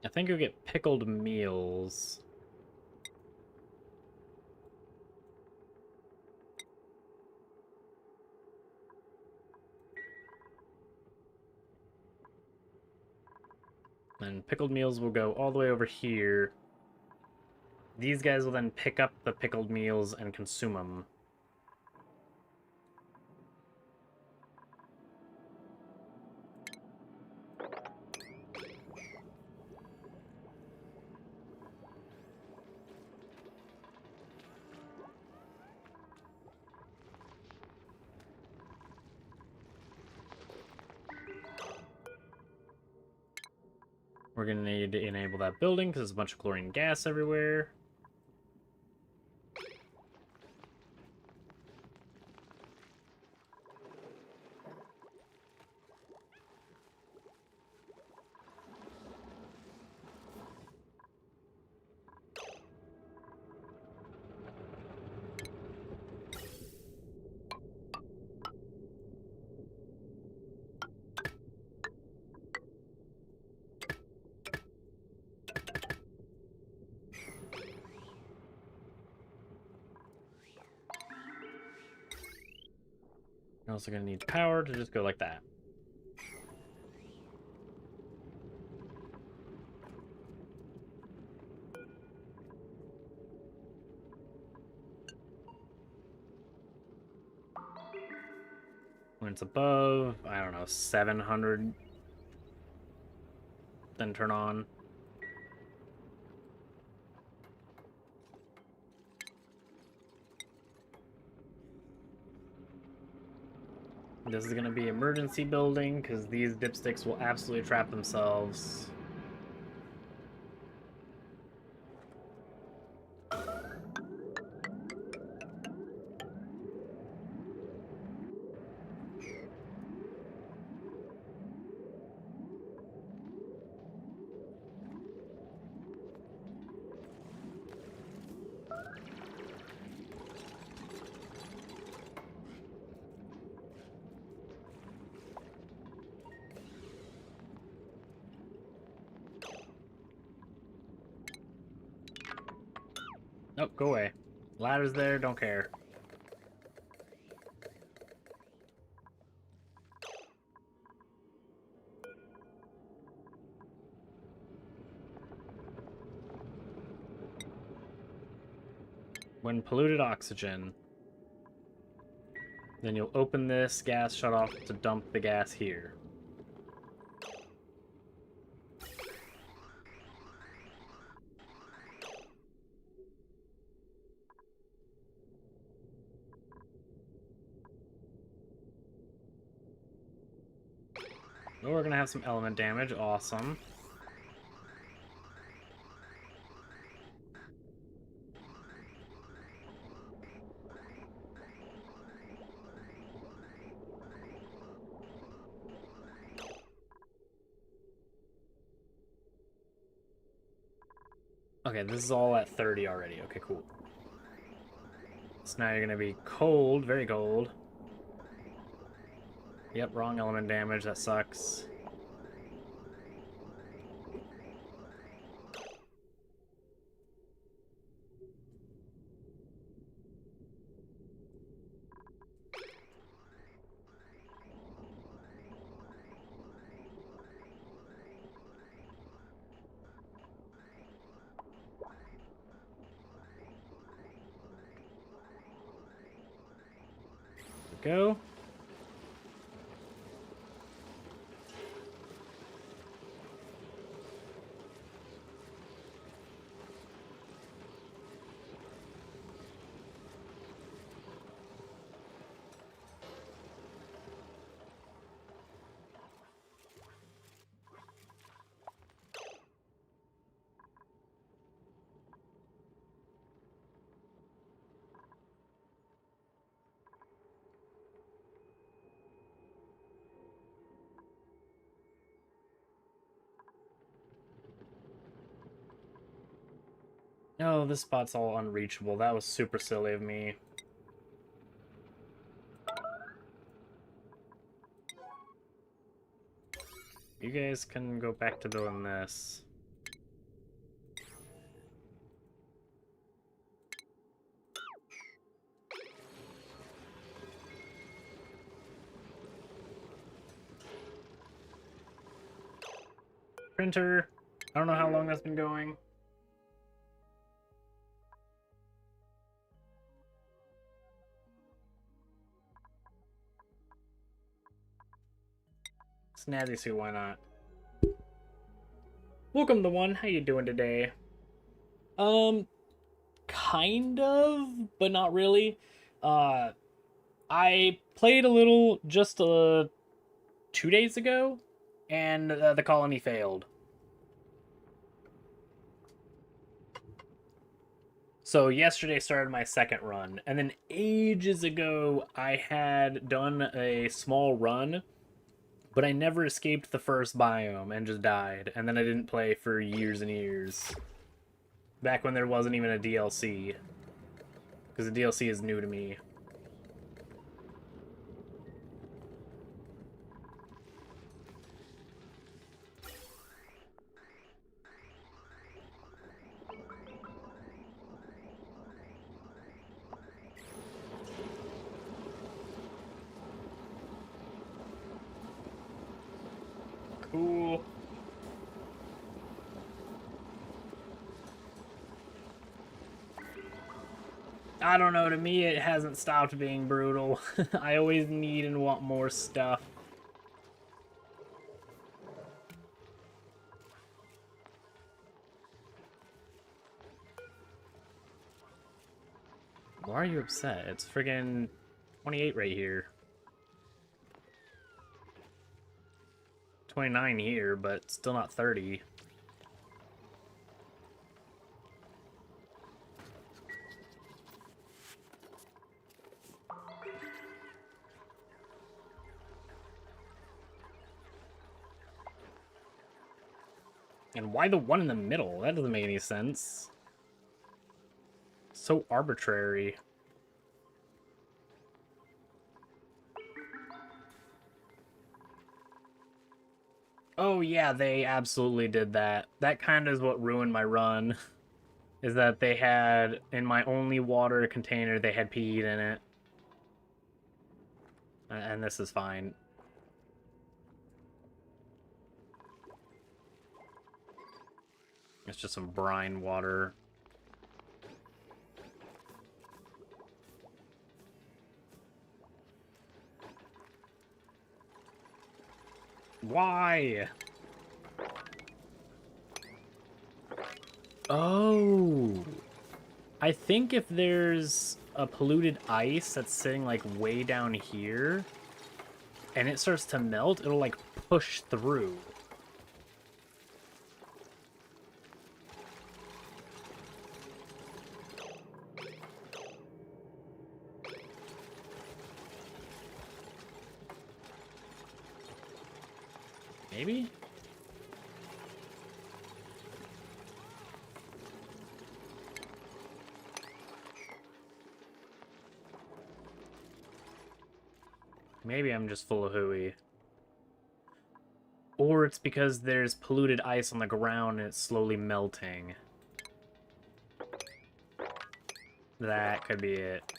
I think you'll get pickled meals. And pickled meals will go all the way over here. These guys will then pick up the pickled meals and consume them. We're going to need to enable that building because there's a bunch of chlorine gas everywhere. You're also going to need power to just go like that. When it's above, I don't know, 700, then turn on. This is going to be emergency building because these dipsticks will absolutely trap themselves. Nope, go away. Ladder's there, don't care. When polluted oxygen, then you'll open this gas shutoff to dump the gas here. Oh, we're gonna have some element damage, awesome. Okay, this is all at 30 already. Okay, cool. So now you're gonna be cold, very cold. Yep, wrong element damage, that sucks. Go. Oh, this spot's all unreachable. That was super silly of me. You guys can go back to doing this. Printer. I don't know how long that's been going. Snazzy suit, why not? Welcome to one. How you doing today? Kind of, but not really. I played a little just 2 days ago, and the colony failed. So yesterday started my second run, and then ages ago I had done a small run, but I never escaped the first biome and just died, and then I didn't play for years and years. Back when there wasn't even a DLC, because the DLC is new to me. Cool. I don't know, to me it hasn't stopped being brutal. I always need and want more stuff. Why are you upset? It's friggin' 28 right here. 29 here, but still not 30. And why the one in the middle? That doesn't make any sense. So arbitrary. Oh yeah, they absolutely did that. That kind of is what ruined my run. is that they had, in my only water container, they had peed in it. And this is fine. It's just some brine water. Why? Oh. I think if there's a polluted ice that's sitting like way down here and it starts to melt, it'll like push through. Maybe? Maybe I'm just full of hooey. Or it's because there's polluted ice on the ground and it's slowly melting. That could be it.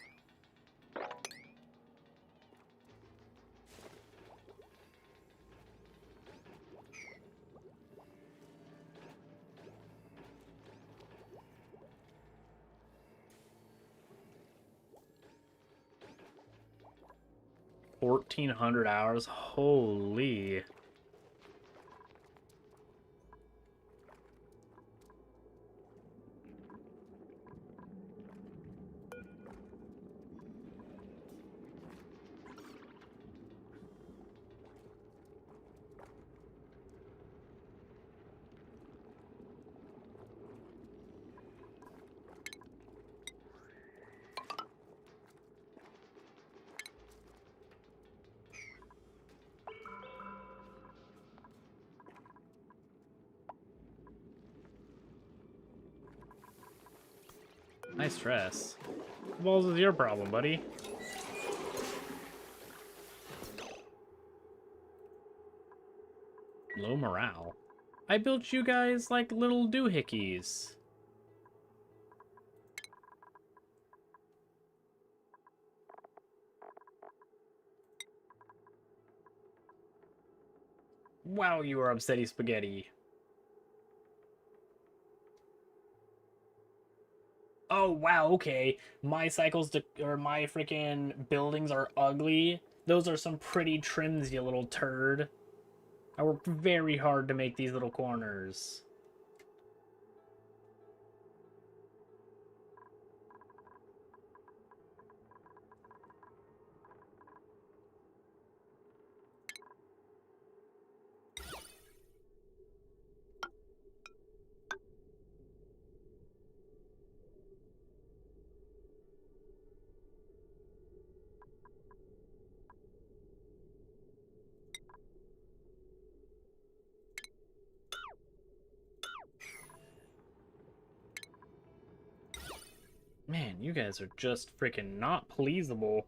$1,400? Holy. Nice stress. What the balls is your problem, buddy? Low morale. I built you guys like little doohickeys. Wow, you are upsetty spaghetti. Oh, wow, okay. My or my freaking buildings are ugly. Those are some pretty trims, you little turd. I worked very hard to make these little corners. Man, you guys are just freaking not pleasable.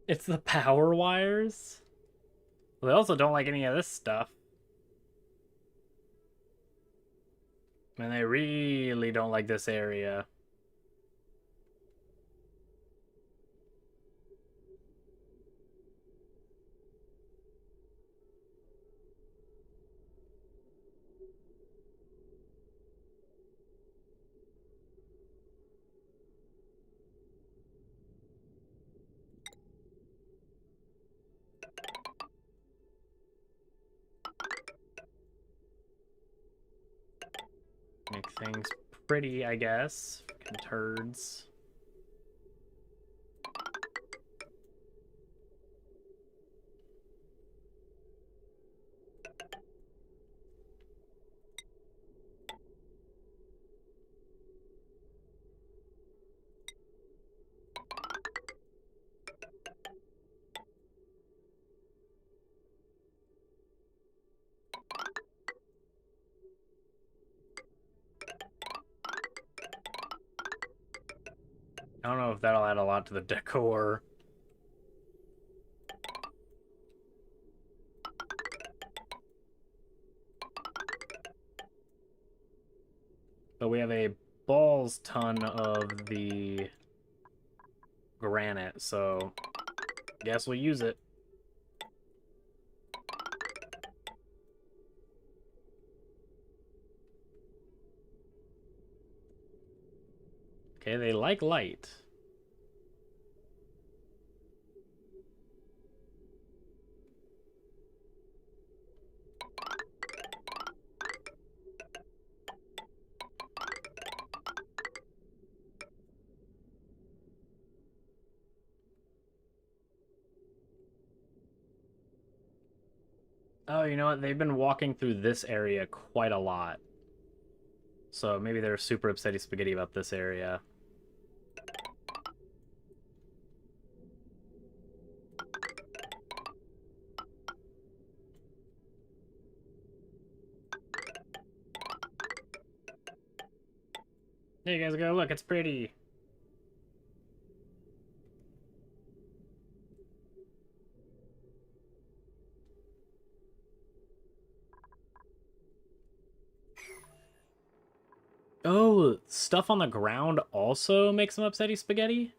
It's the power wires? Well, they also don't like any of this stuff. And they really don't like this area. Make things pretty, I guess. Freaking turds. I don't know if that'll add a lot to the decor. But we have a balls ton of the granite, so guess we'll use it. Okay, they like light. Oh, you know what? They've been walking through this area quite a lot. So maybe they're super upsetty spaghetti about this area. There you guys go, look, it's pretty. Oh, stuff on the ground also makes them upsetty spaghetti?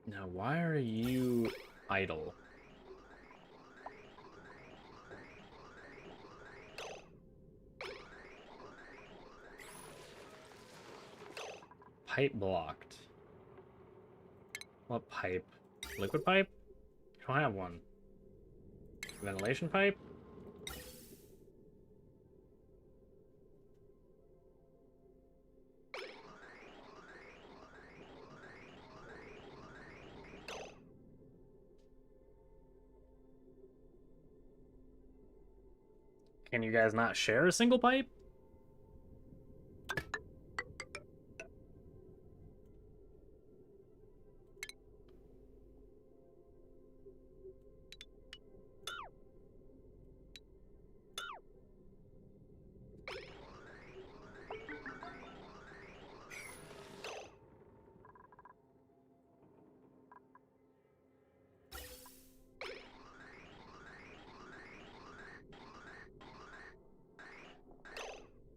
Now, why are you idle? Pipe blocked. What pipe? Liquid pipe? I don't have one. Ventilation pipe? Can you guys not share a single pipe?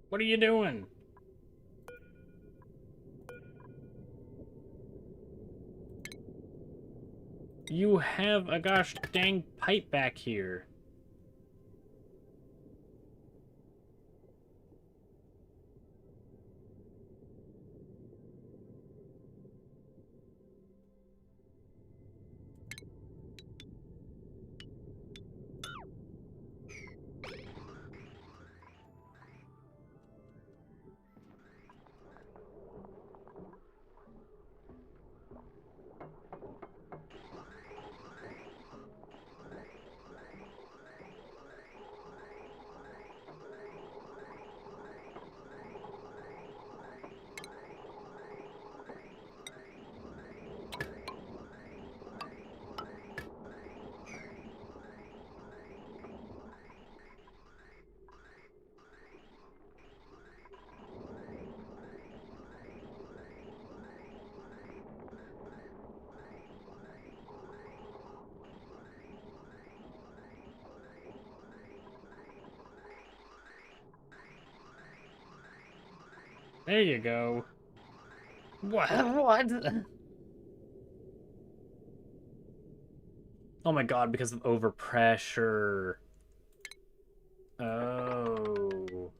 What are you doing? You have a gosh dang pipe back here. There you go. What? What? Oh my god, because of overpressure. Oh.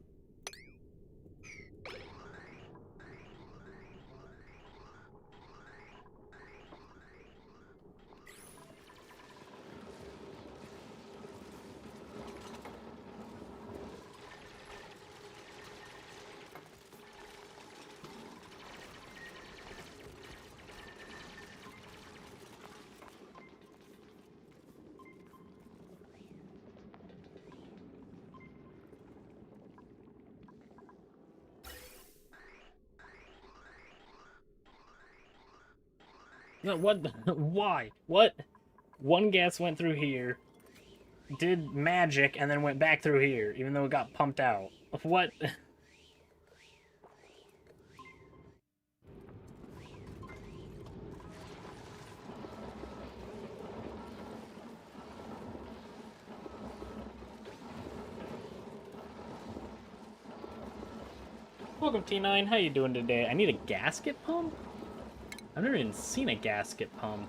No, what? Why? What? One gas went through here, did magic, and then went back through here, even though it got pumped out. What? Welcome, T9. How you doing today? I need a gasket pump? I've never even seen a gasket pump.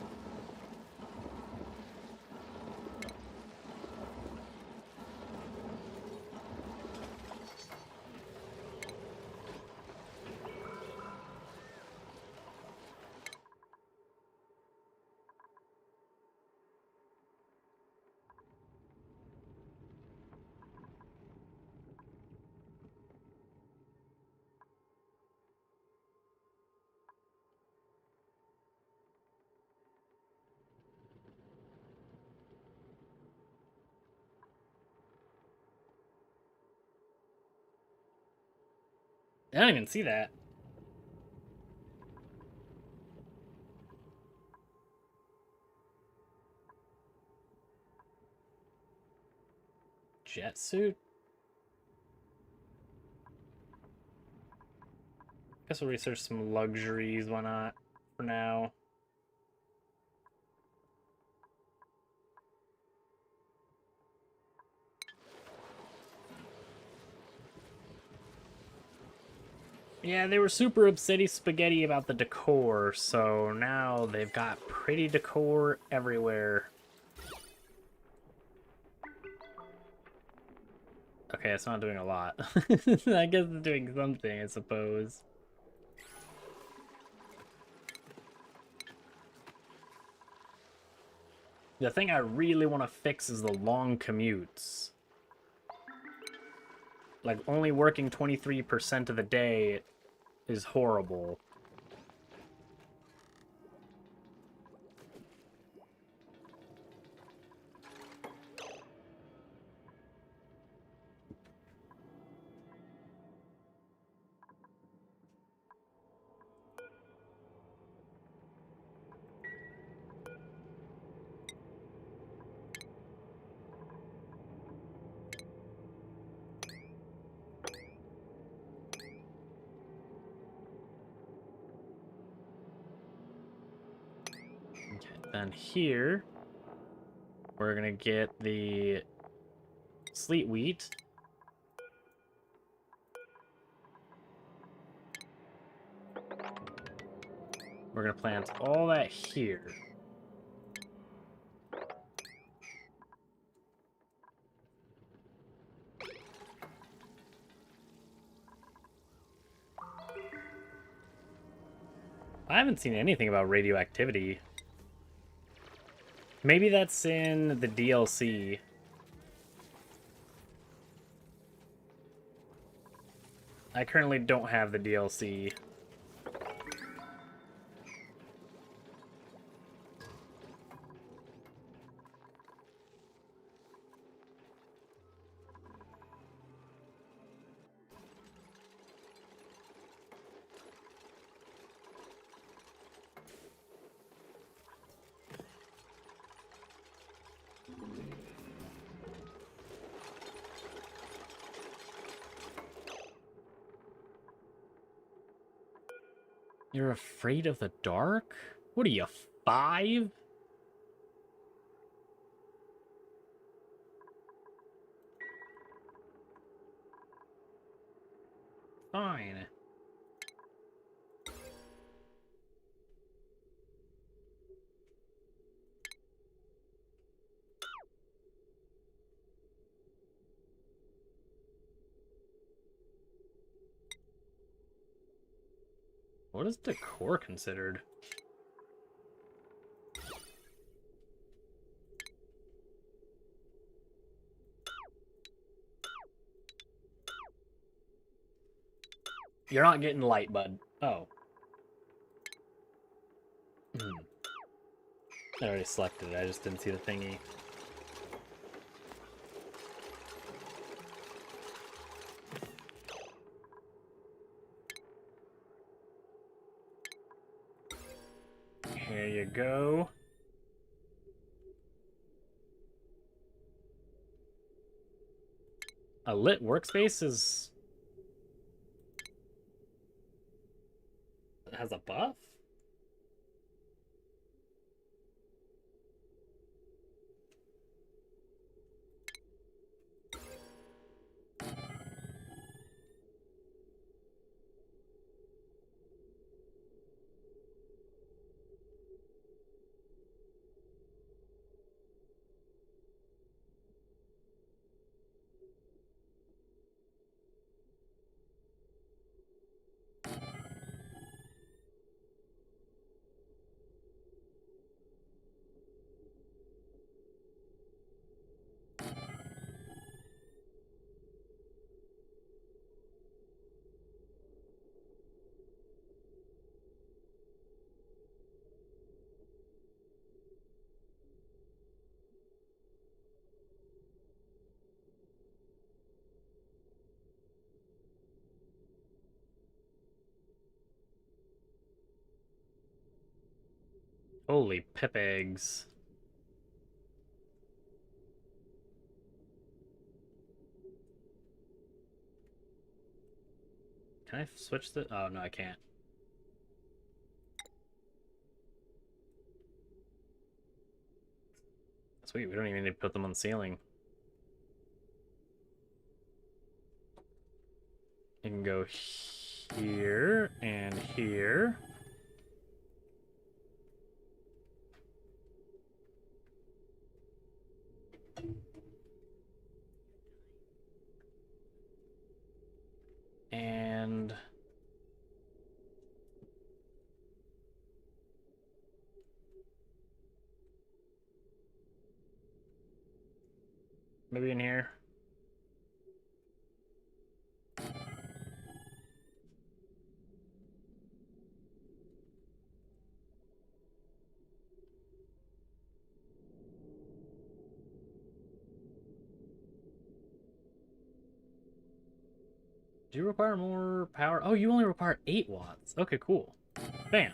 I don't even see that. Jet suit? Guess we'll research some luxuries, why not? For now. Yeah, they were super upsetty spaghetti about the decor, so now they've got pretty decor everywhere. Okay, it's not doing a lot. I guess it's doing something, I suppose. The thing I really want to fix is the long commutes. Like, only working 23% of the day is horrible. Okay, then here, we're gonna get the sleet wheat. We're gonna plant all that here. I haven't seen anything about radioactivity. Maybe that's in the DLC. I currently don't have the DLC. You're afraid of the dark? What are you, 5? Fine. What is decor considered? You're not getting light, bud. Oh. I already selected it. I just didn't see the thingy. Here you go. A lit workspace has a buff? Holy pip eggs. Can I switch the... Oh, no, I can't. Sweet, we don't even need to put them on the ceiling. You can go here and here. And... maybe in here. Do you require more power? Oh, you only require 8 watts. Okay, cool. Bam.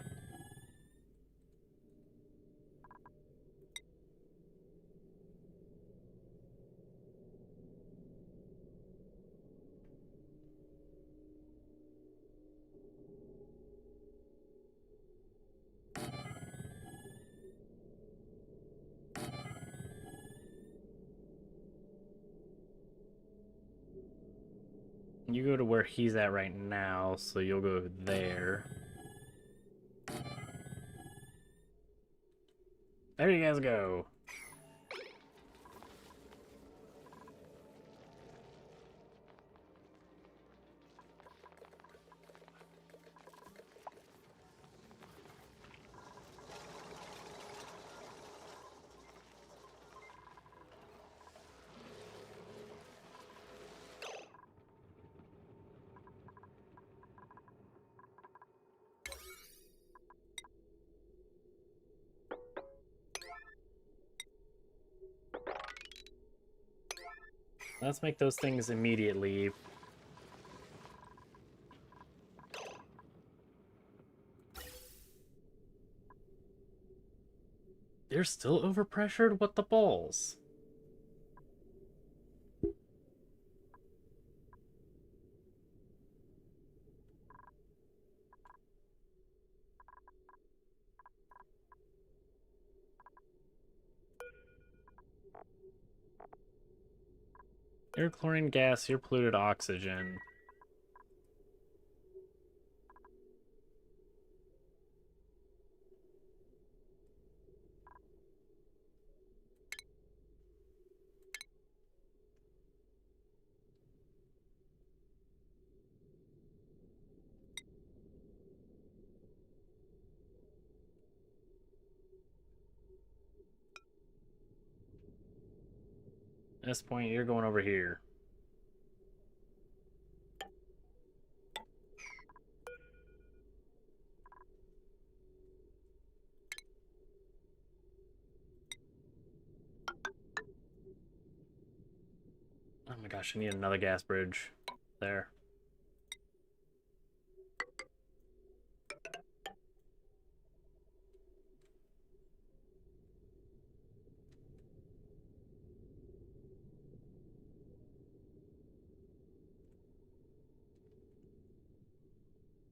You go to where he's at right now, so you'll go there. There you guys go. Let's make those things immediately. They're still overpressured? What the balls? You're chlorine gas, you're polluted oxygen. At this point, you're going over here. Oh my gosh, I need another gas bridge there.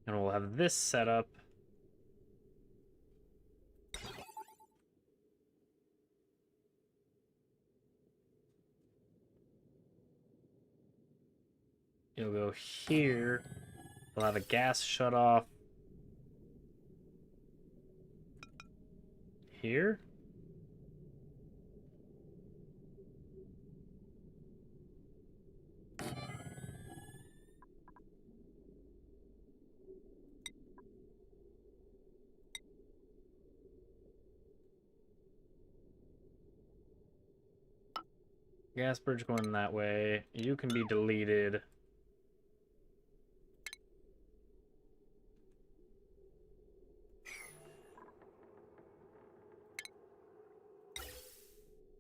And we'll have this set up. You'll go here. We'll have a gas shut off here. Gas bridge going that way. You can be deleted.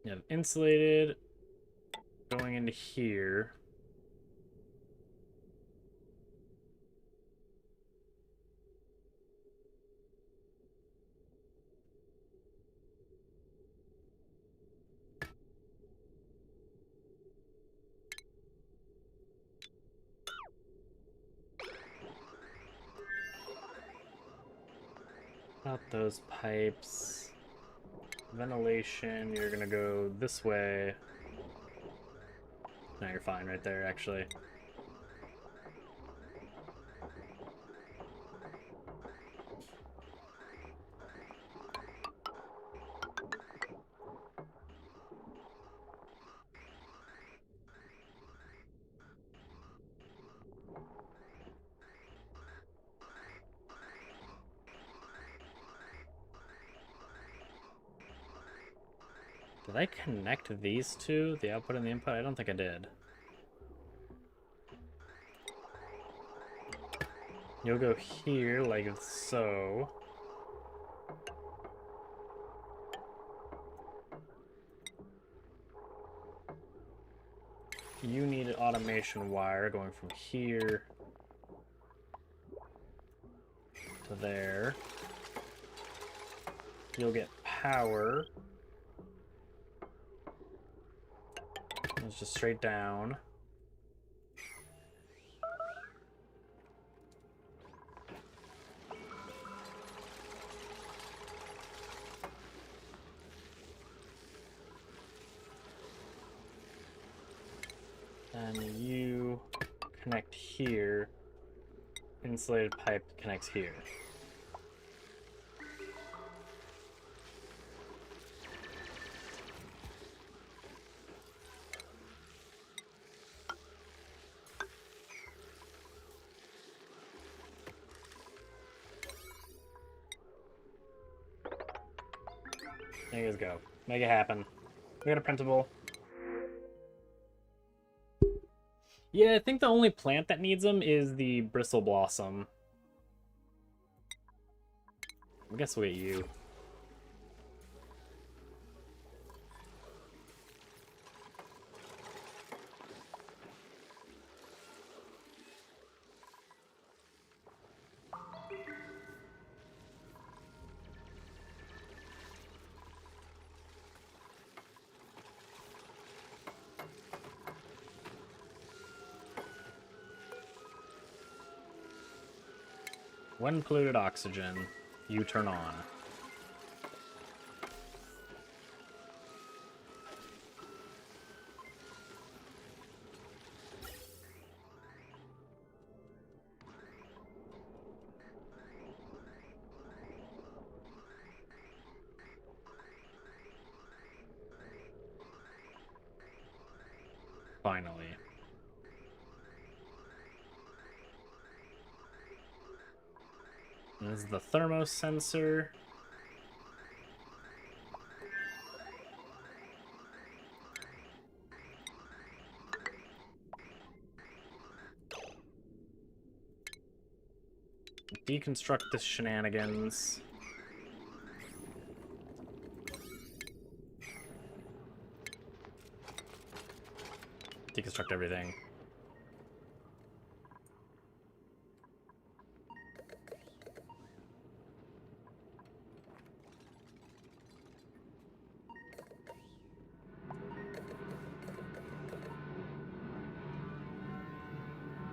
You have insulated going into here. Out those pipes. Ventilation, you're gonna go this way. No, you're fine right there, actually. Did I connect these two, the output and the input? I don't think I did. You'll go here like so. You need an automation wire going from here to there. You'll get power. It's just straight down. And you connect here. Insulated pipe connects here. There you guys go. Make it happen. We got a printable. Yeah, I think the only plant that needs them is the bristle blossom. I guess we'll get you. When polluted oxygen, you turn on. Finally. And this is the thermo sensor. Deconstruct the shenanigans. Deconstruct everything.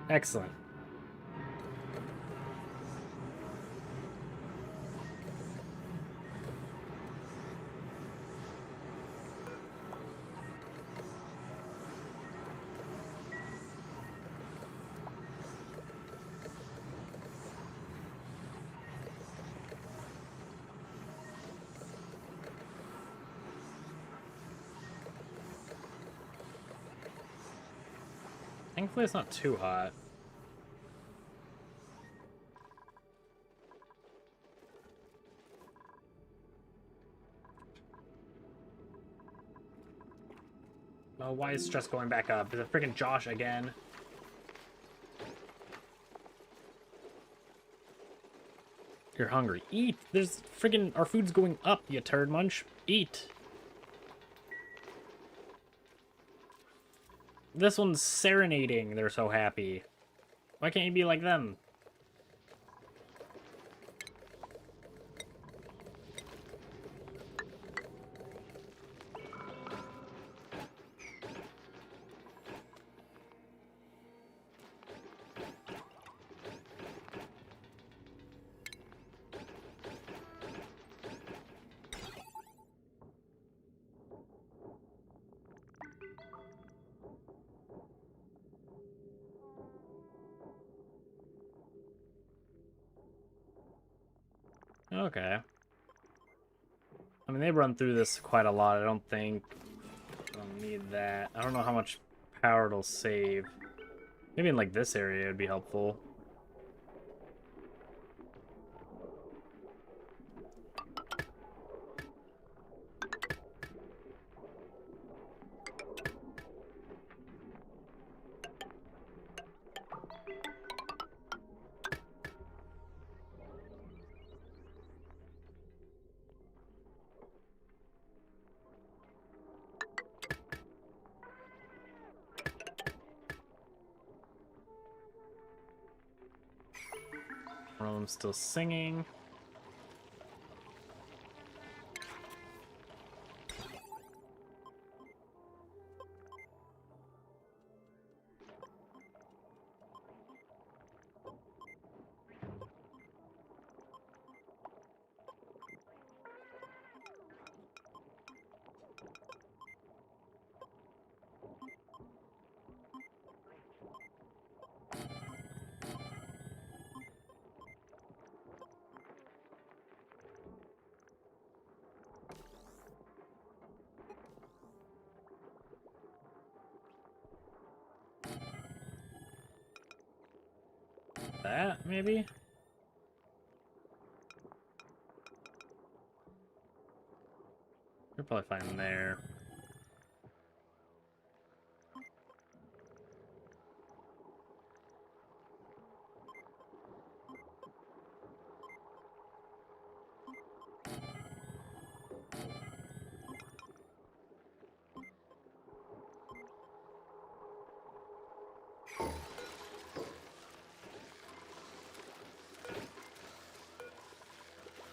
Excellent. Thankfully, it's not too hot. Oh, why is stress going back up? Is it freaking Josh again? You're hungry. Eat! There's freaking... Our food's going up, you turd munch. Eat! This one's serenading. They're so happy. Why can't you be like them? Okay. I mean, they run through this quite a lot. I don't think I'll need that. I don't know how much power it'll save. Maybe in, like, this area it would be helpful. One of them still singing. That, maybe? You're probably fine there.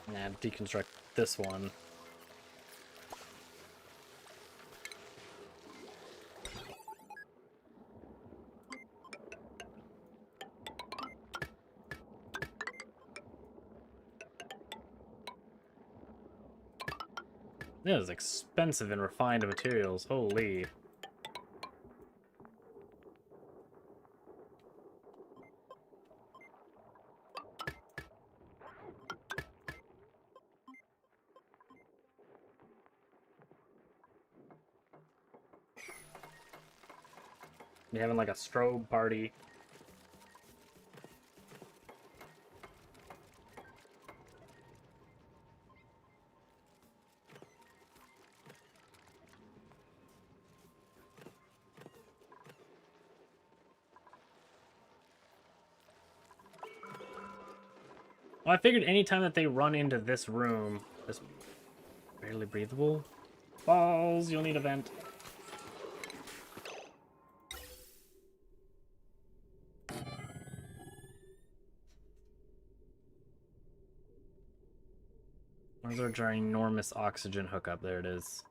Yeah, deconstruct this one. This is expensive and refined materials. Holy. You having like a strobe party? Well, I figured anytime that they run into this room, this barely breathable. Balls, you'll need a vent. Where's our ginormous oxygen hookup? There it is.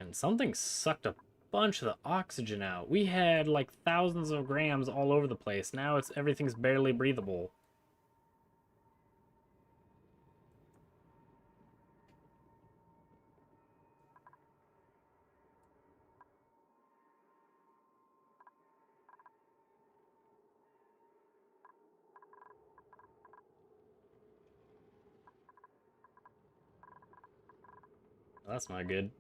And something sucked a bunch of the oxygen out. We had like thousands of grams all over the place. Now it's everything's barely breathable. That's not good.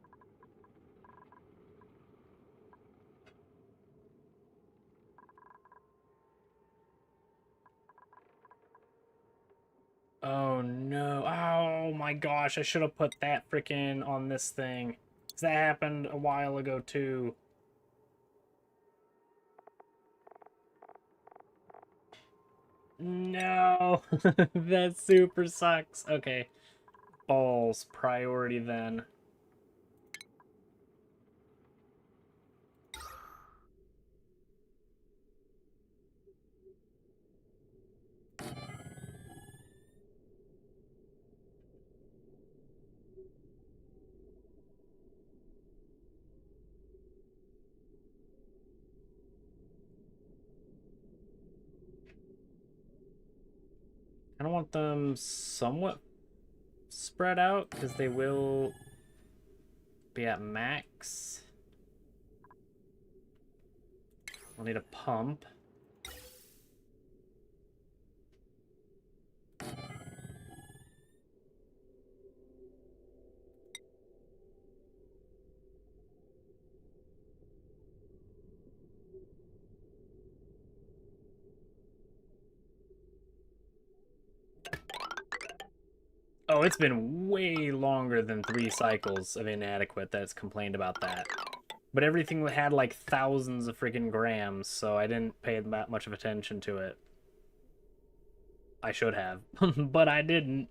Oh no. Oh my gosh, I should have put that freaking on this thing. 'Cause that happened a while ago too. No. That super sucks. Okay. Balls priority then. I don't want them somewhat spread out because they will be at max. We'll need a pump. Oh, it's been way longer than 3 cycles of inadequate that's complained about that. But everything had like thousands of freaking grams, so I didn't pay that much of attention to it. I should have, but I didn't.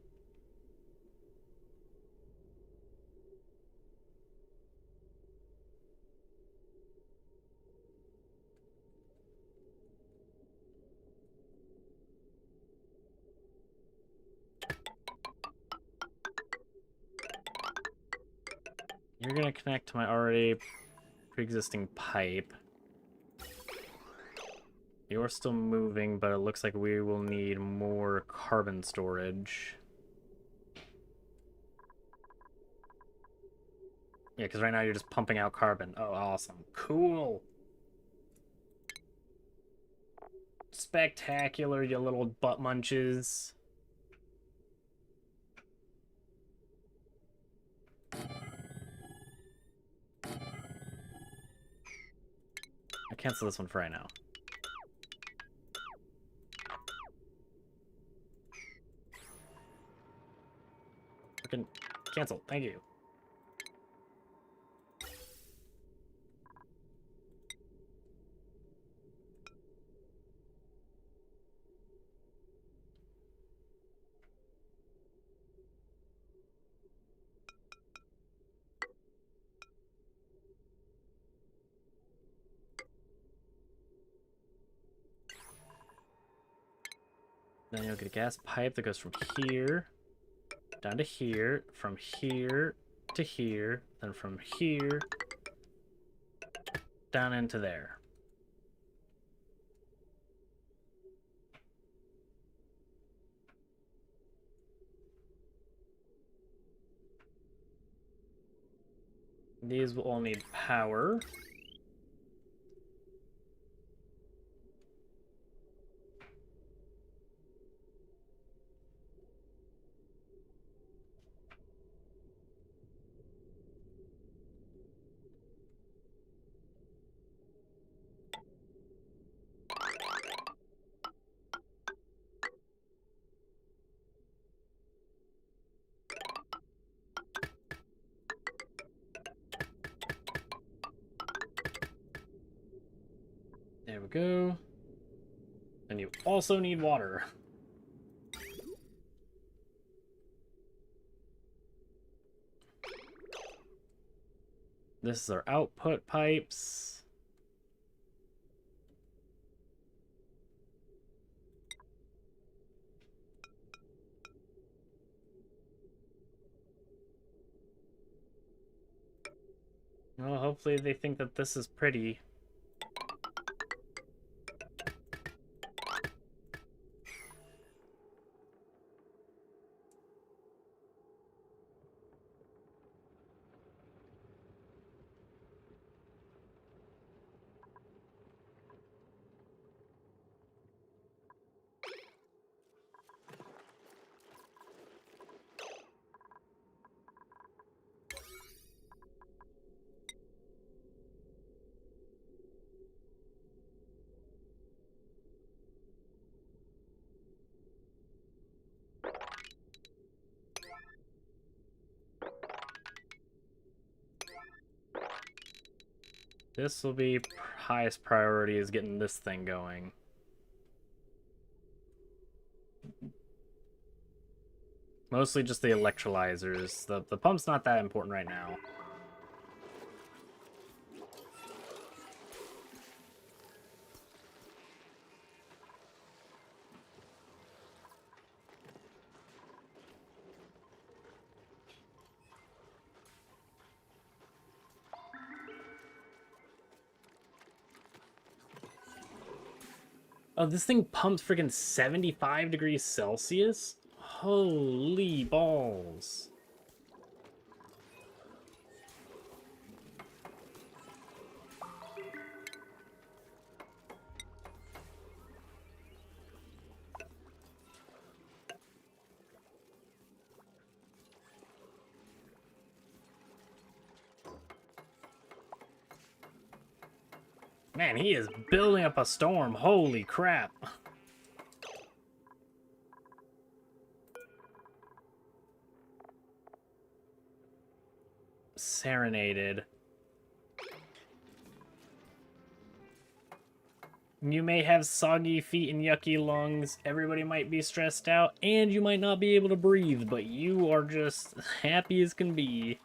You're gonna connect to my already pre-existing pipe. You're still moving, but it looks like we will need more carbon storage. Yeah, because right now you're just pumping out carbon. Oh, awesome. Cool. Spectacular, you little butt munches. I cancel this one for right now. Freaking cancel. Thank you. Then you'll get a gas pipe that goes from here down to here, from here to here, then from here down into there. These will all need power. go. And you also need water. This is our output pipes. Well, hopefully they think that this is pretty. This will be highest priority is getting this thing going. Mostly just the electrolyzers. The pump's not that important right now. Oh, this thing pumps freaking 75 degrees Celsius? Holy balls. Man, he is building up a storm. Holy crap. Serenaded. You may have soggy feet and yucky lungs. Everybody might be stressed out, and you might not be able to breathe, but you are just happy as can be.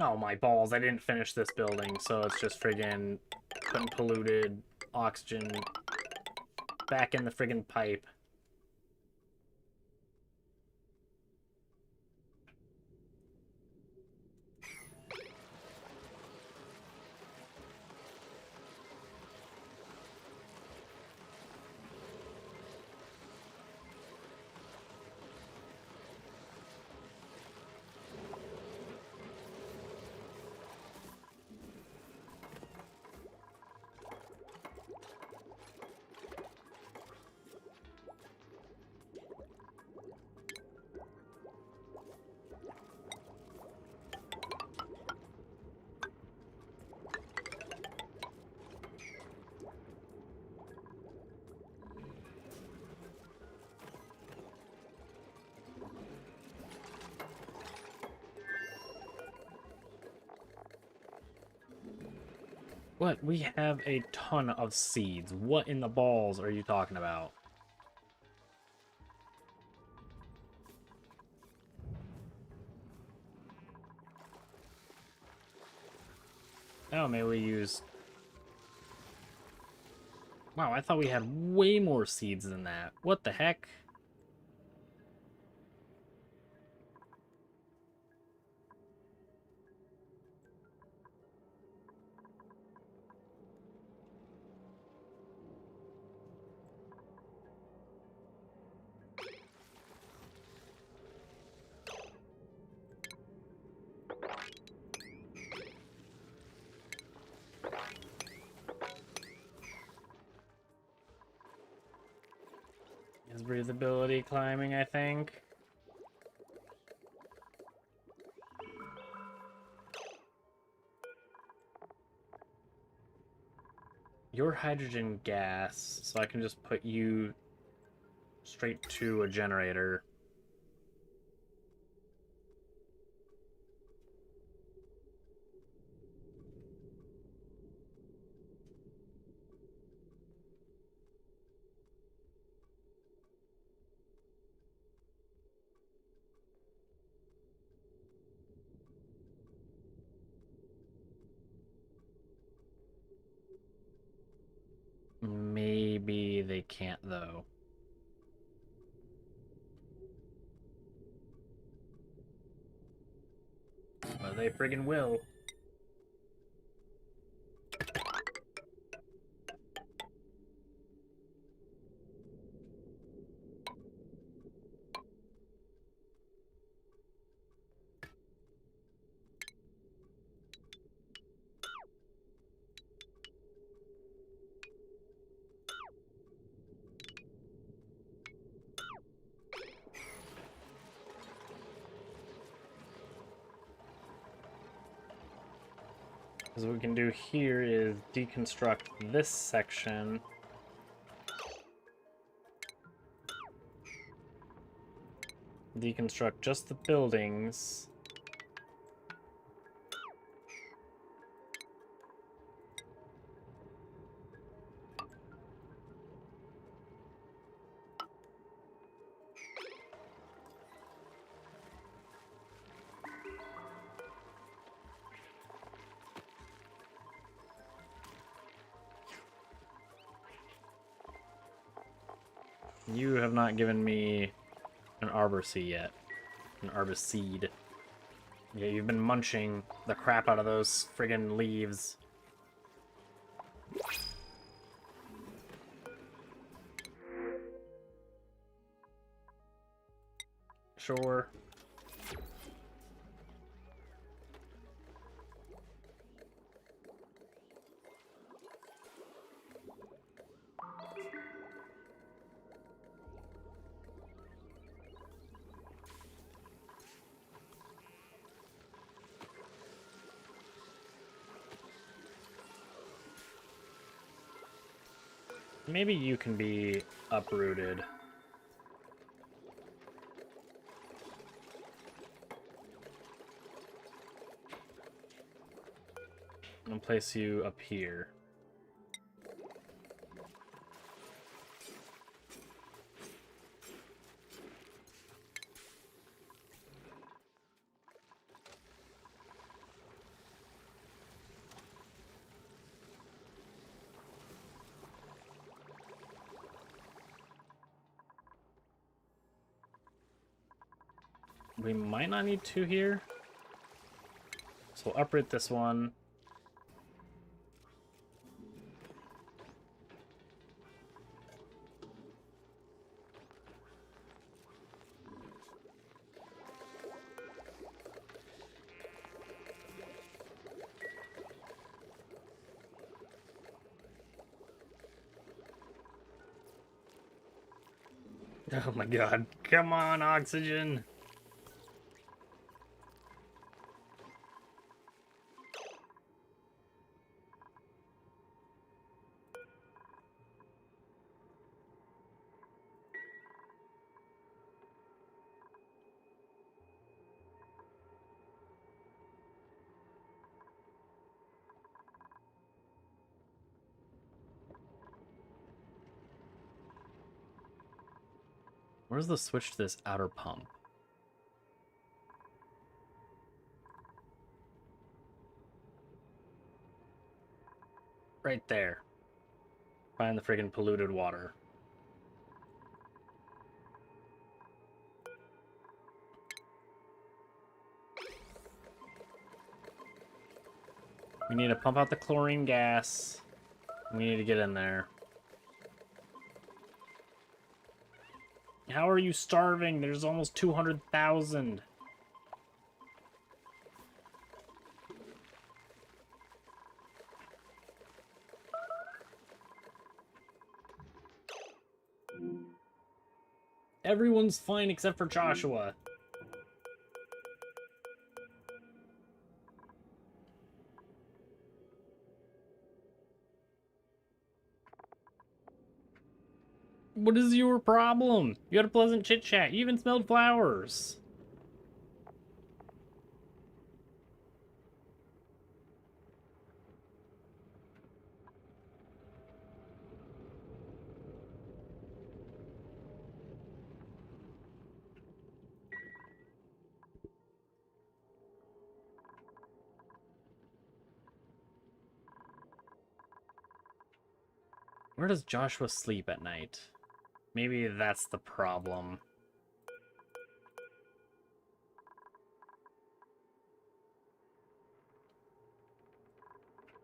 Oh my balls, I didn't finish this building, so it's just friggin' putting polluted oxygen back in the friggin' pipe. What? We have a ton of seeds. What in the balls are you talking about? Oh, maybe we use... Wow, I thought we had way more seeds than that. What the heck? Is breathability climbing, I think. You're hydrogen gas, so I can just put you straight to a generator. Maybe they can't, though. But they friggin' will. Because what we can do here is deconstruct this section. Deconstruct just the buildings. You have not given me an arbor seed yet. An arbor seed. Yeah, you've been munching the crap out of those friggin' leaves. Sure. Maybe you can be uprooted. I'll place you up here. We might not need two here. So we'll uproot this one. Oh my god. Come on, oxygen. Where's the switch to this outer pump? Right there. Find the friggin' polluted water. We need to pump out the chlorine gas. We need to get in there. How are you starving? There's almost 200,000. Everyone's fine except for Joshua. What is your problem? You had a pleasant chit-chat. You even smelled flowers. Where does Joshua sleep at night? Maybe that's the problem.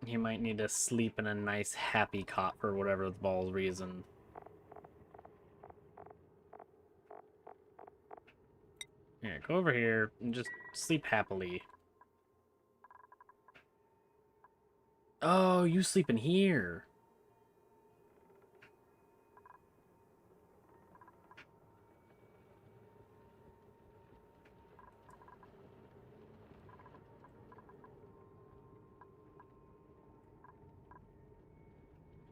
He might need to sleep in a nice happy cot for whatever the ball's reason. Yeah, go over here and just sleep happily. Oh, you sleep in here.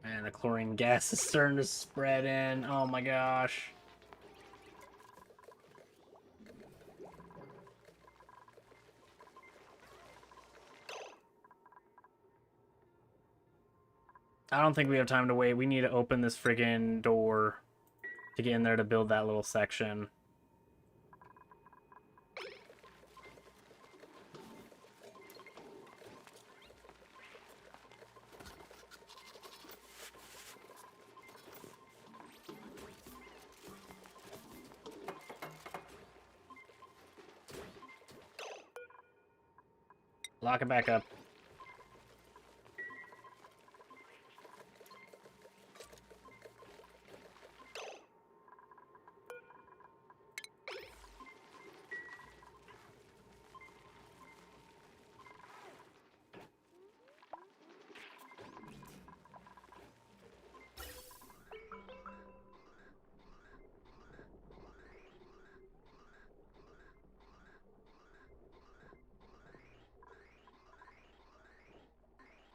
Man, the chlorine gas is starting to spread in. Oh my gosh. I don't think we have time to wait. We need to open this friggin' door to get in there to build that little section. Lock it back up.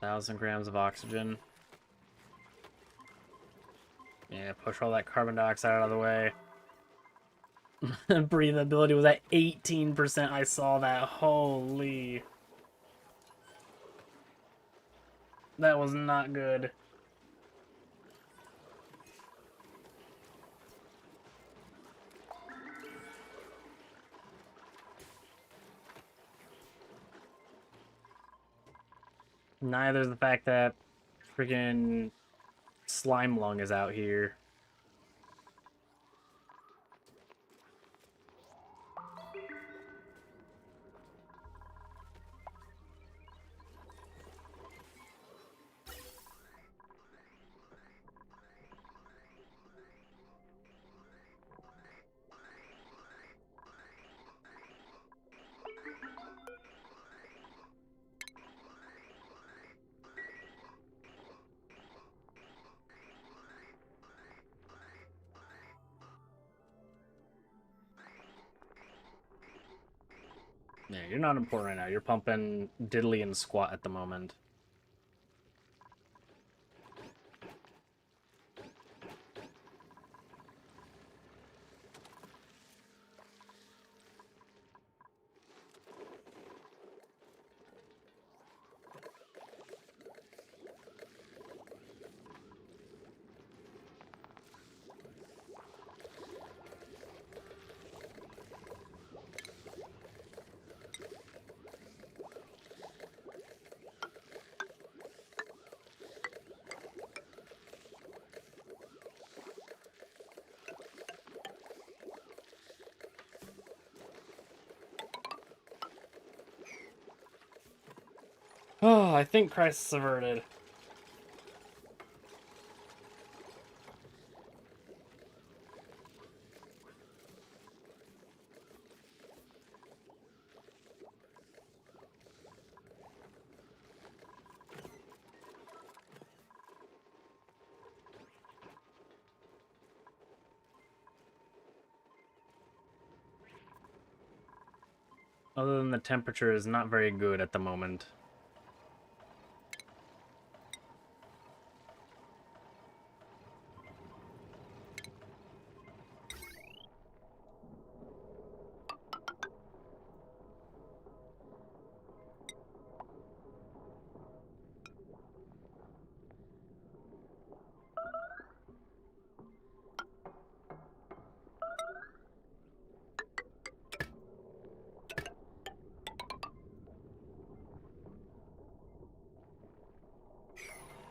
Thousand grams of oxygen. Yeah, push all that carbon dioxide out of the way. Breathability was at 18%. I saw that. Holy. That was not good. Neither is the fact that freaking slime lung is out here. Yeah, you're not important right now. You're pumping diddly and squat at the moment. Oh, I think crisis averted. Other than the temperature is not very good at the moment.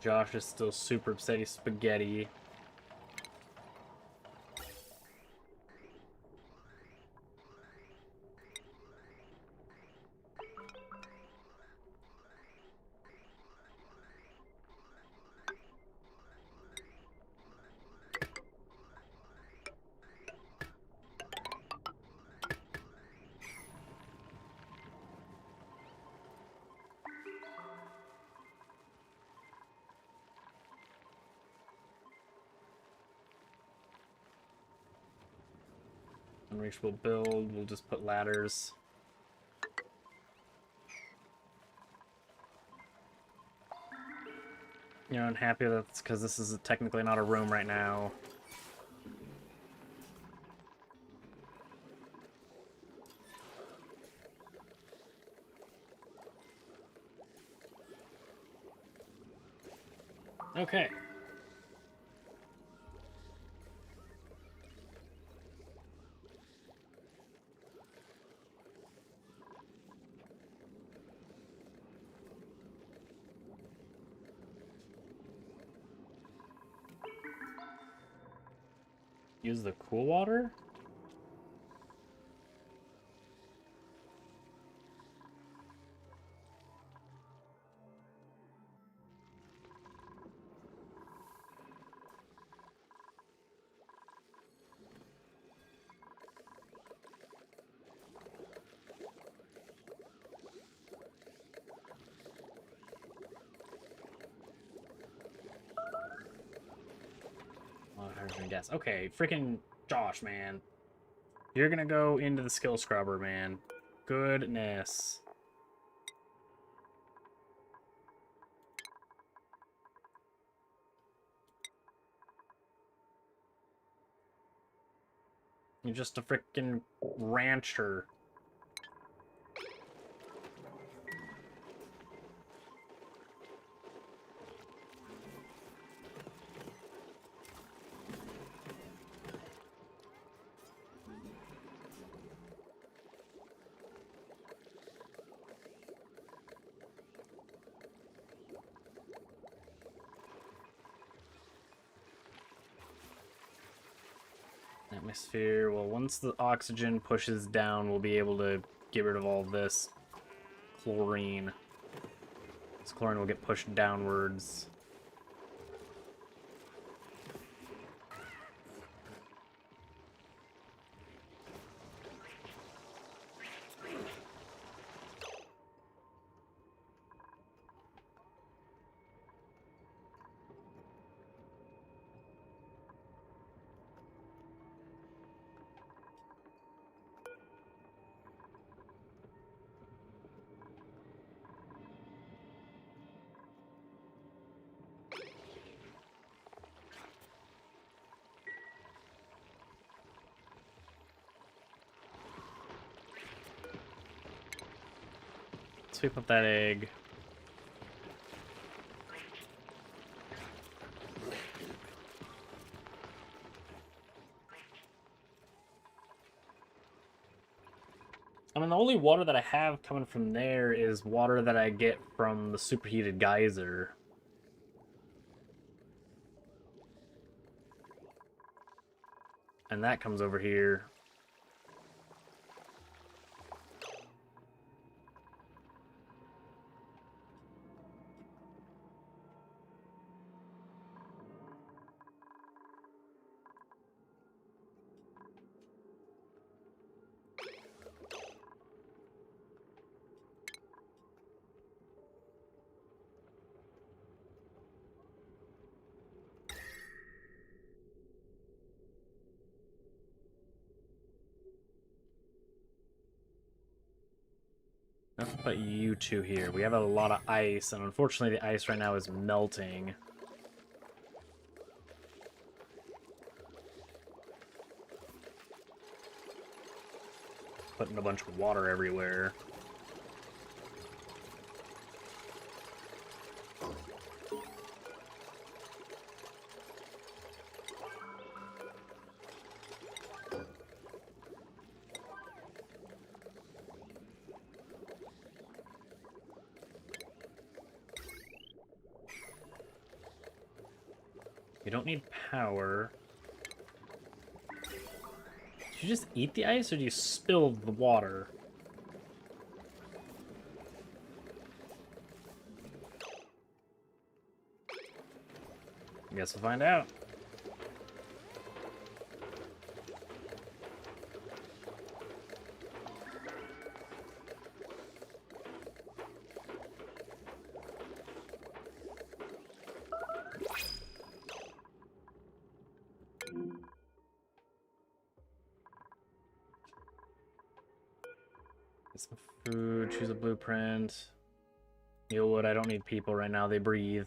Josh is still super upset he's spaghetti. Unreachable build, we'll just put ladders. You're unhappy that's because this is technically not a room right now. Okay. Use the cool water? Hydrogen gas. Okay, freaking Josh, man. You're gonna go into the skill scrubber, man. Goodness. You're just a freaking rancher. Atmosphere. Well, once the oxygen pushes down, we'll be able to get rid of all this chlorine. This chlorine will get pushed downwards. Sweep up that egg. I mean, the only water that I have coming from there is water that I get from the superheated geyser. And that comes over here. Let's put you two here. We have a lot of ice, and unfortunately the ice right now is melting. Putting a bunch of water everywhere. You don't need power. Do you just eat the ice, or do you spill the water? I guess we'll find out. Get some food, choose a blueprint. Mulewood, I don't need people right now, they breathe.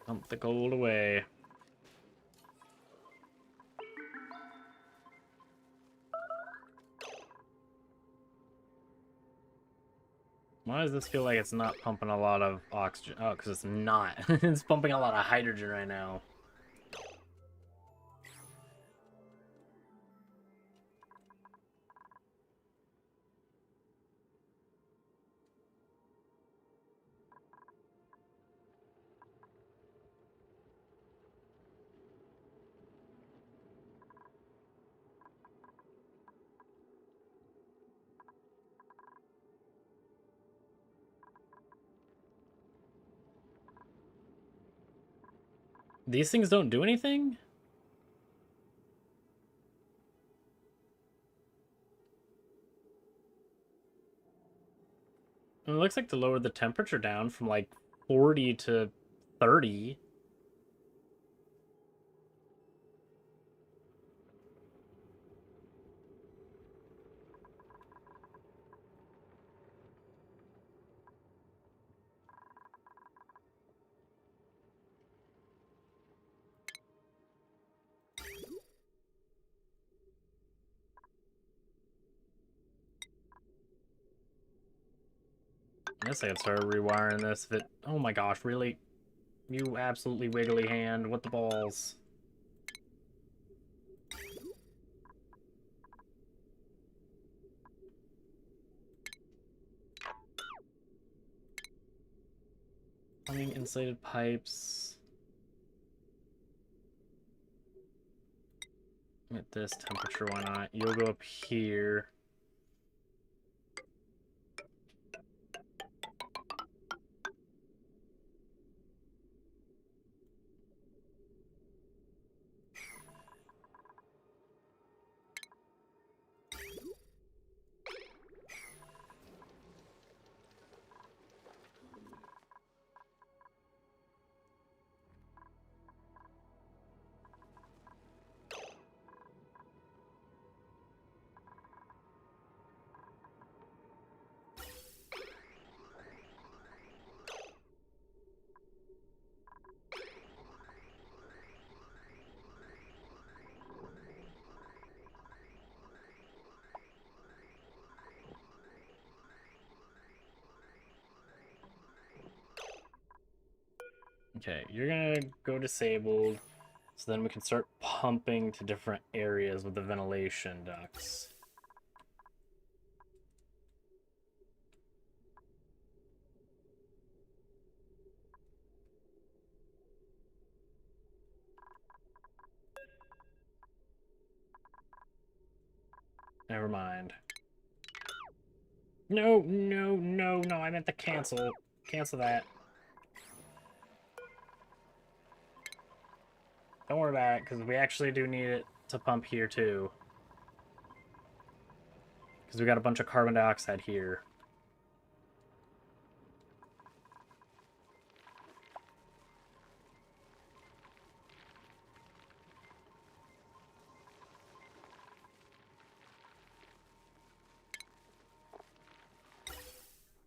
Dump the gold away. Why does this feel like it's not pumping a lot of oxygen? Oh, because it's not. It's pumping a lot of hydrogen right now. These things don't do anything? It looks like to lower the temperature down from like 40 to 30. I guess I could start rewiring this if it... Oh my gosh, really? You absolutely wiggly hand. What the balls? Plumbing insulated pipes. At this temperature, why not? You'll go up here. Okay, you're gonna go disabled, so then we can start pumping to different areas with the ventilation ducts. Never mind. No, no, no, no, I meant to cancel. Cancel that. Don't worry about it, because we actually do need it to pump here, too. Because we got a bunch of carbon dioxide here.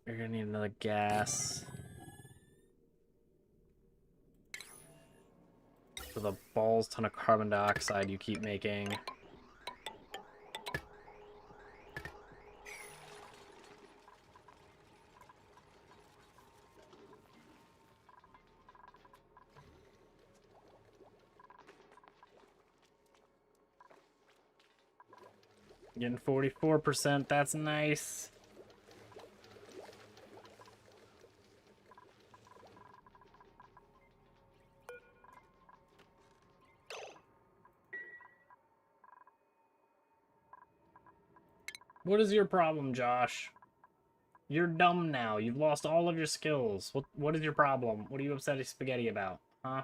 You're gonna need another gas. For the balls ton of carbon dioxide you keep making. Getting 44%, that's nice. What is your problem, Josh? You're dumb now. You've lost all of your skills. What is your problem? What are you upset at spaghetti about? Huh?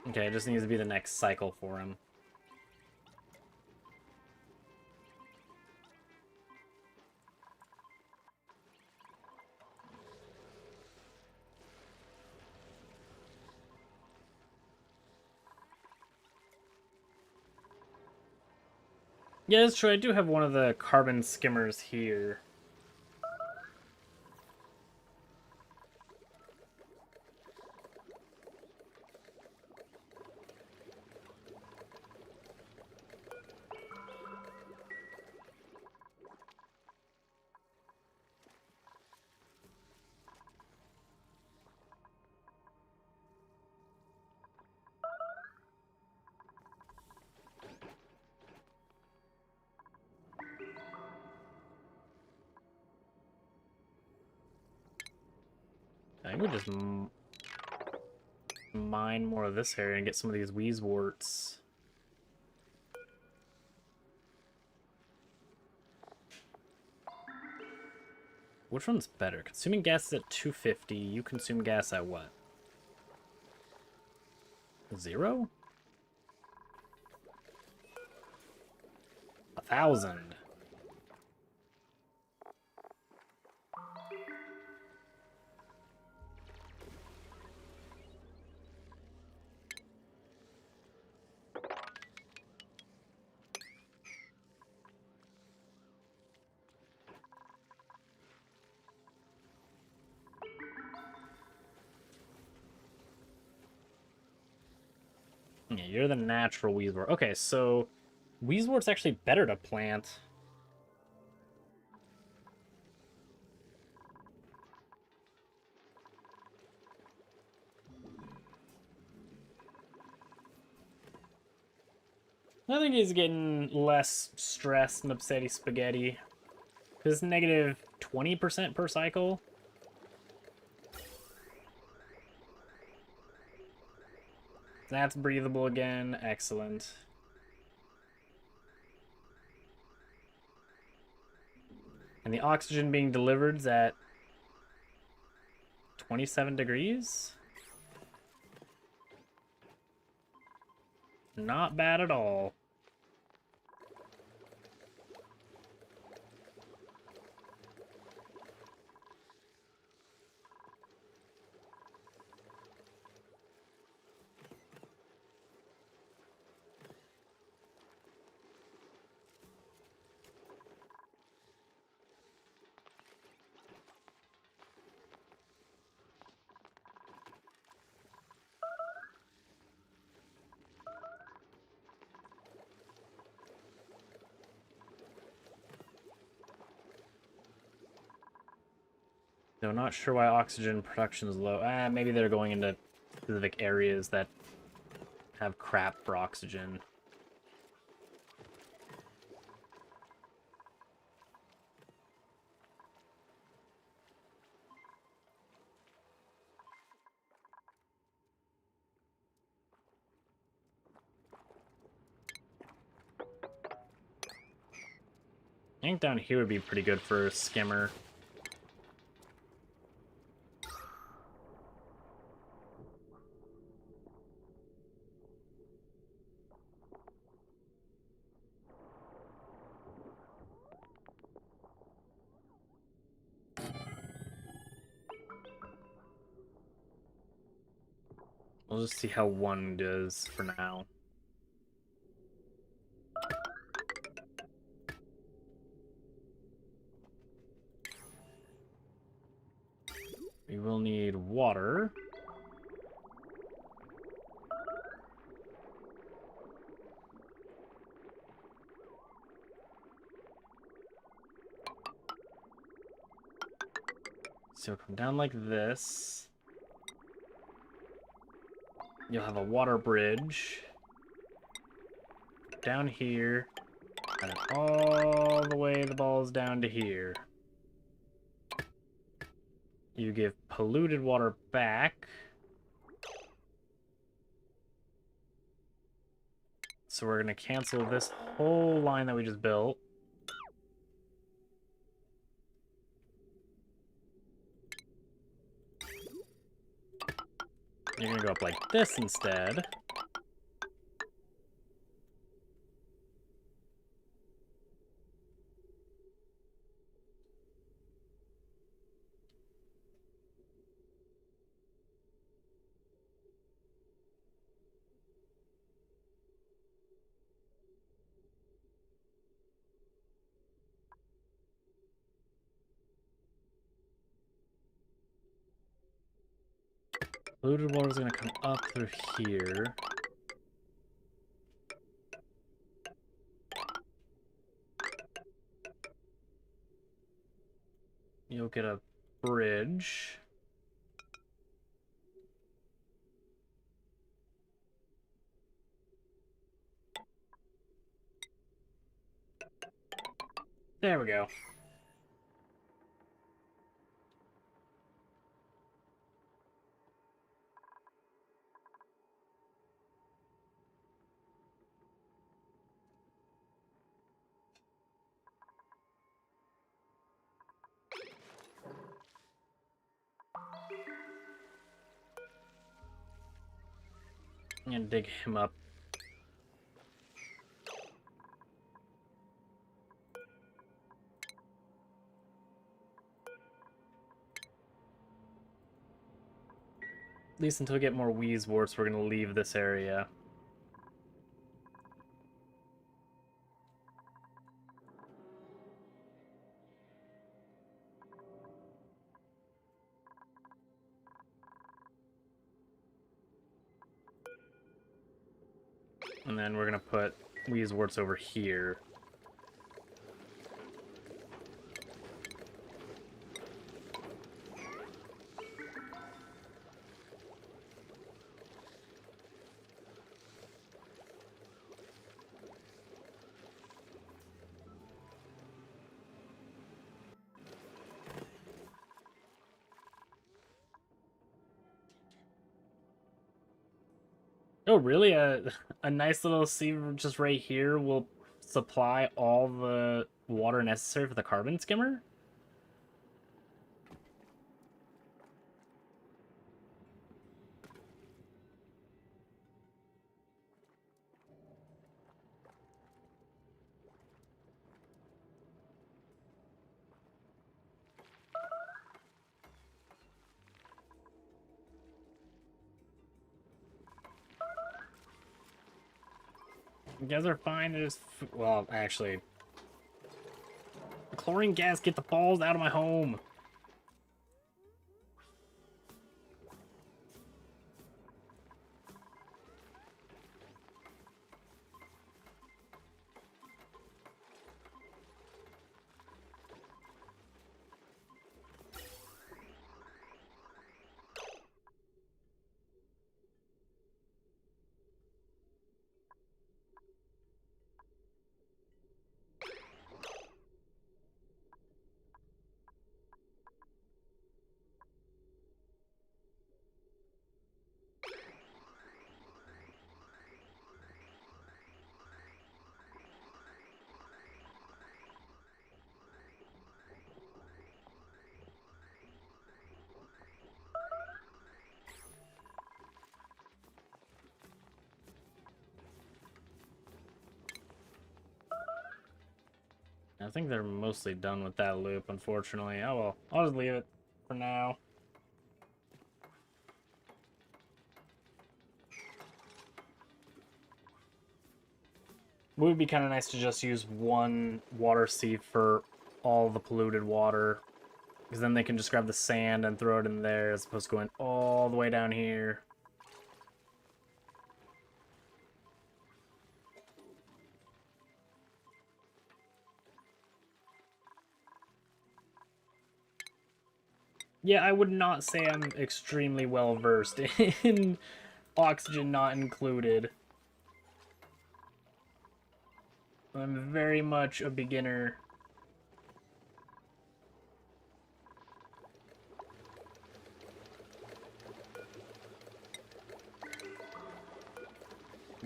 Okay, it just needs to be the next cycle for him. Yeah, that's true. I do have one of the carbon skimmers here. I think we just mine more of this area and get some of these wheezeworts. Which one's better? Consuming gas is at 250. You consume gas at what? 0? 1,000. Yeah, you're the natural wheezewort. Okay, so wheezewort's actually better to plant. I think he's getting less stressed and upsetty spaghetti. Because negative 20% per cycle. That's breathable again. Excellent. And the oxygen being delivered is at 27 degrees? Not bad at all. Though not sure why oxygen production is low. Maybe they're going into specific areas that have crap for oxygen. I think down here would be pretty good for a skimmer. We'll just see how one does for now. We will need water. So come down like this. You'll have a water bridge down here, and all the way the ball's down to here. You give polluted water back. So we're gonna cancel this whole line that we just built. You're gonna go up like this instead. Polluted water is gonna come up through here. You'll get a bridge. There we go. I'm gonna dig him up. At least until we get more Wheezeworts, we're gonna leave this area. And then we're gonna put Wheezeworts over here. Oh, really? A nice little sieve just right here will supply all the water necessary for the carbon skimmer? You guys are fine. There's, well, actually, chlorine gas, get the balls out of my home. I think they're mostly done with that loop, unfortunately. Oh well, I'll just leave it for now. It would be kind of nice to just use one water sieve for all the polluted water. Because then they can just grab the sand and throw it in there as opposed to going all the way down here. Yeah, I would not say I'm extremely well versed in oxygen not included. I'm very much a beginner.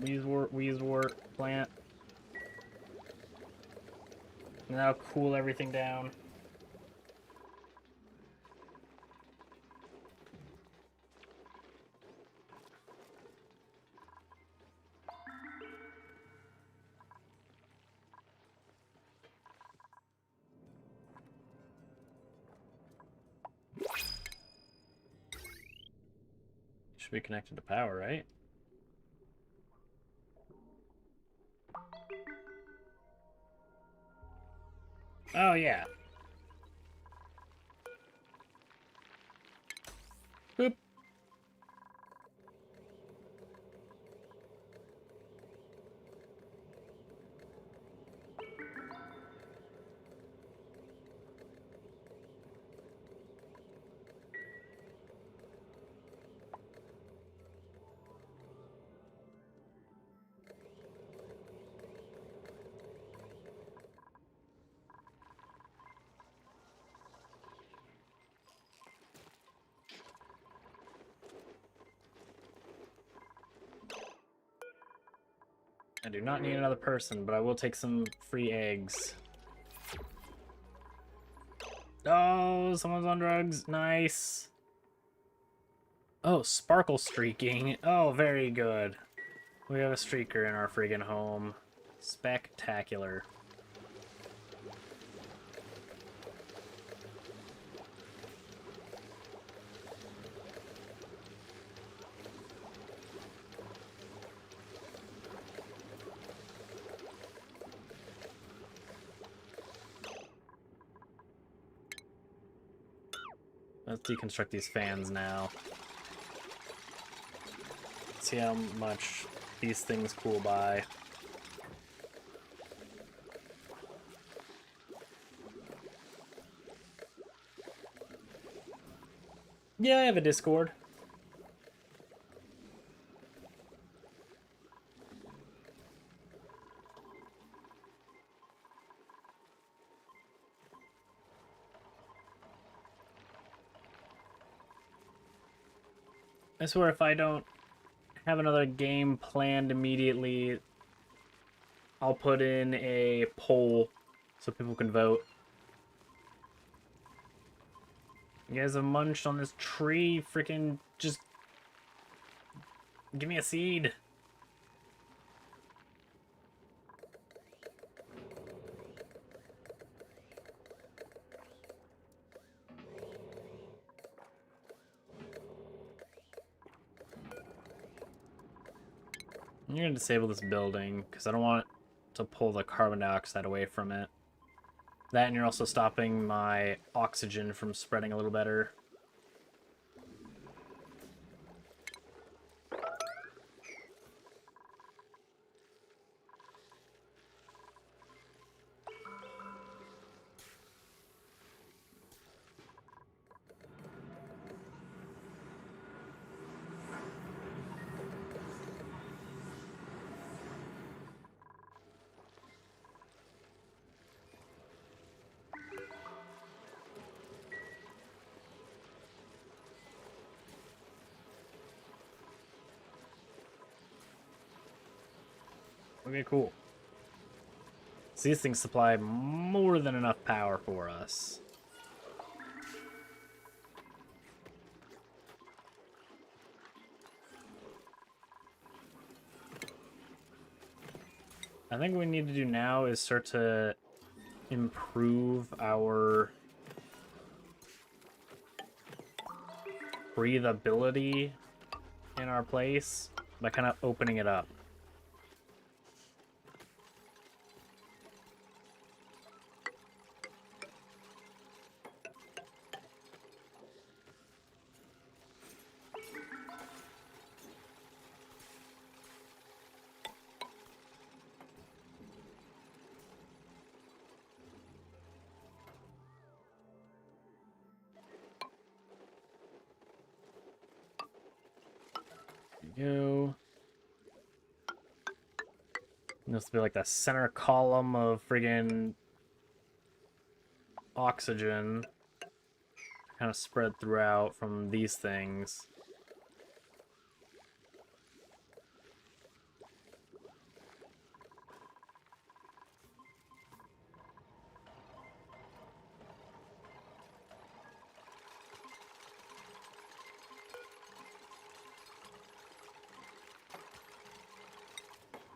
Wheezewort plant. And that'll cool everything down. Should be connected to power, right? Oh, yeah. Boop. I do not need another person, but I will take some free eggs. Oh, someone's on drugs. Nice. Oh, sparkle streaking. Oh, very good. We have a streaker in our friggin' home. Spectacular. Let's deconstruct these fans now. See how much these things cool by. Yeah, I have a Discord. I swear if I don't have another game planned immediately, I'll put in a poll so people can vote. You guys have munched on this tree, freaking just give me a seed. I'm gonna disable this building because I don't want to pull the carbon dioxide away from it. That, and you're also stopping my oxygen from spreading a little better. Okay, cool. So these things supply more than enough power for us. I think what we need to do now is start to improve our breathability in our place by kind of opening it up. Go. This will be like the center column of friggin' oxygen kind of spread throughout from these things.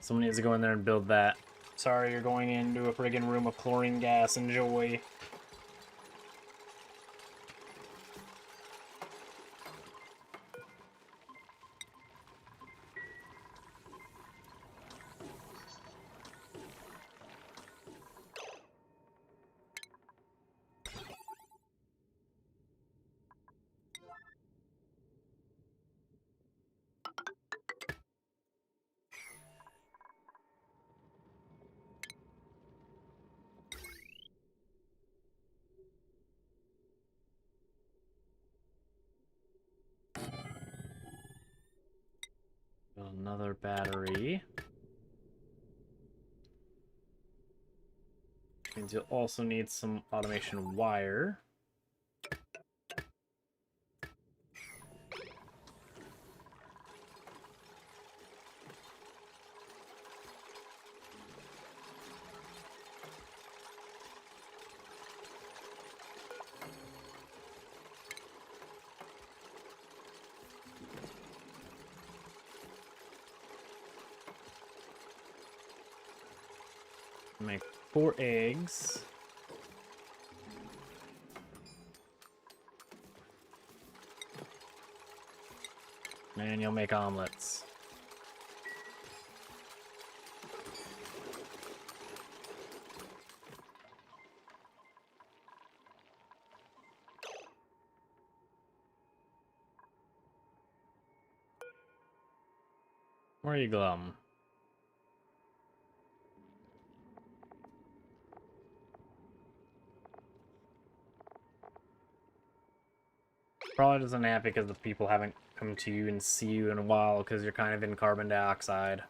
Someone needs to go in there and build that. Sorry, you're going into a friggin' room of chlorine gas. Enjoy. Another battery. Means you'll also need some automation wire. Make 4 eggs. And you'll make omelets. Where are you, Glum? Probably doesn't happen because the people haven't come to you and see you in a while because you're kind of in carbon dioxide.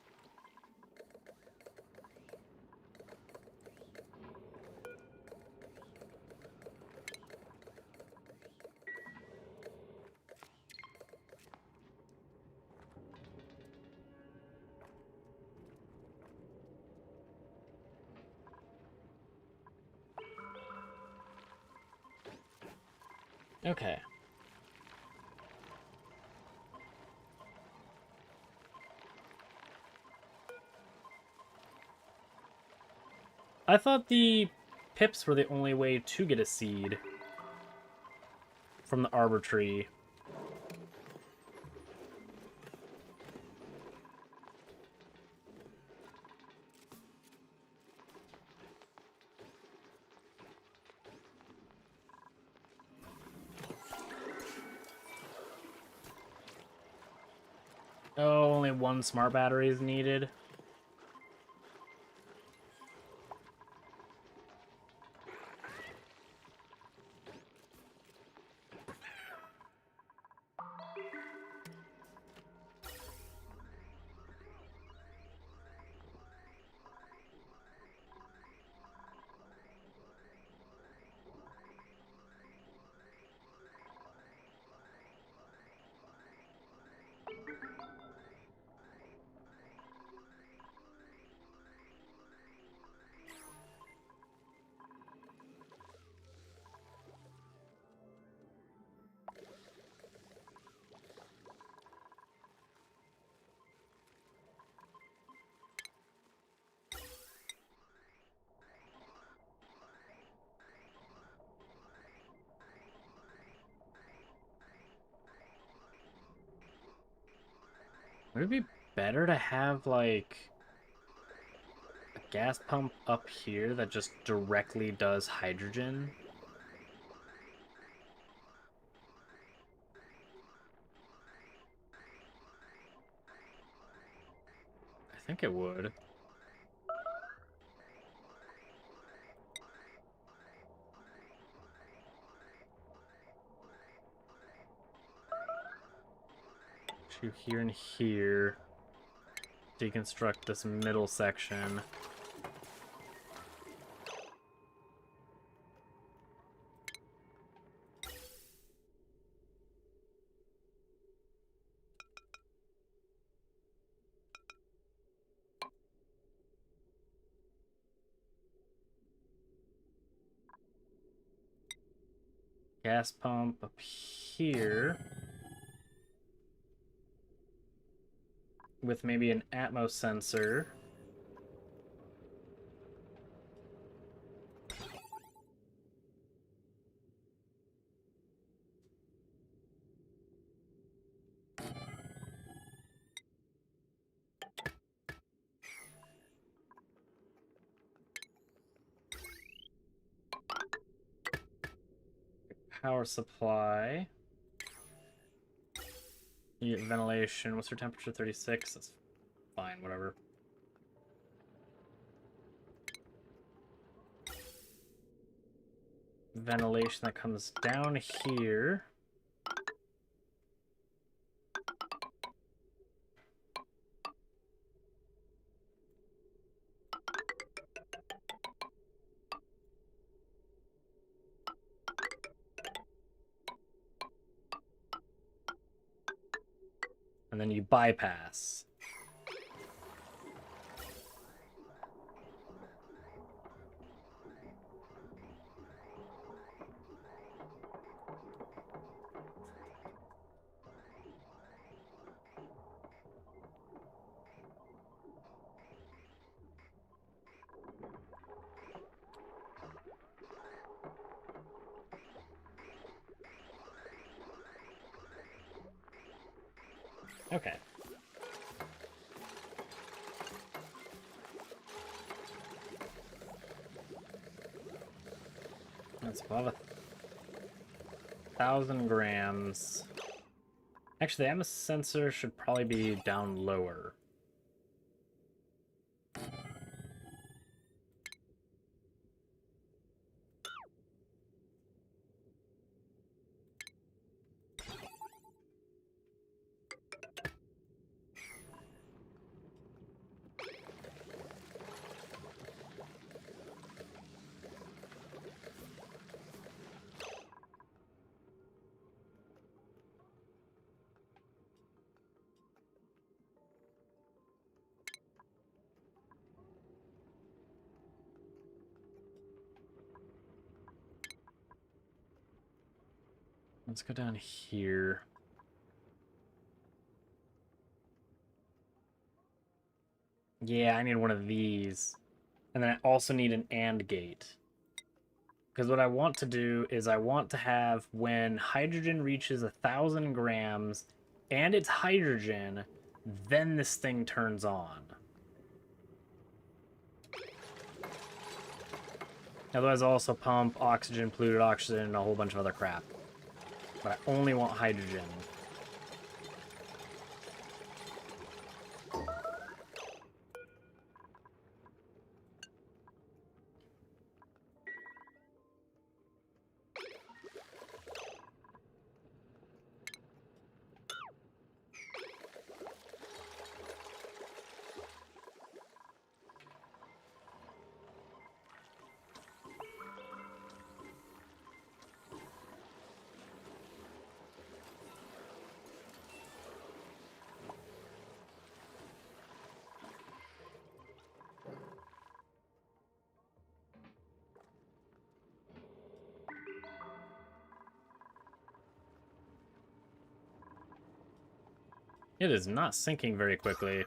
Okay. I thought the pips were the only way to get a seed from the arbor tree. Oh, only 1 smart battery is needed. Would it be better to have, like, a gas pump up here that just directly does hydrogen? I think it would. Two here and here. Deconstruct this middle section. Gas pump up here. With maybe an Atmos sensor. Power supply. You get ventilation. What's your temperature? 36? That's fine, whatever. Ventilation that comes down here. And then you bypass. Okay. That's above 1,000 grams. Actually, the Atmos sensor should probably be down lower. Let's go down here. Yeah, I need one of these. And then I also need an AND gate. Because what I want to do is I want to have when hydrogen reaches 1,000 grams and it's hydrogen, then this thing turns on. Otherwise, I'll also pump oxygen, polluted oxygen, and a whole bunch of other crap. But I only want hydrogen. It is not sinking very quickly.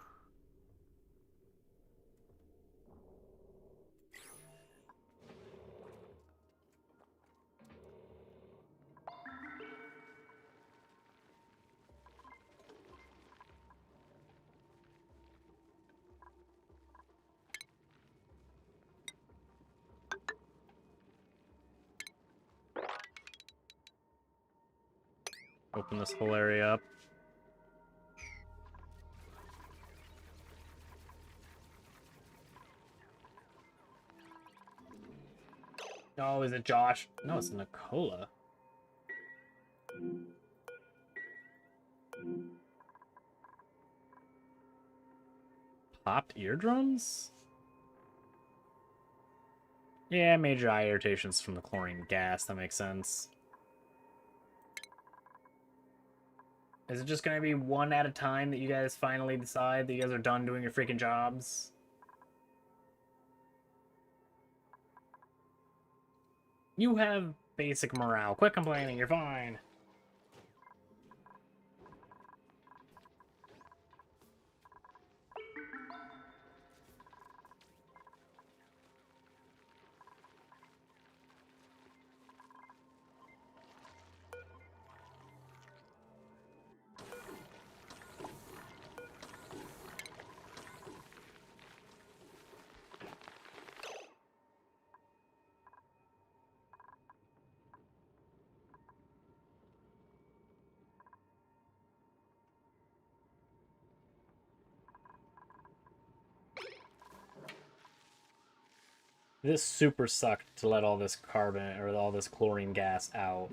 open this whole area up. Oh, is it Josh? No, it's Nicola. Popped eardrums? Yeah, major eye irritations from the chlorine gas. That makes sense. Is it just going to be one at a time that you guys finally decide that you guys are done doing your freaking jobs? You have basic morale. Quit complaining, you're fine. This super sucked to let all this carbon or all this chlorine gas out.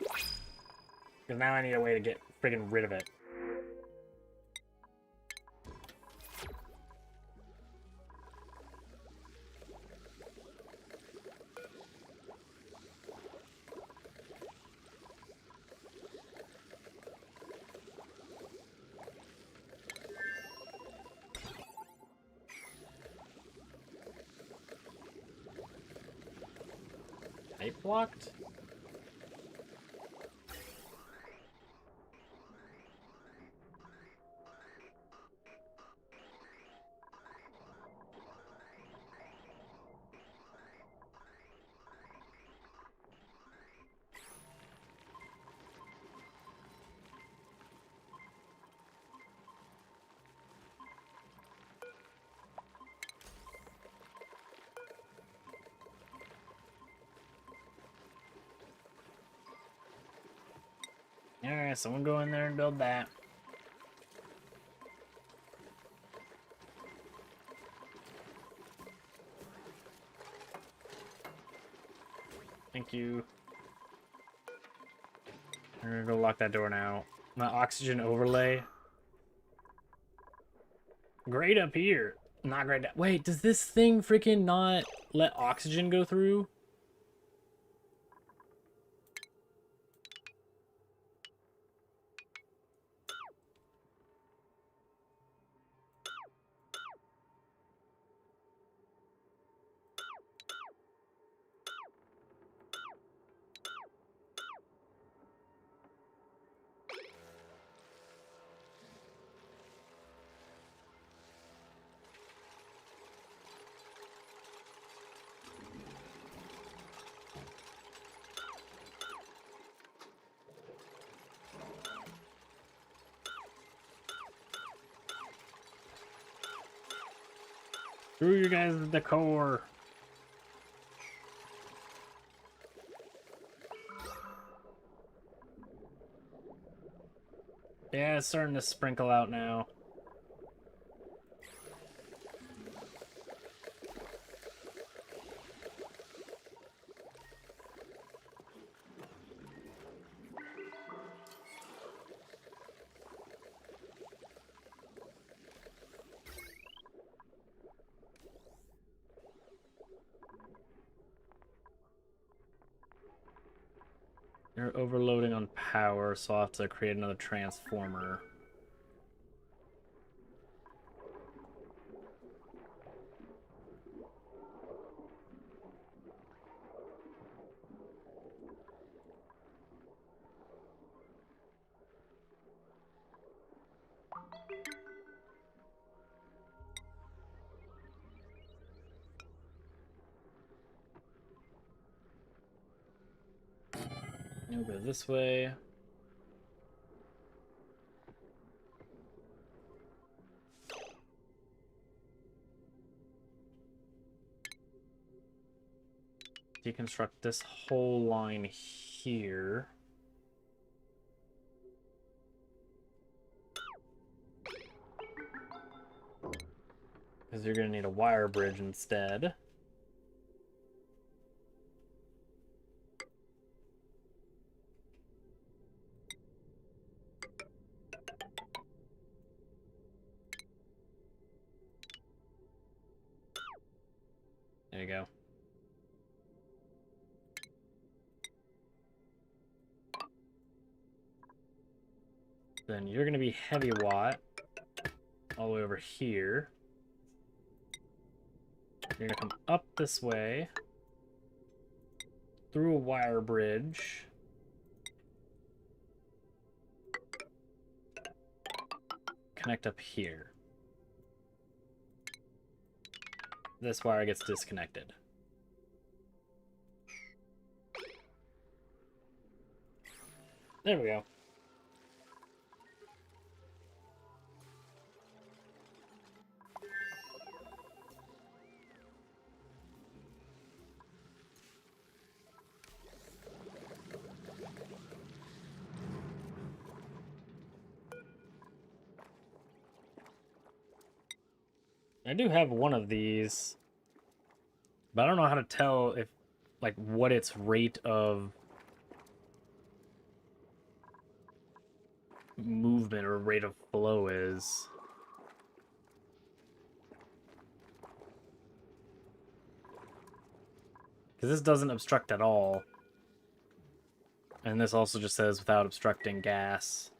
Because now I need a way to get friggin' rid of it. Pipe blocked? Alright, someone go in there and build that. Thank you. I'm gonna go lock that door now. My oxygen overlay. Great up here. Not great down. Wait, does this thing freaking not let oxygen go through? Screw you guys with the core. Yeah, it's starting to sprinkle out now. You're overloading on power, so I'll have to create another transformer. You'll go this way. Deconstruct this whole line here. Because you're going to need a wire bridge instead. There you go. Then you're going to be heavy watt all the way over here. You're going to come up this way through a wire bridge. Connect up here. This wire gets disconnected. There we go. I do have one of these, but I don't know how to tell if, like, what its rate of movement or rate of flow is. Because this doesn't obstruct at all. And this also just says without obstructing gas.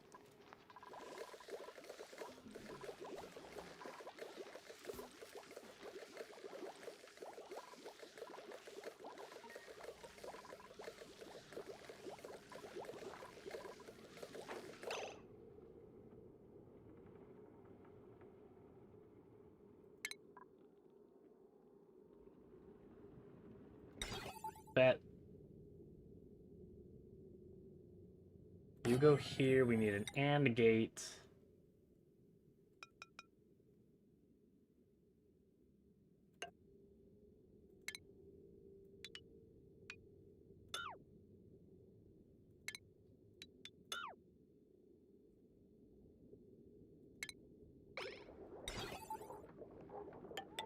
That you go here, we need an AND gate.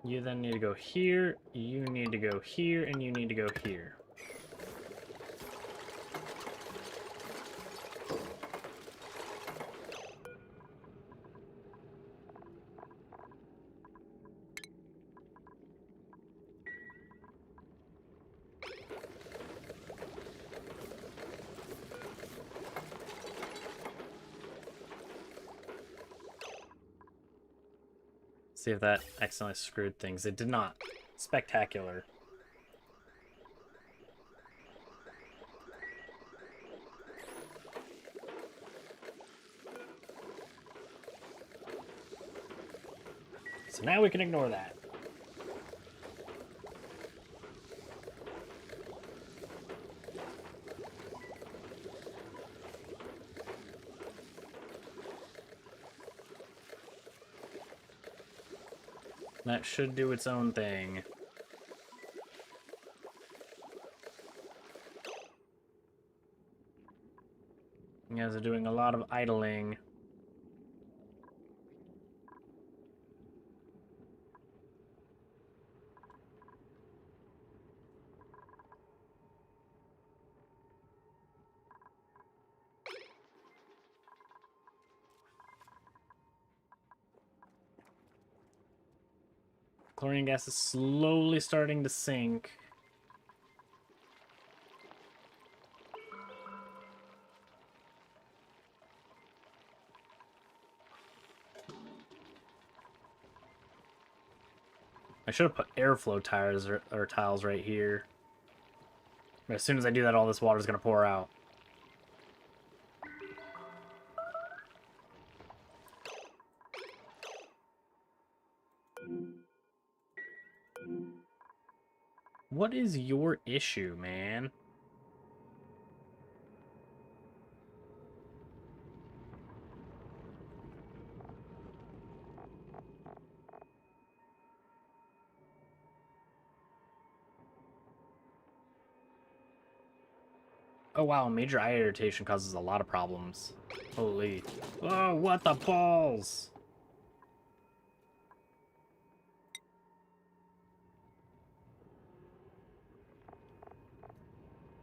You then need to go here, you need to go here, and you need to go here. See if that accidentally screwed things. It did not. Spectacular. So now we can ignore that. That should do its own thing. You guys are doing a lot of idling. Chlorine gas is slowly starting to sink. I should have put airflow tires or tiles right here. But as soon as I do that, all this water is going to pour out. What is your issue, man? Oh wow, major eye irritation causes a lot of problems. Holy. Oh, what the balls?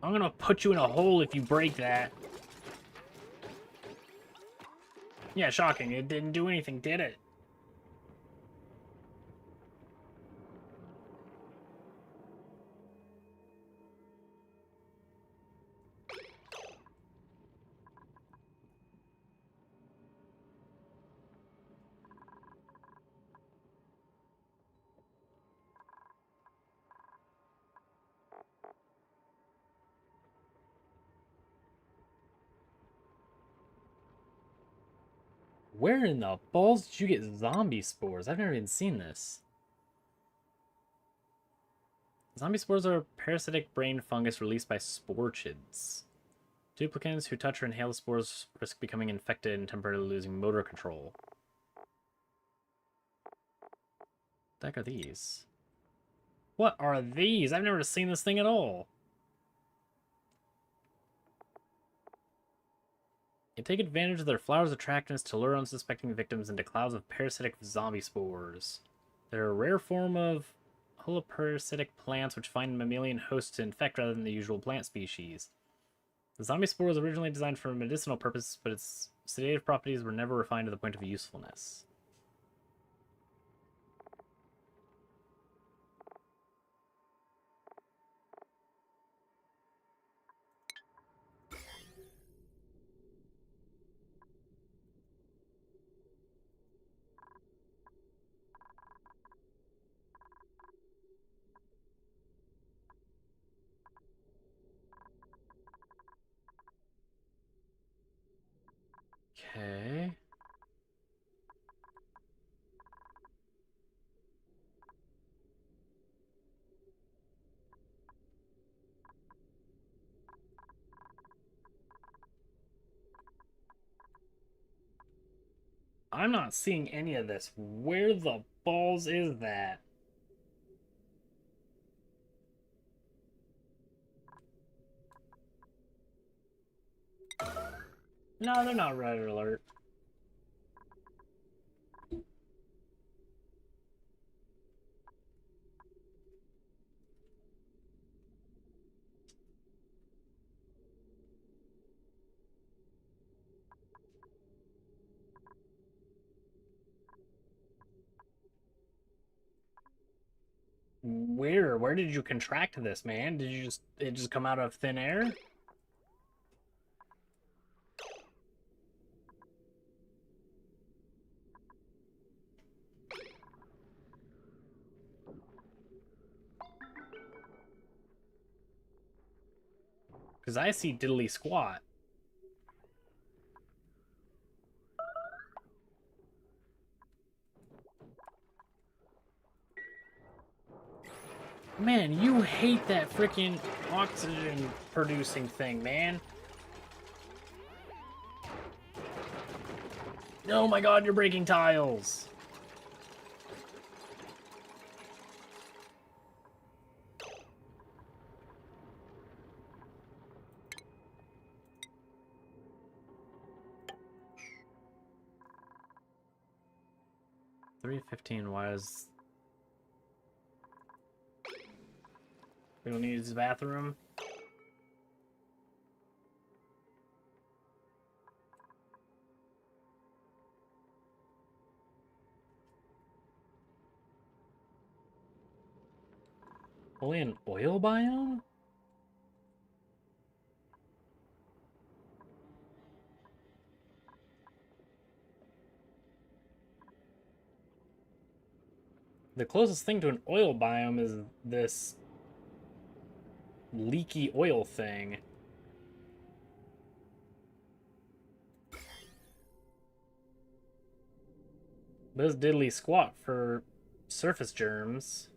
I'm gonna put you in a hole if you break that. Yeah, shocking. It didn't do anything, did it? Where in the balls did you get zombie spores? I've never even seen this. Zombie spores are a parasitic brain fungus released by sporchids. Duplicants who touch or inhale the spores risk becoming infected and temporarily losing motor control. What the heck are these? What are these? I've never seen this thing at all. You take advantage of their flowers' attractiveness to lure unsuspecting victims into clouds of parasitic zombie spores. They're a rare form of holoparasitic plants which find mammalian hosts to infect rather than the usual plant species. The zombie spore was originally designed for a medicinal purpose, but its sedative properties were never refined to the point of usefulness. Okay. I'm not seeing any of this. Where the balls is that? No, they're not red alert. Where? Where did you contract this, man? Did you just it just come out of thin air? Because I see diddly squat. Man, you hate that freaking oxygen producing thing, man. Oh my god, you're breaking tiles. $3.15, why is... We don't need to use the bathroom? Only an oil biome? The closest thing to an oil biome is this leaky oil thing. This diddly squat for surface germs.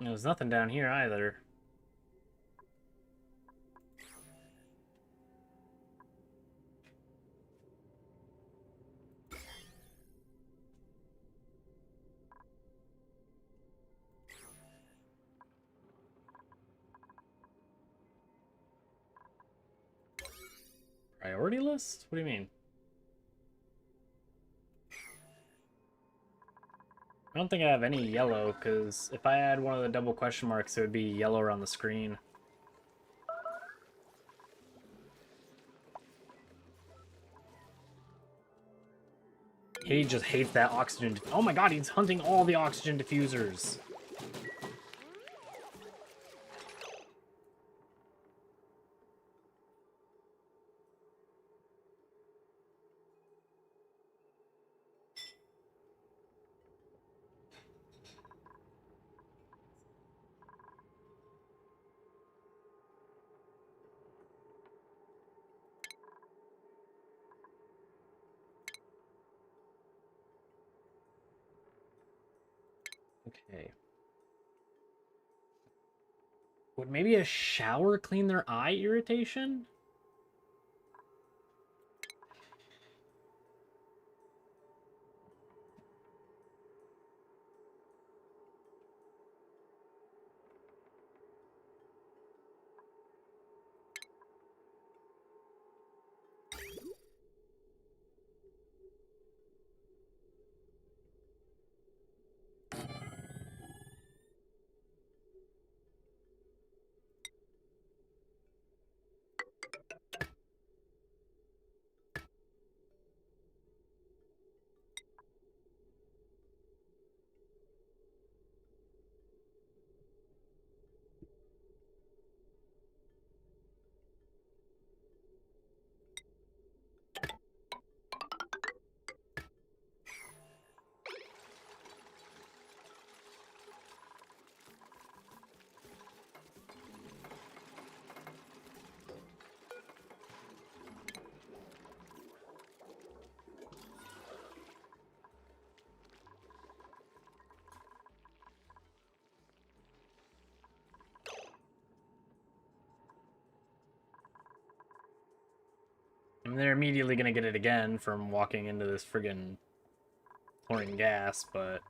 There's nothing down here either. Priority list? What do you mean? I don't think I have any yellow, because if I add one of the double question marks, it would be yellow around the screen. He just hates that oxygen. Oh my god, he's hunting all the oxygen diffusers. Okay. Would maybe a shower clean their eye irritation? I mean, they're immediately gonna get it again from walking into this friggin' pouring gas, but...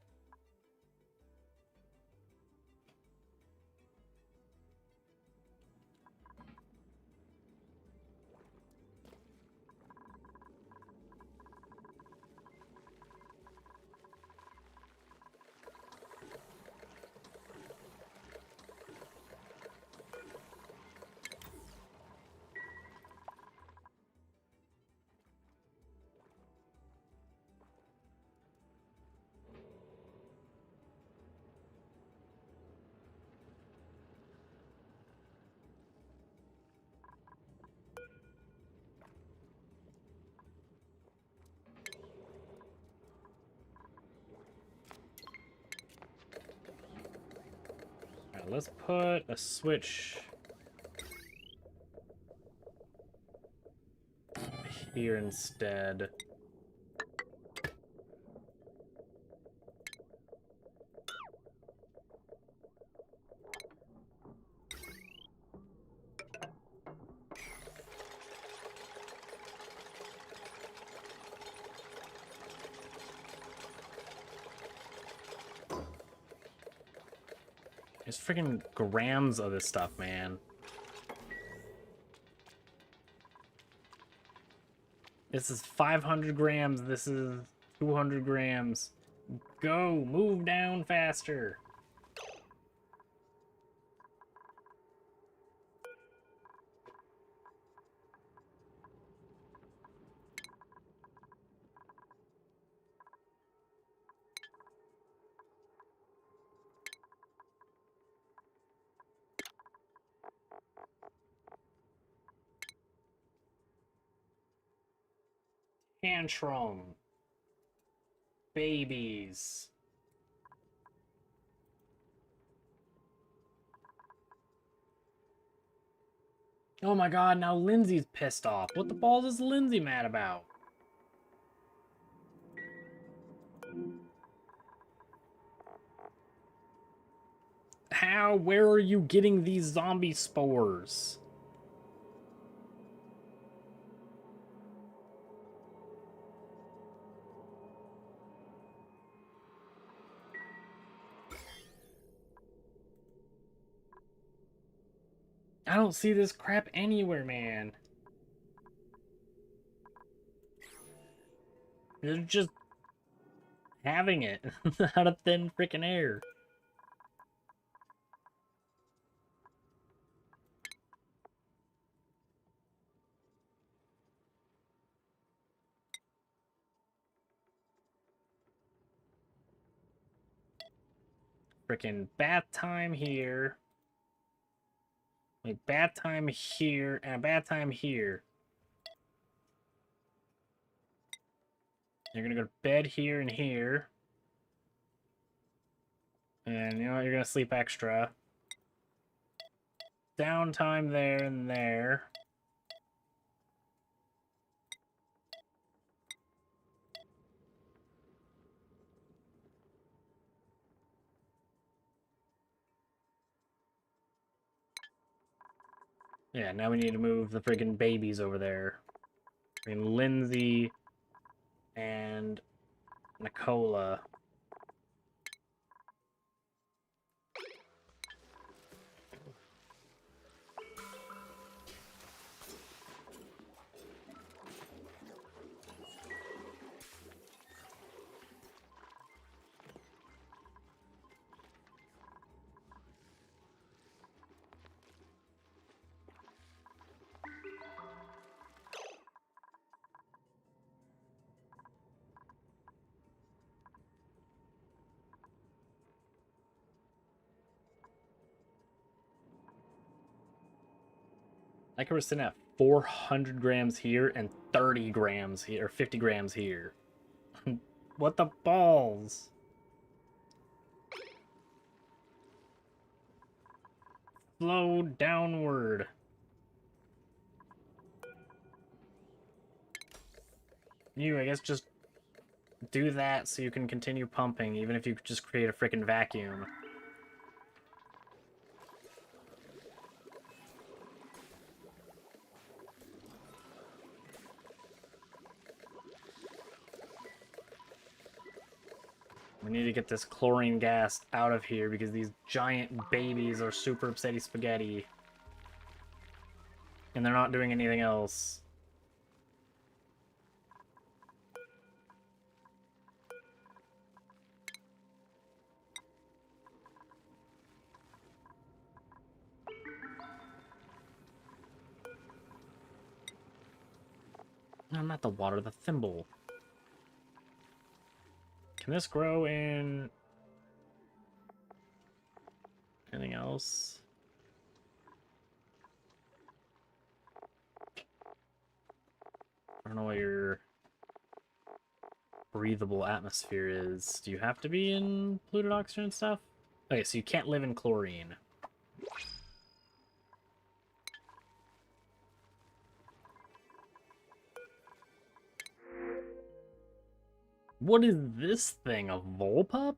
Alright, let's put a switch here instead. There's freaking grams of this stuff, man. This is 500 grams. This is 200 grams. Go! Move down faster! Tantrum. Babies. Oh my god, now Lindsay's pissed off. What the balls is Lindsay mad about? How? Where are you getting these zombie spores? I don't see this crap anywhere, man. They're just having it out of thin freaking air. Freaking bath time here. Like bath time here and a bath time here. You're gonna go to bed here and here. And you know what? You're gonna sleep extra. Downtime there and there. Yeah, now we need to move the friggin' babies over there. I mean, Lindsay and Nicola. I could sitting at 400 grams here and 30 grams here, or 50 grams here. What the balls? Flow downward. I guess just do that so you can continue pumping, even if you just create a freaking vacuum. We need to get this chlorine gas out of here because these giant babies are super upsetty spaghetti. And they're not doing anything else. No, not the water, the thimble. Can this grow in anything else? I don't know what your breathable atmosphere is. Do you have to be in polluted oxygen and stuff? Okay, so you can't live in chlorine. What is this thing, a Volpup?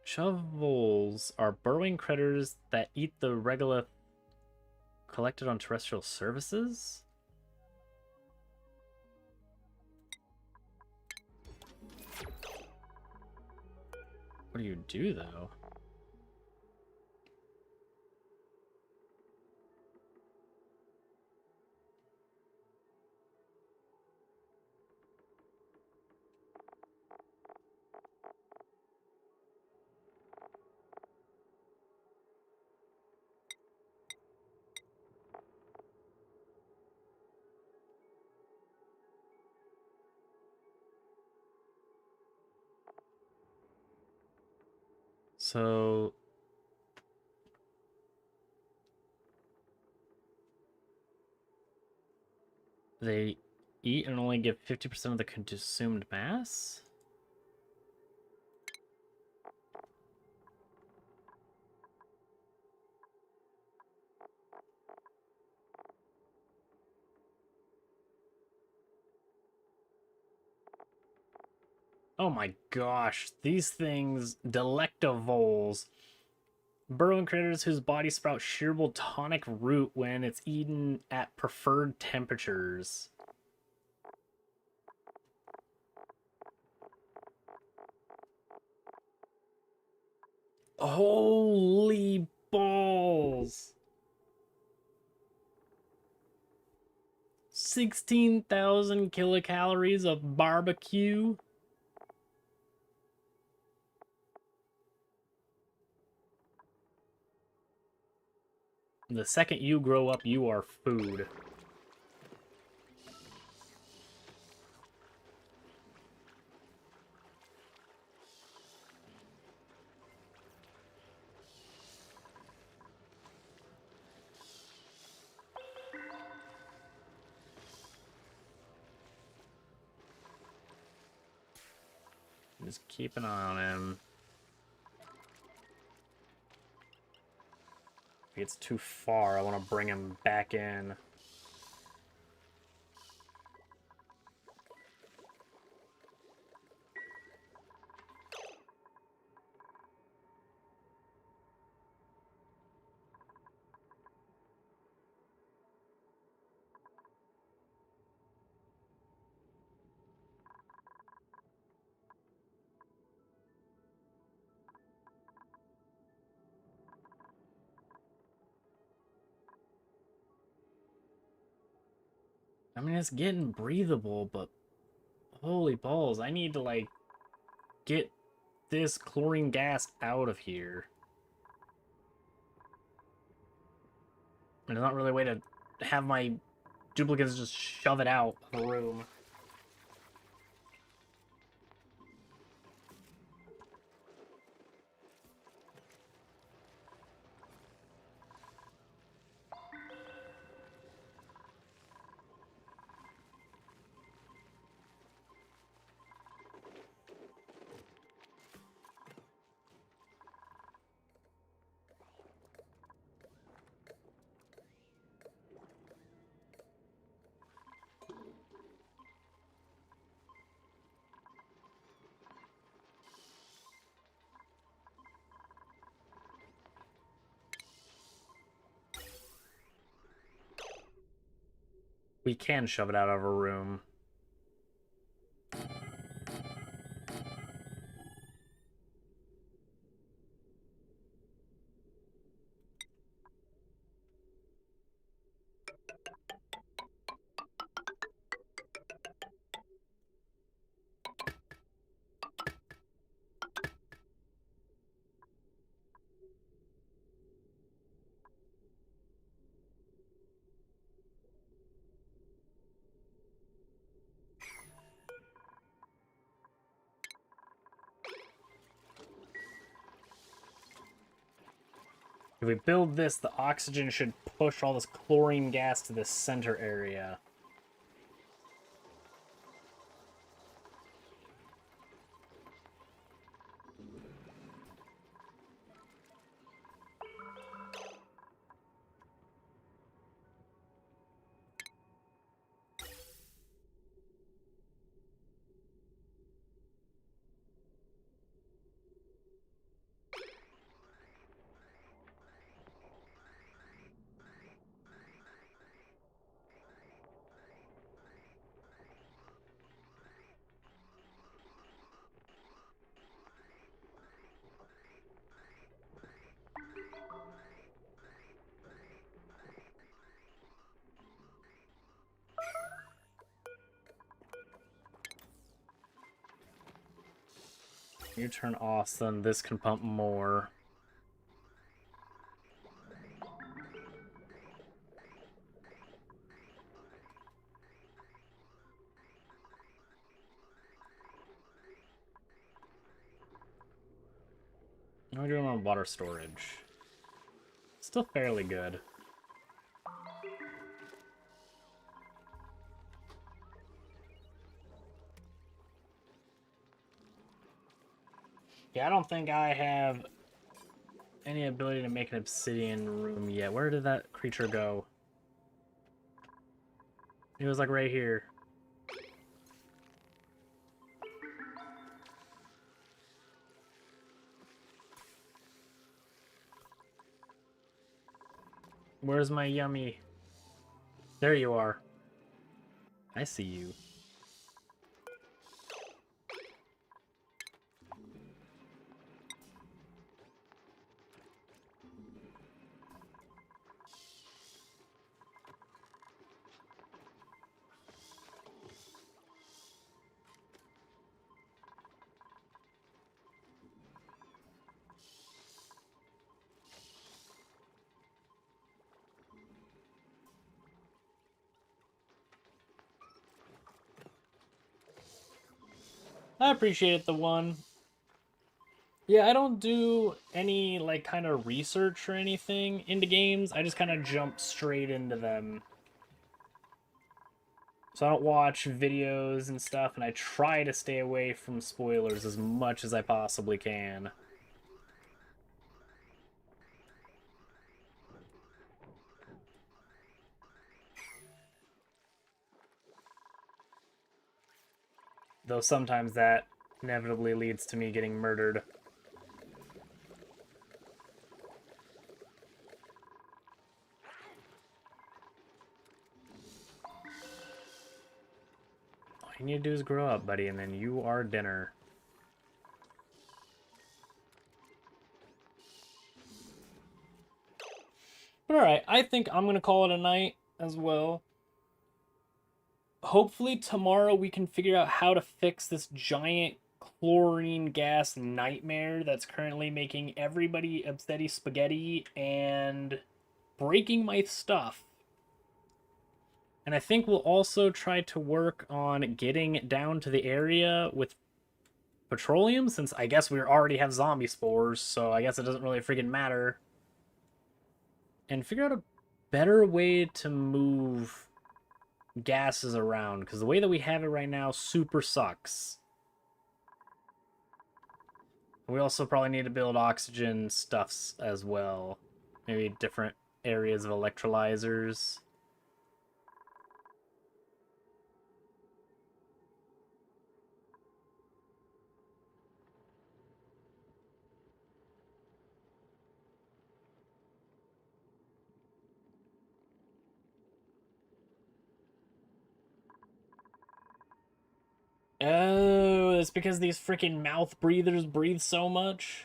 Shovels are burrowing critters that eat the regolith collected on terrestrial surfaces? What do you do, though? So they eat and only give 50% of the consumed mass? Oh my gosh, these things, delectavoles. Burrowing critters whose bodies sprout shearable tonic root when it's eaten at preferred temperatures. Holy balls. 16,000 kilocalories of barbecue. The second you grow up, you are food. Just keep an eye on him. If he gets too far, I want to bring him back in. I mean, it's getting breathable, but holy balls, I need to, like, get this chlorine gas out of here. And there's not really a way to have my duplicates just shove it out of the room. We can shove it out of a room. If we build this, the oxygen should push all this chlorine gas to the center area. You turn off, then this can pump more. How are we doing on water storage? Still fairly good. Yeah, I don't think I have any ability to make an obsidian room yet. Where did that creature go? He was like right here. Where's my yummy? There you are. I see you. I appreciate the one. Yeah, I don't do any, like, kind of research or anything into games. I just kind of jump straight into them. So I don't watch videos and stuff, and I try to stay away from spoilers as much as I possibly can. Though sometimes that inevitably leads to me getting murdered. All you need to do is grow up, buddy, and then you are dinner. But alright, I think I'm going to call it a night as well. Hopefully tomorrow we can figure out how to fix this giant chlorine gas nightmare that's currently making everybody upsetty spaghetti and breaking my stuff. And I think we'll also try to work on getting down to the area with petroleum, since I guess we already have zombie spores, so I guess it doesn't really freaking matter. And figure out a better way to move gases around, because the way that we have it right now super sucks. We also probably need to build oxygen stuffs as well. Maybe different areas of electrolyzers. Oh, it's because these freaking mouth breathers breathe so much?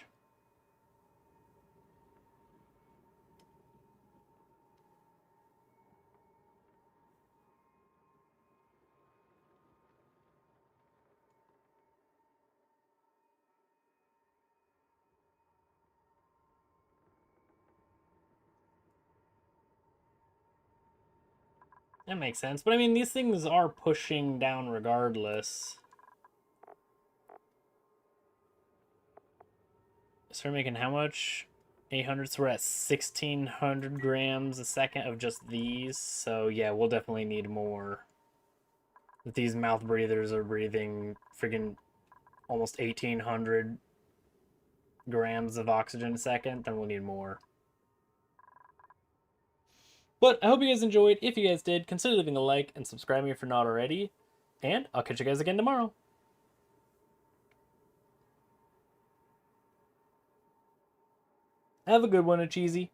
That makes sense. But I mean, these things are pushing down regardless. So we're making how much? 800, so we're at 1,600 grams a second of just these. So yeah, we'll definitely need more. If these mouth breathers are breathing friggin' almost 1,800 grams of oxygen a second, then we'll need more. But I hope you guys enjoyed. If you guys did, consider leaving a like and subscribing if you're not already. And I'll catch you guys again tomorrow. Have a good one, Cheesy.